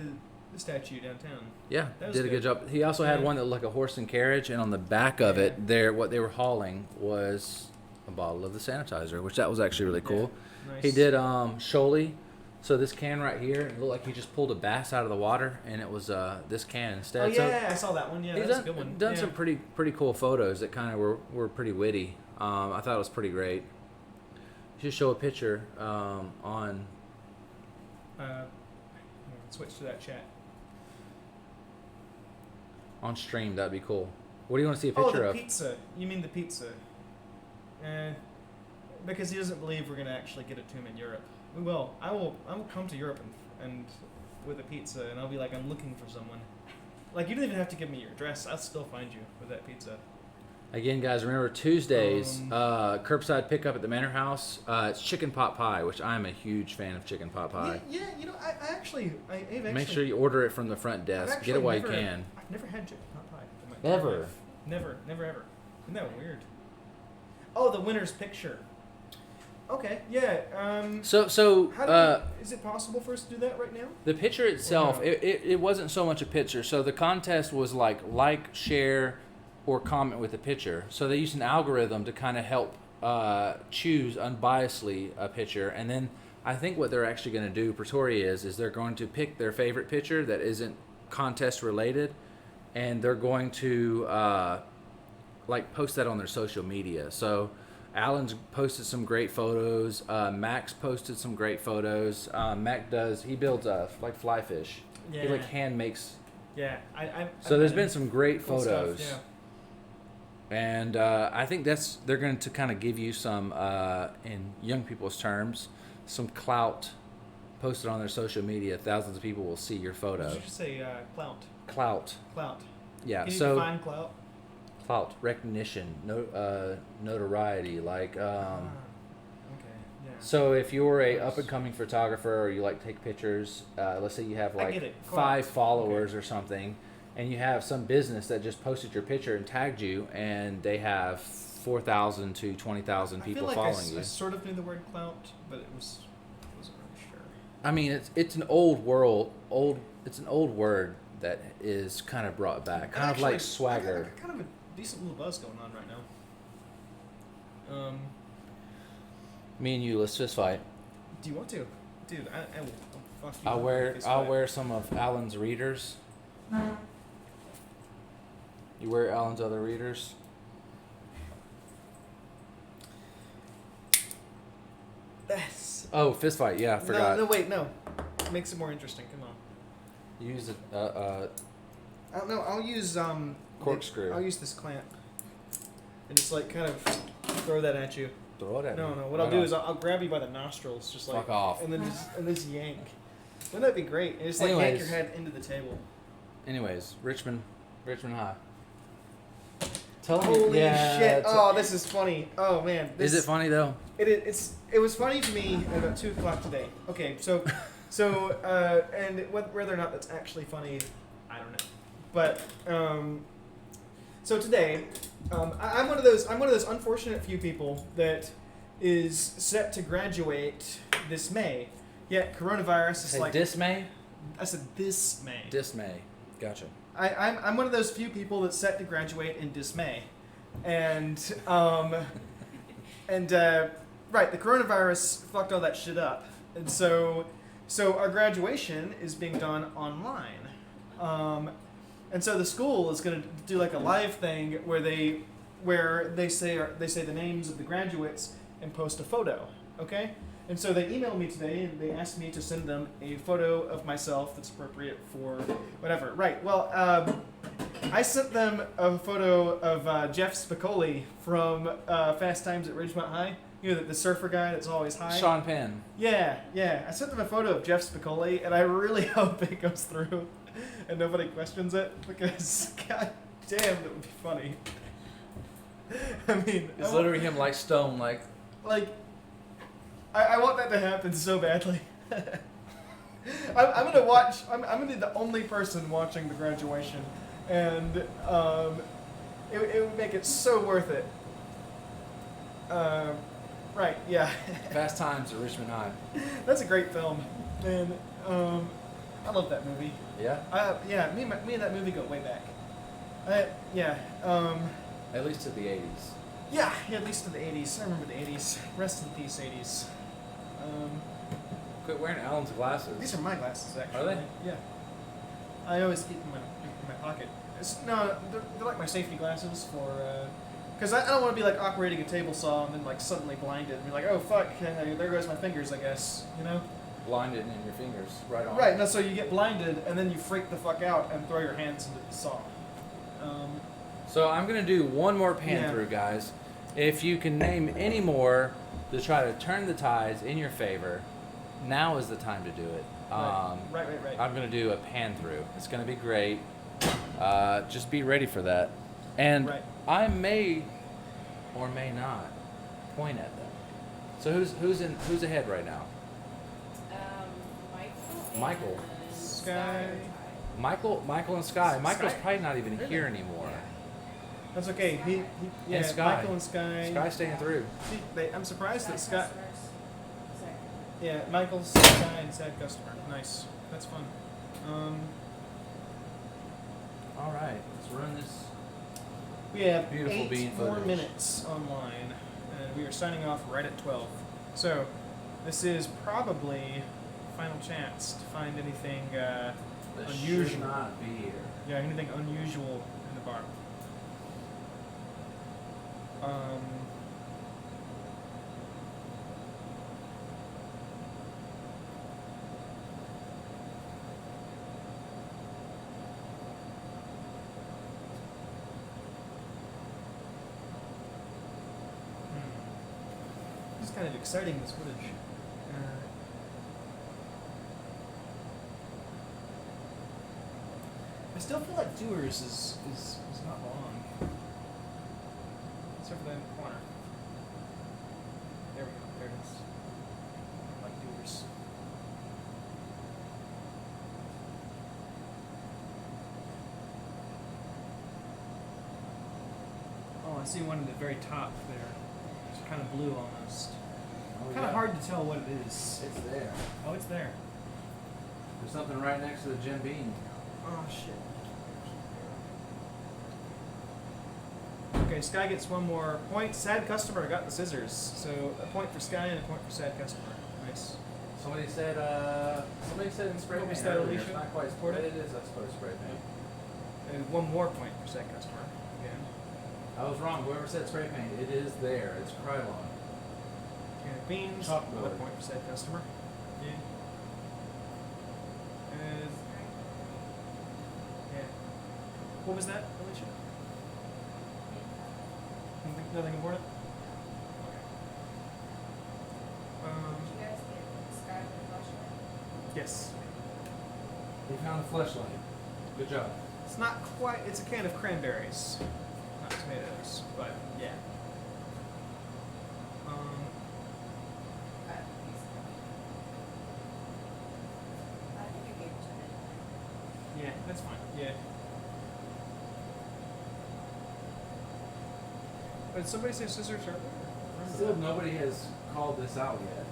The statue downtown. Yeah, That was did a good good. job. He also had Yeah. one that looked like a horse and carriage, and on the back of Yeah. it, what they were hauling was a bottle of the sanitizer, which that was actually really cool. Yeah. Nice. He did Sholey. So this can right here, it looked like he just pulled a bass out of the water, and it was this can instead. Oh yeah, So I saw that one. Yeah, he's that's done, a good one. done yeah. some pretty cool photos that kind of were pretty witty. I thought it was pretty great. You should show a picture on. Switch to that chat. On stream, that'd be cool. What do you want to see a Oh, picture the of? pizza. You mean the pizza? Because he doesn't believe we're gonna actually get it to him in Europe. We will. I will come to Europe and with a pizza, and I'll be like, I'm looking for someone. Like, you don't even have to give me your address. I'll still find you with that pizza. Again, guys, remember Tuesdays, curbside pickup at the Manor House. It's chicken pot pie, which I'm a huge fan of chicken pot pie. Yeah, I've actually. Make sure you order it from the front I've desk. actually Get it while never- you can. I've never had chicken pot pie. in my entire Never? life. Never, ever. Isn't that weird? Oh, the winner's picture. Okay, yeah. So How do is it possible for us to do that right now? the picture itself, Wow. it wasn't so much a picture. So the contest was like, share, or comment with the picture. So they used an algorithm to kind of help choose unbiasedly a picture, and then I think what they're actually going to do, Pretoria, is they're going to pick their favorite picture that isn't contest related, and they're going to like post that on their social media. So Alan's posted some great photos. Max posted some great photos. Mac he builds like fly fish. He Yeah. like hand makes. Yeah, So there's been some great cool stuff, photos. yeah. And I think they're going to kind of give you some, in young people's terms, some clout posted on their social media. Thousands of people will see your photo. Did you say clout? Clout. Clout. Yeah. Can you So define clout? clout, recognition, notoriety. Like, Okay. Yeah. so if you're a up and coming photographer or you like take pictures, let's say you have I like get it. 5 followers or something, and you have some business that just posted your picture and tagged you, and they have 4,000 to 20,000 I people feel like following I you. sort of knew the word clout, but I wasn't really sure. I mean, it's an it's an old word that is kind of brought back, kind of Actually, like swagger. I got kind of a decent little buzz going on right now. Me and you, let's fist fight. Do you want to, dude? I will. Fuck you. I'll wear some of Alan's readers. You wear Alan's other readers. Yes. Oh, fist fight. Yeah, I forgot. No, wait, no. Makes it more interesting. Come on. Use it. I'll use Corkscrew. I'll use this clamp, and just like kind of throw that at you. Throw it at me. No. What I'll Right do on. is I'll grab you by the nostrils, just like Fuck off. and then just yank. Wouldn't that be great? And just like yank Anyways. your head into the table. Anyways, Richmond High. Tell me. Holy yeah, shit! Oh, this is funny. Oh man, Is it funny though? It was funny to me at about 2:00 today. Okay, so and whether or not that's actually funny, I don't know. But so today, I'm one of those unfortunate few people that is set to graduate this May. Yet coronavirus is Say like dismay. I said this May. Dismay. Gotcha. I'm one of those few people that's set to graduate in dismay, and right, the coronavirus fucked all that shit up, and so our graduation is being done online, and so the school is gonna do like a live thing where they say the names of the graduates and post a photo, okay? And so they emailed me today and they asked me to send them a photo of myself that's appropriate for whatever. Right. Well, I sent them a photo of Jeff Spicoli from Fast Times at Ridgemont High. You know, the surfer guy that's always high. Sean Penn. Yeah. I sent them a photo of Jeff Spicoli, and I really hope it goes through and nobody questions it, because god damn, that would be funny. I mean, It's literally him like stone, like. I want that to happen so badly. I'm gonna watch. I'm gonna be the only person watching the graduation, and it would make it so worth it. Right? Yeah. Fast Times at Richmond High. That's a great film, and I love that movie. Yeah. Yeah. Me and that movie go way back. Yeah. At least to the 80s. Yeah. At least to the '80s. I remember the '80s. Rest in peace, '80s. Quit wearing Alan's glasses. These are my glasses, actually. Are they? Yeah. I always keep them in my pocket. They're like my safety glasses for, because I don't want to be like operating a table saw and then like suddenly blinded and be like, oh fuck, there goes my fingers, I guess, you know? Blinded in your fingers, right on. Right, no, so you get blinded and then you freak the fuck out and throw your hands into the saw. So I'm gonna do one more pan Yeah. through, guys. If you can name any more to try to turn the tides in your favor, now is the time to do it. Right. I'm gonna do a pan through. It's gonna be great. Just be ready for that. And Right. I may or may not point at them. So who's ahead right now? Michael. Sky. Michael and Sky. Michael's Sky? probably not even Really? here anymore. That's okay. Yeah, And Sky. Michael and Sky. Sky's staying through. See, I'm surprised that Sky. Customers. Exactly. Yeah, Michael's Sky and sad customer. Nice. That's fun. All right, let's run this. We have Beautiful 8 bean more footage. minutes online, and we are signing off right at 12. So, this is probably final chance to find anything That unusual. should not be here. Yeah, anything unusual in the bar. This is kind of exciting, this footage. I still feel like Doers is not long. Except for that in the corner. There we go, there it is. I like Doers. Oh, I see one at the very top there. It's kind of blue almost. Kind of hard to tell what it is. It's there. Oh, it's there. There's something right next to the Jim Beam. Oh, shit. Okay, Sky gets one more point. Sad customer got the scissors. So a point for Sky and a point for sad customer. Nice. Somebody said in spray What paint was that, earlier. Alicia? It's not quite Reported? but it is, I suppose, spray paint. And one more point for sad customer. Again. I was wrong. Whoever said spray paint, it is there. It's Krylon. Can of beans. Chalkboard. 1 point for sad customer. Yeah. Yeah. What was that, Alicia? Nothing important? Did you guys get Sky for the flashlight? Yes. He found a flashlight. Good job. It's not quite, it's a can of cranberries. Not tomatoes, but yeah. I think I gave it to him. Yeah, that's fine. Yeah. Did somebody say scissors earlier? Remember Still, that? nobody has called this out yet.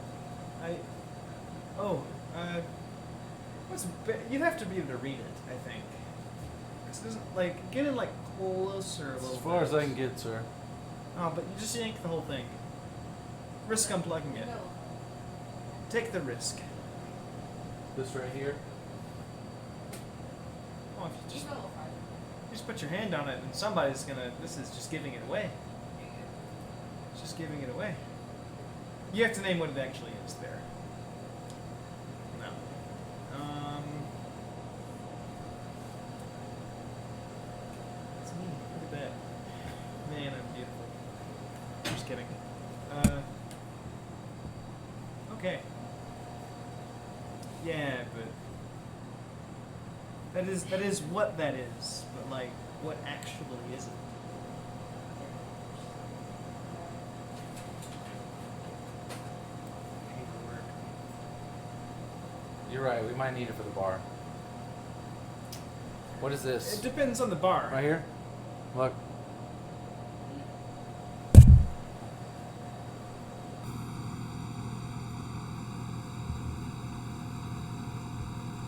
You'd have to be able to read it, I think. This doesn't, like, get in, like, closer a little As far bit. as I can get, sir. Oh, but you just yank the whole thing. Risk unplugging it. Take the risk. This right here. Oh, if you just put your hand on it and somebody's gonna, this is just giving it away. It's just giving it away. You have to name what it actually is there. No. It's me. Look at that. Man, I'm beautiful. Just kidding. Okay. Yeah, but that is what that is. But like, what actually is it? Paperwork. You're right. We might need it for the bar. What is this? It depends on the bar. Right here? Look.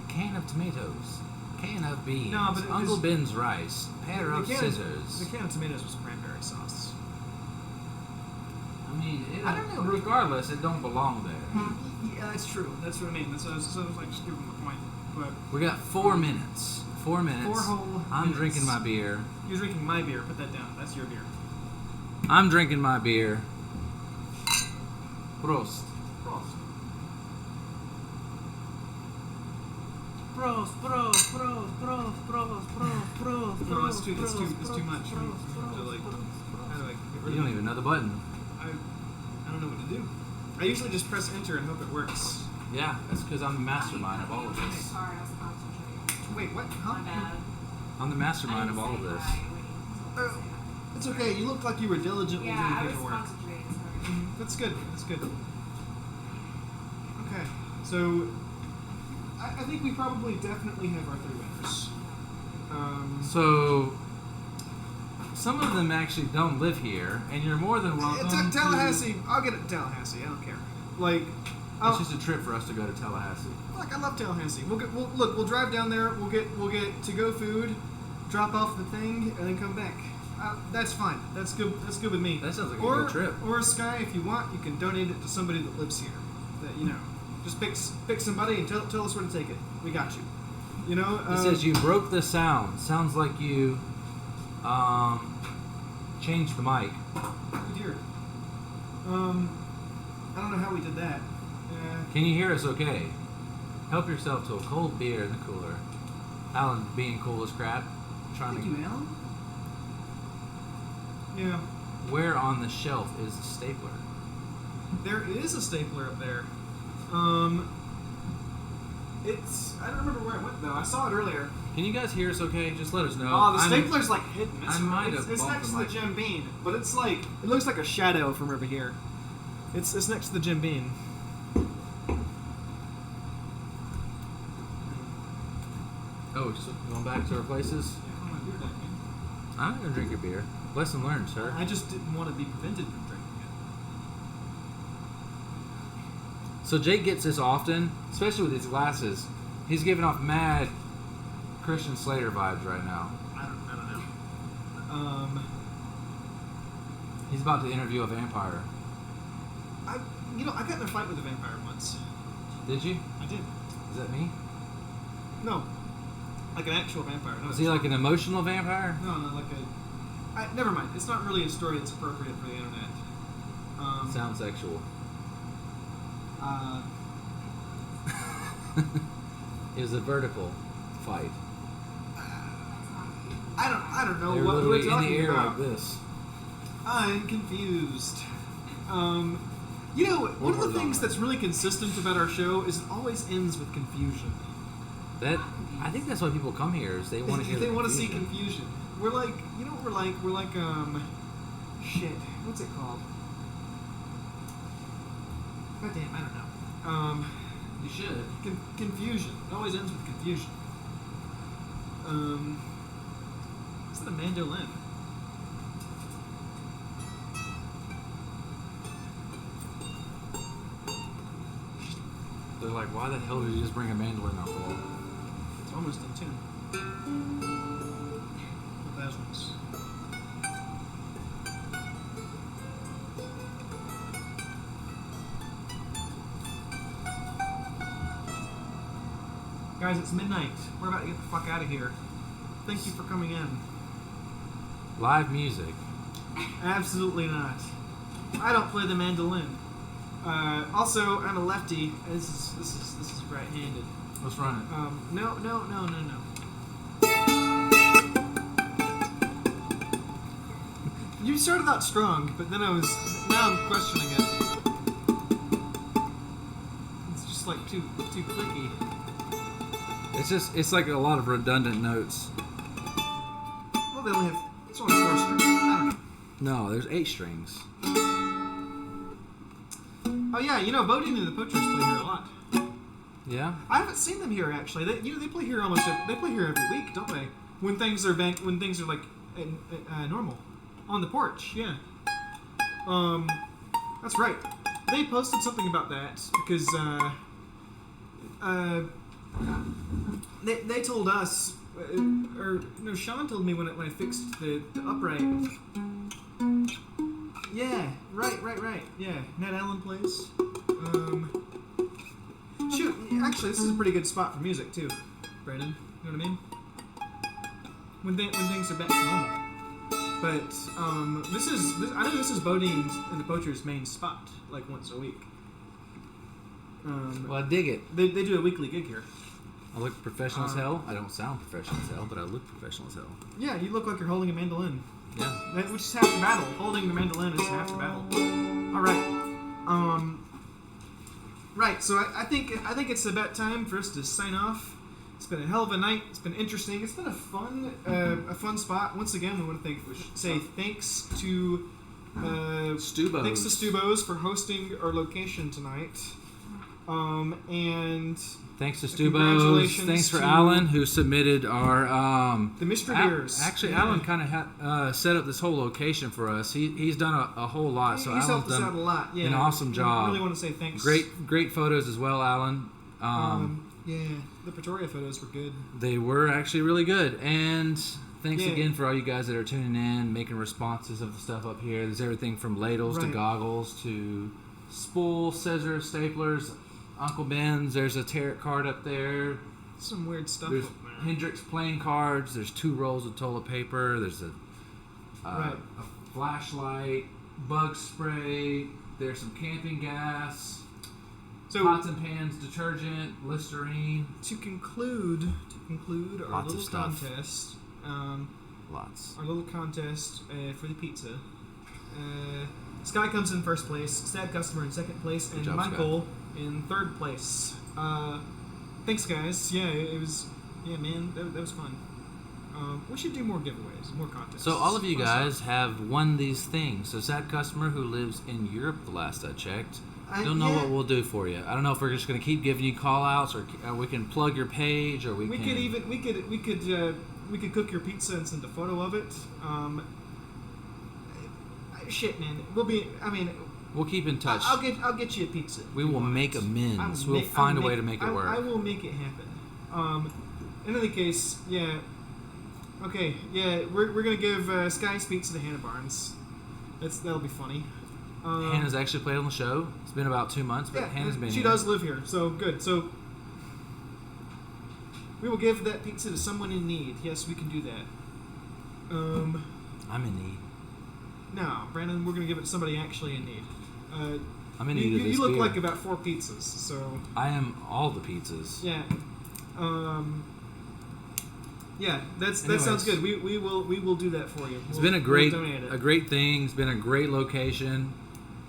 Can of tomatoes. Can of beans. No, but it Uncle was- Ben's rice. Pair of The scissors. can of tomatoes was cranberry sauce. I mean, I don't know. Regardless, it don't belong there. Yeah, that's true. That's what I mean. That's what I was like, just give him a point. But We got 4 minutes. 4 minutes. 4 whole I'm minutes. drinking my beer. You're drinking my beer. Put that down. That's your beer. I'm drinking my beer. Prost. Prost. No, it's too much. You have to, like, how do I get rid You of don't it? even know the button. I don't know what to do. I usually just press enter and hope it works. Yeah, that's because I'm the mastermind of all of this. Sorry, I was concentrating. Wait, what? Huh? My bad. I'm the mastermind of all of this. It's okay. You look like you were diligently Yeah, I doing was paperwork. concentrating. Sorry. That's good. That's good. Okay, so I think we probably definitely have our 3 winners. So, some of them actually don't live here, and you're more than welcome. It's at Tallahassee. I'll get it to Tallahassee. I don't care. Like, It's just a trip for us to go to Tallahassee. I love Tallahassee. We'll drive down there. We'll get to go food, drop off the thing, and then come back. That's fine. That's good. That's good with me. That sounds like a or, good trip. Or Sky, if you want, you can donate it to somebody that lives here. That just pick somebody and tell us where to take it. We got you. It says you broke the sound. Sounds like you changed the mic. Oh dear. I don't know how we did that. Can you hear us okay? Help yourself to a cold beer in the cooler. Alan being cool as crap. Trying Thank to. you, Alan. Yeah. Where on the shelf is the stapler? There is a stapler up there. I don't remember where it went though. I saw it earlier. Can you guys hear us okay? Just let us know. Oh, the stapler's like hidden. I might have It's bumped next the to the mic. Jim Beam, but it looks like a shadow from over here. It's next to the Jim Beam. Oh, so going back to our places? I'm gonna drink your beer. Lesson learned, sir. I just didn't want to be prevented from drinking So Jake gets this often, especially with his glasses. He's giving off mad Christian Slater vibes right now. it. I don't know. He's about to interview a vampire. I got in a fight with a vampire once. Did you? I did. Is that me? No, like an actual vampire. No, Was he like an emotional vampire? No, like never mind. It's not really a story that's appropriate for the internet. Sounds sexual. It was a vertical fight. I don't know They were what literally we're in talking the air about. like this. I'm confused. One of the things that's really consistent about our show is it always ends with confusion. I think that's why people come here. Is they want to hear. They the want to see confusion. confusion. We're like, you know what we're like? We're like, shit. What's it called? God damn, I don't know. You should. Confusion. It always ends with confusion. Is that a mandolin? They're like, why the hell did you just bring a mandolin out the wall? It's almost in tune. That was. Guys, it's midnight. We're about to get the fuck out of here. Thank you for coming in. Live music. Absolutely not. I don't play the mandolin. Also, I'm a lefty. This is right-handed. Let's run it. No. You started out strong, but then now I'm questioning it. It's just like too clicky. It's like a lot of redundant notes. Well, it's only 4 strings. I don't know. No, there's 8 strings. Oh yeah, Bodine and the Poachers play here a lot. Yeah. I haven't seen them here actually. They play here they play here every week, don't they? When things are like normal, on the porch. Yeah. That's right. They posted something about that because they told us, or no, Sean told me when I fixed the upright. Yeah, right. Yeah, Ned Allen plays. Shoot, actually, this is a pretty good spot for music too, Brandon. You know what I mean? When things are back to normal. But I know this is Bodine and the Poachers' main spot, like once a week. Well, I dig it. They do a weekly gig here. I look professional as hell. I don't sound professional as hell, but I look professional as hell. Yeah, you look like you're holding a mandolin. Yeah. Which is half the battle. Holding the mandolin is half the battle. All right. Right. So I think it's about time for us to sign off. It's been a hell of a night. It's been interesting. It's been a fun spot. Once again, we want to say thanks to Stubos. Thanks to Stubos for hosting our location tonight. And Thanks to Stubos. congratulations Thanks for to Alan who submitted our the mystery beers. Actually, Yeah. Alan kind of set up this whole location for us. He's done a whole lot. So He's helped Alan's us done out a lot. Yeah, an awesome job. I really want to say thanks. Great photos as well, Alan. Yeah, the Pretoria photos were good. They were actually really good. And thanks Yeah. again for all you guys that are tuning in, making responses of the stuff up here. There's everything from ladles to Right. goggles to spool, scissors, staplers, Uncle Ben's. There's a tarot card up there. Some weird stuff There's up there. Hendrix playing cards. There's 2 rolls of toilet paper. There's Right. a flashlight, bug spray. There's some camping gas, So pots and pans, detergent, Listerine. to conclude our Lots of little stuff. contest, Lots. for the pizza. Sky comes in first place, Sad Customer in second place, and job, Michael in third place. Thanks, guys. Yeah, it was. Yeah, man, that was fun. We should do more giveaways, more contests. So all of you Fun guys stuff. have won these things. So Sad Customer, who lives in Europe, the last I checked, don't know yeah. what we'll do for you. I don't know if we're just going to keep giving you call outs, or we can plug your page, or we We can. could even we could cook your pizza and send a photo of it. Shit, man, we'll be. I mean, We'll keep in touch. I'll get you a pizza. We if you will want make it. amends. I will We'll make- find I a will way to make it work. I will make it happen. In any case, yeah. Okay, yeah, we're gonna give Sky's Pizza to Hannah Barnes. That'll be funny. Hannah's actually played on the show. It's been about 2 months, but yeah, Hannah's been she here. does live here, so good. So we will give that pizza to someone in need. Yes, we can do that. I'm in need. No, Brandon, we're gonna give it to somebody actually in need. I'm in need of this you look beer. like about 4 pizzas, so I am all the pizzas. yeah. Yeah, that Anyways. sounds good. We will do that for you. It's been a great donate it. thing. It's been a great location.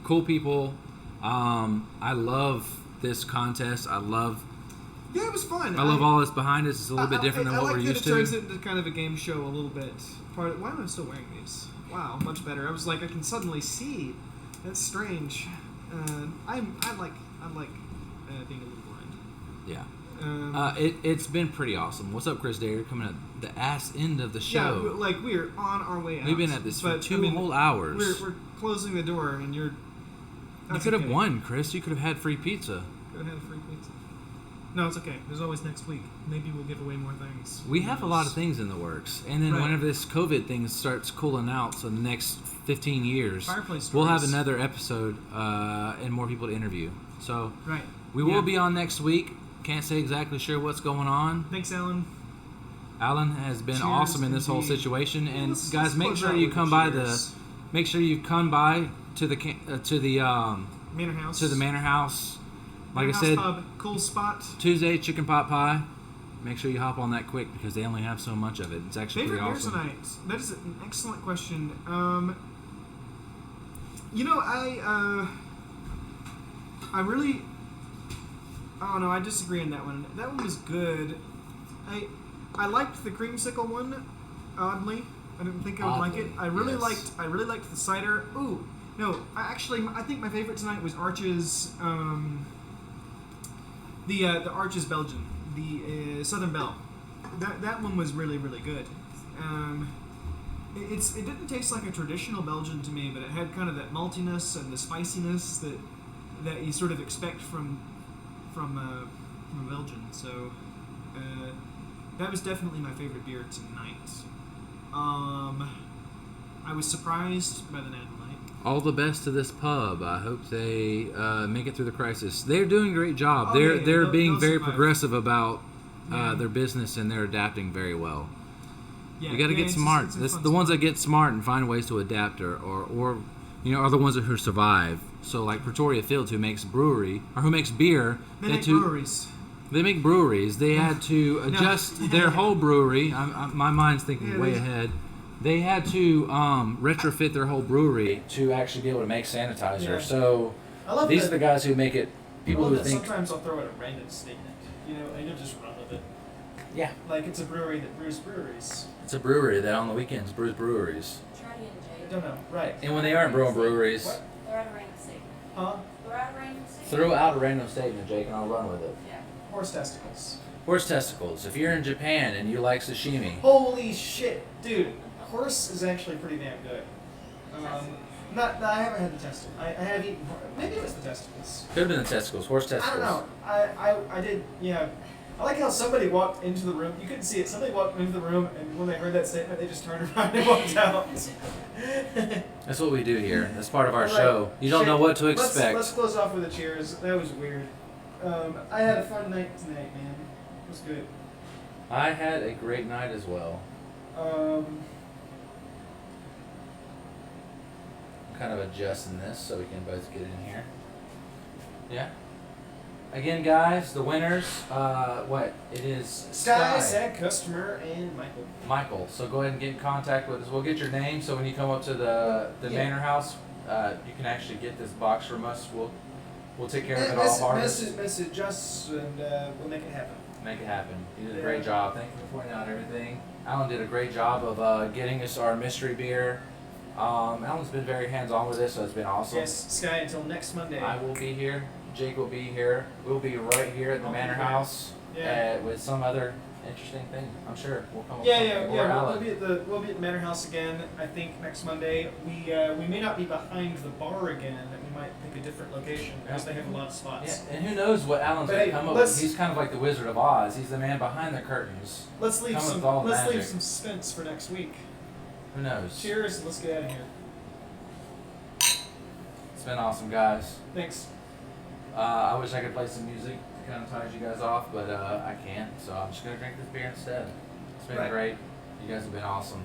Cool people. I love this contest. I love Yeah, it was fun. all this behind us. It's a little bit different than I what like we're that used it turns to. into kind of a game show a little bit. Why am I still wearing these? Wow, much better. I was like, I can suddenly see. That's strange. I like being a little blind. Yeah. It's been pretty awesome. What's up, Chris Dare? Coming at the ass end of the Yeah, show. we're on our way out. We've been at this for But, 2 whole hours. We're closing the door, and you're. You That's could have okay. won, Chris. You could have had free pizza. Could have had free pizza. No, it's okay. There's always next week. Maybe we'll give away more things. We have a lot of things in the works. And then Right. whenever this COVID thing starts cooling out, so the next 15 years, Fireplace we'll have stories. another episode and more people to interview. So Right. we Yeah. will be on next week. Can't say exactly sure what's going on. Thanks, Alan. Alan has been Cheers, awesome in this whole indeed. situation. And Let's guys, make close sure out you with come a by cheers. make sure you come by to the Manor House. Manor House. Like Manor I said, House Pub, cool spot. Tuesday chicken pot pie. Make sure you hop on that quick because they only have so much of it. It's actually Favorite pretty beer awesome. tonight? That is an excellent question. You know, I really, I don't know. I disagree on that one. That one was good. I liked the creamsicle one. Oddly, I didn't think I would like it. Oddly, I really yes. liked the cider. Ooh, no. I think my favorite tonight was Arch's. The Arch's Belgian, the Southern Belle. That one was really good. It didn't taste like a traditional Belgian to me, but it had kind of that maltiness and the spiciness that you sort of expect from a Belgian. So that was definitely my favorite beer tonight. I was surprised by the Natty Light. All the best to this pub. I hope they make it through the crisis. They're doing a great job. Oh, they're yeah, they're being they'll very survive. progressive about Yeah. their business and they're adapting very well. Yeah, You got to yeah, get it's smart. It's a That's fun the ones spot. that get smart and find ways to adapt or are the ones who survive. So like Pretoria Fields, who makes beer, They had make to- breweries. They make breweries. They had to adjust their whole brewery. My mind's thinking Yeah, way they- ahead. They had to retrofit their whole brewery to actually be able to make sanitizer. Yeah. So I love these that- are the guys who make it. People who think, sometimes I'll throw out a random statement, and you'll just run with it. yeah, Like it's a brewery that brews breweries. it's a brewery that on the weekends brews breweries. Try to I engage. don't know. Right. And when they aren't brewing breweries, What? Throw out a random statement. Huh? Throw out a random statement. throw out a random statement, Jake, and I'll run with it. Yeah. Horse testicles. Horse testicles. If you're in Japan and you like sashimi, Holy shit, dude! Horse is actually pretty damn good. I haven't had the testicle. I have eaten. Maybe it was the testicles. could have been the testicles. Horse I testicles. don't know. I did. Yeah. I like how somebody walked into the room. You couldn't see it. Somebody walked into the room, and when they heard that statement, they just turned around and walked out. That's what we do here. That's part of our All right. show. You don't know what to expect. Let's close off with a cheers. That was weird. I had a fun night tonight, man. It was good. I had a great night as well. Um, I'm kind of adjusting this so we can both get in here. Yeah. Again, guys, the winners. What it is? Sky, sad customer, and Michael. Michael. So go ahead and get in contact with us. We'll get your name, so when you come up to the Yeah. Manor House, you can actually get this box from us. We'll take care of it all. Harvest. Message us, and we'll make it happen. Make it happen. You did a Yeah. great job. Thank you for pointing out everything. Alan did a great job of getting us our mystery beer. Alan's been very hands-on with this, so it's been awesome. Yes, Sky, until next Monday. I will be here. Jake will be here. We'll be right here at the I'll be Manor here. House Yeah. with some other interesting thing. I'm sure we'll come up Yeah, with yeah, something. yeah. Or We'll Alan. be at the Manor House again. I think next Monday. We may not be behind the bar again. We might pick a different location because they have a lot of spots. Yeah, and who knows what Alan's But gonna hey, come up with. let's- He's kind of like the Wizard of Oz. He's the man behind the curtains. Let's leave Come with some. all the Let's leave magic. some suspense for next week. Who knows? Cheers. And let's get out of here. It's been awesome, guys. Thanks. I wish I could play some music to kind of tie you guys off, but I can't. So I'm just gonna drink this beer instead. It's been Right. great. You guys have been awesome.